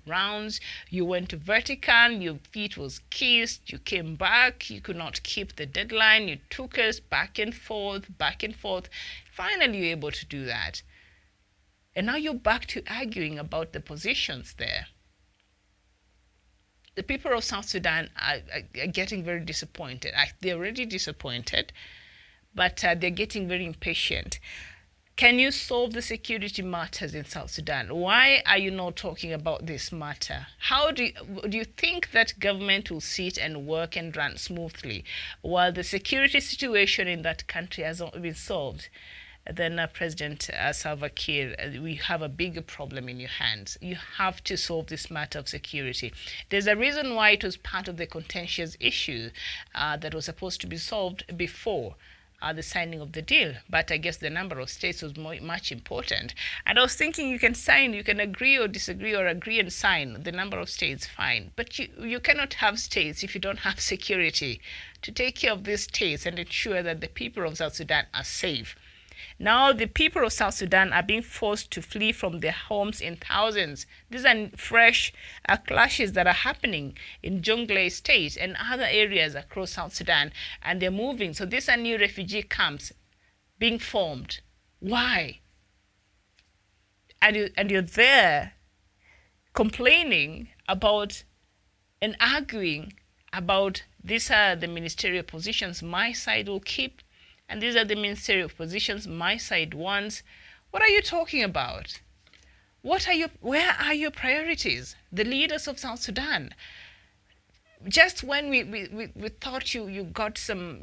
You went to Vatican. Your feet was kissed. You came back. You could not keep the deadline. You took us back and forth. Finally, you're able to do that. And now you're back to arguing about the positions there. The people of South Sudan are getting very disappointed. They're already disappointed, but they're getting very impatient. Can you solve the security matters in South Sudan? Why are you not talking about this matter? How do you think that government will sit and work and run smoothly while the security situation in that country has not been solved? Then President Salva Kiir, we have a bigger problem in your hands. You have to solve this matter of security. There's a reason why it was part of the contentious issue that was supposed to be solved before the signing of the deal. But I guess the number of states was much important. And I was thinking you can agree or disagree, or agree and sign the number of states, fine. But you cannot have states if you don't have security to take care of these states and ensure that the people of South Sudan are safe. Now the people of South Sudan are being forced to flee from their homes in thousands. These are fresh clashes that are happening in Jonglei State and other areas across South Sudan, and they're moving. So these are new refugee camps being formed. Why? And you're there complaining about and arguing about these are the ministerial positions my side will keep, and these are the ministerial positions my side wants. What are you talking about? Where are your priorities? The leaders of South Sudan. Just when we thought you got some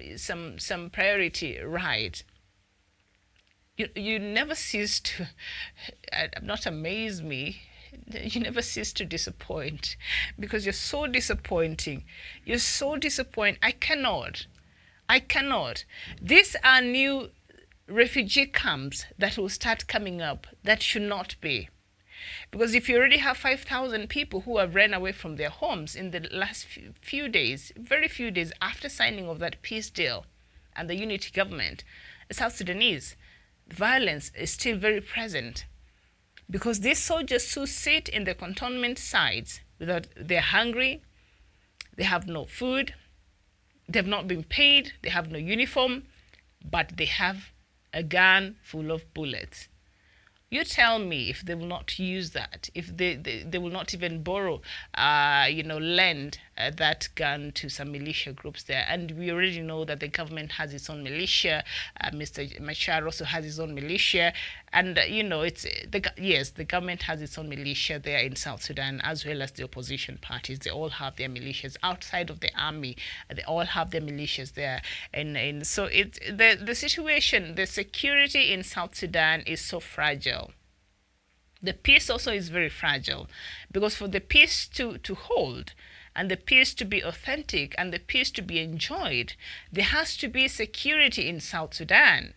priority right, you never cease to, not amaze me, you never cease to disappoint, because you're so disappointing. You're so disappointing. I cannot. These are new refugee camps that will start coming up that should not be. Because if you already have 5,000 people who have ran away from their homes in the last few days, very few days after signing of that peace deal and the unity government, South Sudanese, violence is still very present. Because these soldiers who sit in the cantonment sites, they're hungry, they have no food, they've not been paid, they have no uniform, but they have a gun full of bullets. You tell me if they will not use that, if they will not even borrow, lend that gun to some militia groups there. And we already know that the government has its own militia. Mr. Machar also has his own militia. And, the government has its own militia there in South Sudan, as well as the opposition parties. They all have their militias outside of the army. They all have their militias there. And so the situation, the security in South Sudan is so fragile. The peace also is very fragile, because for the peace to hold and the peace to be authentic and the peace to be enjoyed, there has to be security in South Sudan.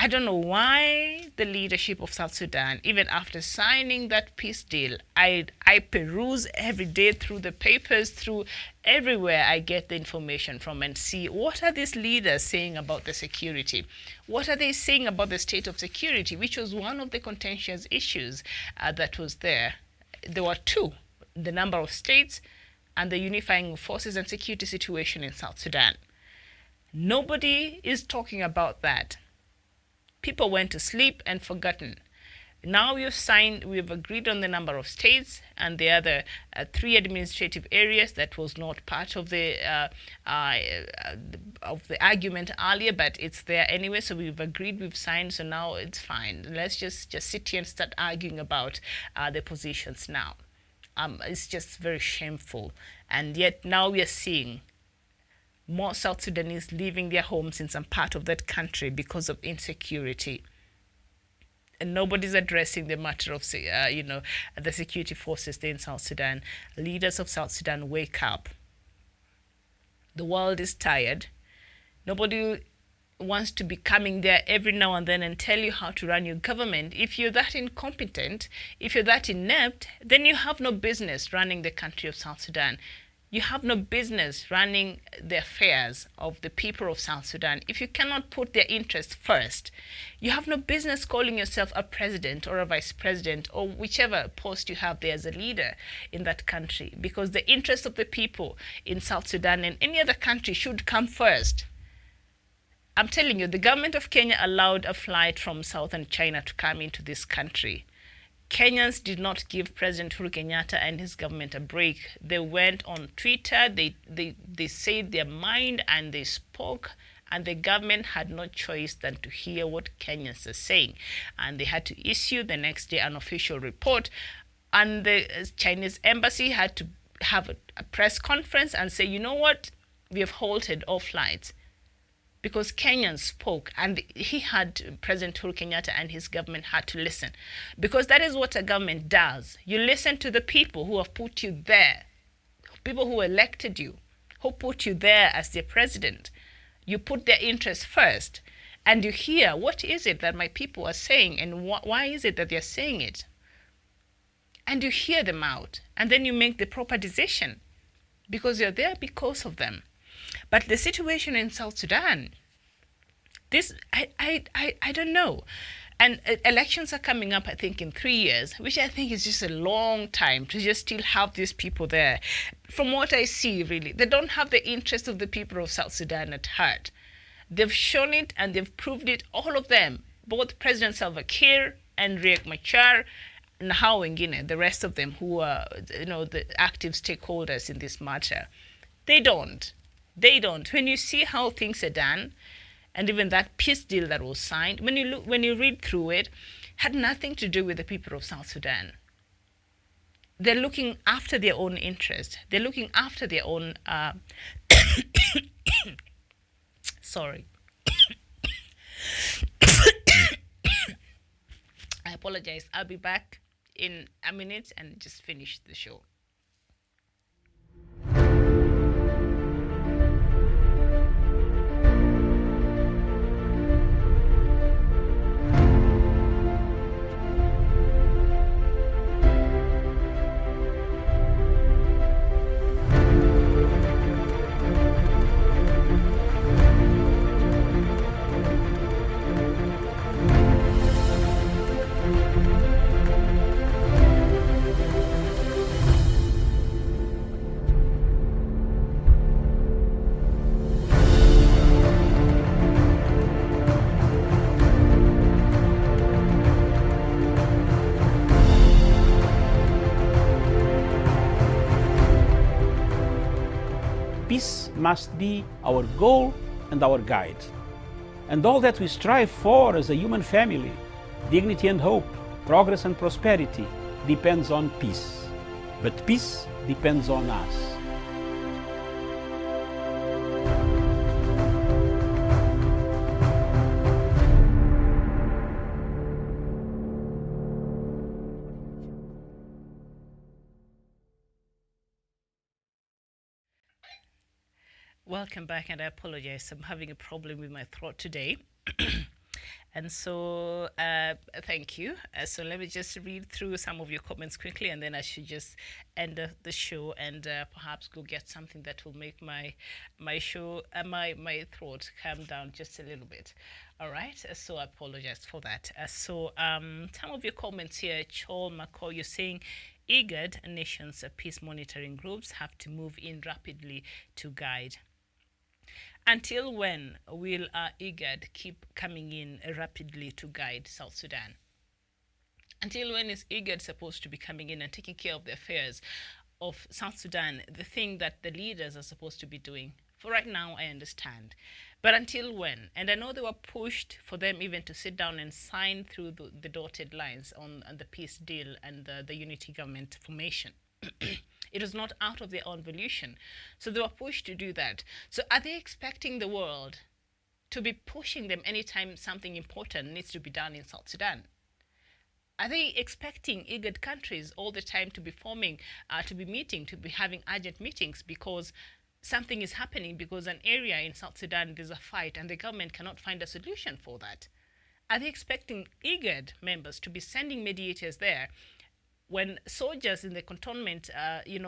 I don't know why the leadership of South Sudan, even after signing that peace deal, I peruse every day through the papers, through everywhere I get the information from, and see what are these leaders saying about the security. What are they saying about the state of security, which was one of the contentious issues that was there. There were two, the number of states and the unifying forces and security situation in South Sudan. Nobody is talking about that. People went to sleep and forgotten. Now we've agreed on the number of states and the other 3 administrative areas. That was not part of the argument earlier, but it's there anyway. So we've agreed, we've signed, so now it's fine. Let's just sit here and start arguing about the positions now. It's just very shameful. And yet now we are seeing more South Sudanese leaving their homes in some part of that country because of insecurity. And nobody's addressing the matter of, the security forces there in South Sudan. Leaders of South Sudan, wake up. The world is tired. Nobody wants to be coming there every now and then and tell you how to run your government. If you're that incompetent, if you're that inept, then you have no business running the country of South Sudan. You have no business running the affairs of the people of South Sudan. If you cannot put their interests first, you have no business calling yourself a president or a vice president or whichever post you have there as a leader in that country, because the interests of the people in South Sudan and any other country should come first. I'm telling you, the government of Kenya allowed a flight from southern China to come into this country. Kenyans did not give President Uhuru Kenyatta and his government a break. They went on Twitter, they said their mind and they spoke, and the government had no choice than to hear what Kenyans are saying. And they had to issue the next day an official report, and the Chinese embassy had to have a press conference and say, you know what, we have halted all flights. Because Kenyans spoke, and President Uhuru Kenyatta and his government had to listen. Because that is what a government does. You listen to the people who have put you there, people who elected you, who put you there as their president. You put their interests first, and you hear, what is it that my people are saying, and why is it that they're saying it? And you hear them out, and then you make the proper decision, because you're there because of them. But the situation in South Sudan, I don't know. And elections are coming up, I think, in 3 years, which I think is just a long time to just still have these people there. From what I see, really, they don't have the interest of the people of South Sudan at heart. They've shown it and they've proved it, all of them, both President Salva Kiir and Riek Machar, and how Wengine, the rest of them who are, the active stakeholders in this matter. They don't. When you see how things are done, and even that peace deal that was signed, when you read through it, had nothing to do with the people of South Sudan. They're looking after their own interest. They're looking after their own. Sorry. I apologize. I'll be back in a minute and just finish the show. Peace must be our goal and our guide. And all that we strive for as a human family, dignity and hope, progress and prosperity, depends on peace. But peace depends on us. Welcome back, and I apologize. I'm having a problem with my throat today. And so, thank you. So let me just read through some of your comments quickly, and then I should just end the show and perhaps go get something that will make my my throat calm down just a little bit. All right. So I apologize for that. Some of your comments here, Chol Mako, you're saying, IGAD nations peace monitoring groups have to move in rapidly to guide. Until when will IGAD keep coming in rapidly to guide South Sudan? Until when is IGAD supposed to be coming in and taking care of the affairs of South Sudan, the thing that the leaders are supposed to be doing? For right now, I understand. But until when? And I know they were pushed for them even to sit down and sign through the dotted lines on the peace deal and the unity government formation. It was not out of their own volition. So they were pushed to do that. So are they expecting the world to be pushing them anytime something important needs to be done in South Sudan? Are they expecting IGAD countries all the time to be forming, to be meeting, to be having urgent meetings because something is happening, because an area in South Sudan there's a fight and the government cannot find a solution for that? Are they expecting IGAD members to be sending mediators there when soldiers in the cantonment,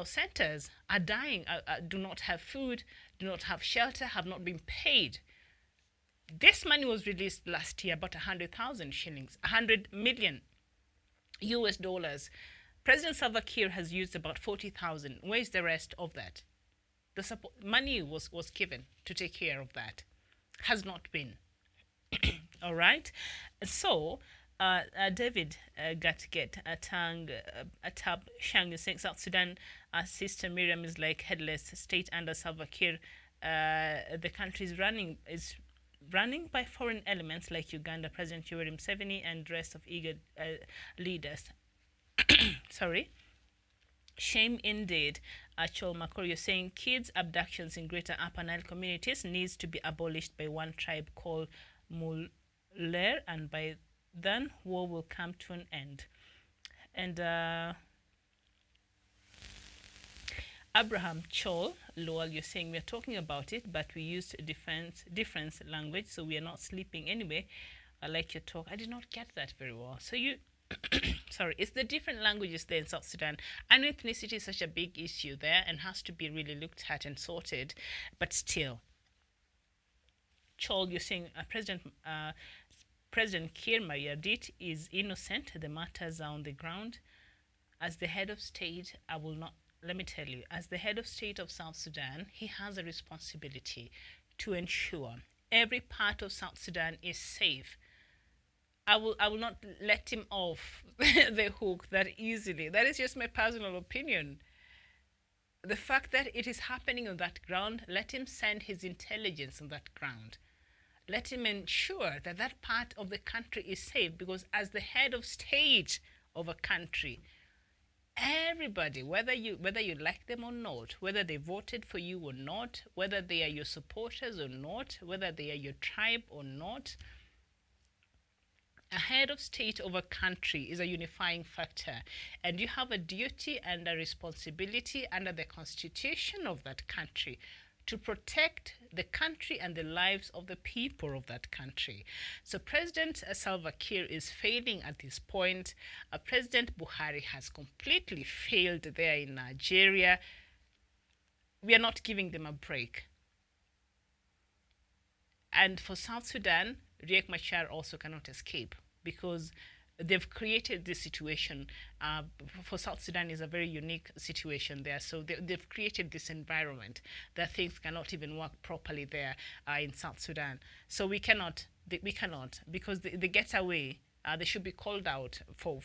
centers are dying, do not have food, do not have shelter, have not been paid? This money was released last year, about 100,000 shillings, 100 million US dollars. President Salva Kiir has used about 40,000. Where's the rest of that? The money was given to take care of that. Has not been. All right. So, David Gatget Atab Shang is saying South Sudan, Sister Miriam, is like headless state under Salva Kiir. The country is running by foreign elements like Uganda, President Yoweri Museveni, and rest of IGAD leaders. Sorry. Shame indeed. Achol Makor, you're saying kids abductions in greater Upper Nile communities needs to be abolished by one tribe called Muler, and by then war will come to an end. And Abraham Chol Lowell, you're saying we're talking about it, but we used different language, so we are not sleeping anyway. I like your talk. I did not get that very well. So you, sorry, it's the different languages there in South Sudan. And ethnicity is such a big issue there and has to be really looked at and sorted. But still, Chol, you're saying President Kiir Mayardit is innocent. The matters are on the ground. As the head of state, I will not. Let me tell you, as the head of state of South Sudan, he has a responsibility to ensure every part of South Sudan is safe. I will not let him off the hook that easily. That is just my personal opinion. The fact that it is happening on that ground, let him send his intelligence on that ground. Let him ensure that that part of the country is safe, because as the head of state of a country, everybody, whether you like them or not, whether they voted for you or not, whether they are your supporters or not, whether they are your tribe or not, a head of state of a country is a unifying factor, and you have a duty and a responsibility under the constitution of that country to protect the country and the lives of the people of that country. So President Salva Kiir is failing at this point. President Buhari has completely failed there in Nigeria. We are not giving them a break. And for South Sudan, Riek Machar also cannot escape, because they've created this situation. For South Sudan is a very unique situation there. So they've created this environment that things cannot even work properly there in South Sudan. So we cannot, because the getaway, they should be called out for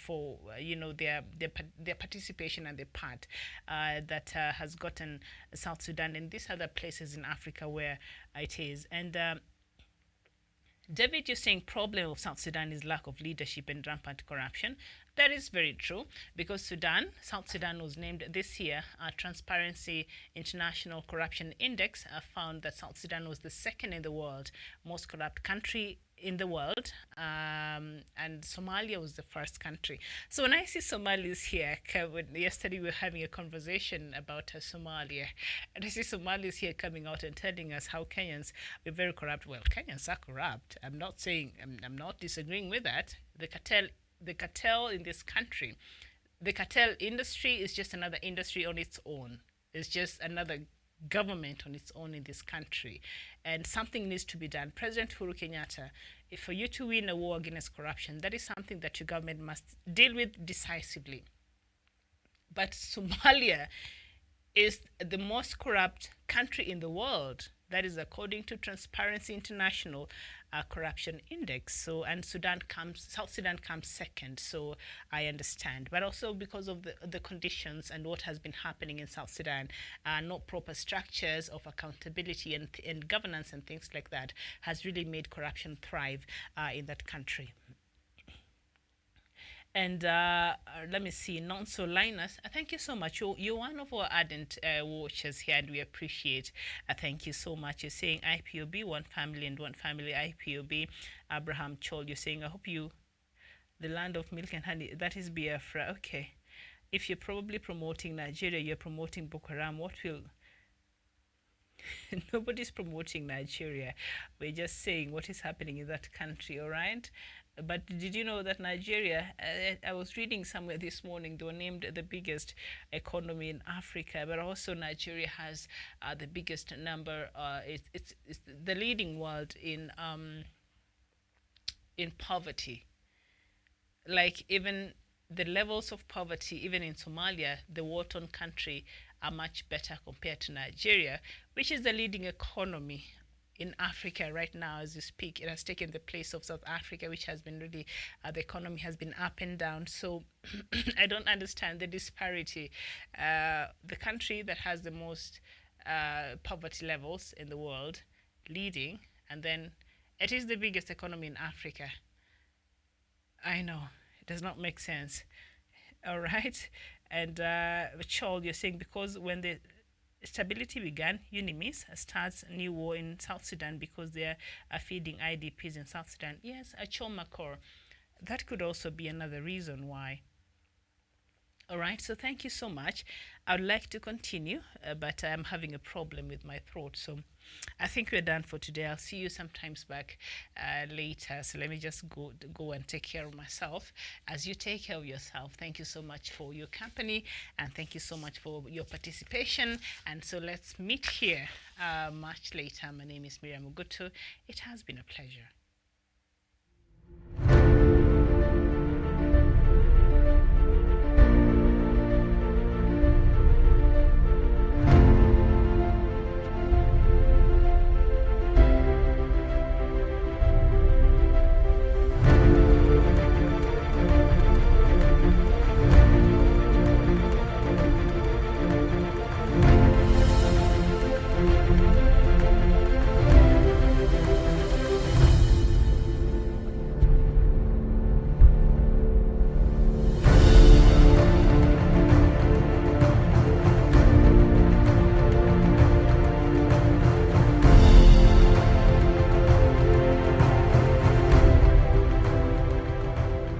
their participation and their part that has gotten South Sudan and these other places in Africa where it is. And David, you're saying problem of South Sudan is lack of leadership and rampant corruption. That is very true, because South Sudan was named this year. Transparency International Corruption Index found that South Sudan was the second in the world most corrupt country in the world, and Somalia was the first country. So when I see Somalis here, yesterday we were having a conversation about Somalia, and I see Somalis here coming out and telling us how Kenyans are very corrupt. Well, Kenyans are corrupt. I'm not saying, I'm not disagreeing with that. The cartel in this country, the cartel industry is just another industry on its own. It's just another government on its own in this country, and something needs to be done. President Uhuru Kenyatta, for you to win a war against corruption, that is something that your government must deal with decisively. But Somalia is the most corrupt country in the world. That is according to Transparency International corruption index. So, and South Sudan comes second. So I understand, but also because of the conditions and what has been happening in South Sudan, not proper structures of accountability and governance and things like that has really made corruption thrive in that country. And let me see, Nonso Linus, thank you so much. You're one of our ardent watchers here, and we appreciate. Thank you so much. You're saying IPOB, one family and one family IPOB. Abraham Chol, you're saying, I hope you, the land of milk and honey, that is Biafra. Okay. If you're probably promoting Nigeria, you're promoting Boko Haram. What will... Nobody's promoting Nigeria. We're just saying what is happening in that country, all right? But did you know that Nigeria, I was reading somewhere this morning, they were named the biggest economy in Africa, but also Nigeria has the biggest number, it's the leading world in poverty. Like even the levels of poverty, even in Somalia, the war-torn country, are much better compared to Nigeria, which is the leading economy in Africa right now as you speak. It has taken the place of South Africa, which has been really, the economy has been up and down. So I don't understand the disparity. The country that has the most poverty levels in the world, leading, and then it is the biggest economy in Africa. I know, it does not make sense. All right. And Chol, you're saying because when the stability began, UNIMIS starts a new war in South Sudan because they are feeding IDPs in South Sudan. Yes, Achomakor. That could also be another reason why. All right, so thank you so much. I would like to continue, but I'm having a problem with my throat. So I think we're done for today. I'll see you sometimes back later. So let me just go and take care of myself. As you take care of yourself, thank you so much for your company, and thank you so much for your participation. And so let's meet here much later. My name is Miriam Ugutu. It has been a pleasure.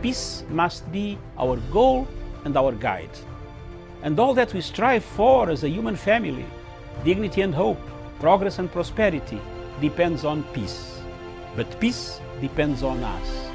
Peace must be our goal and our guide. And all that we strive for as a human family, dignity and hope, progress and prosperity, depends on peace. But peace depends on us.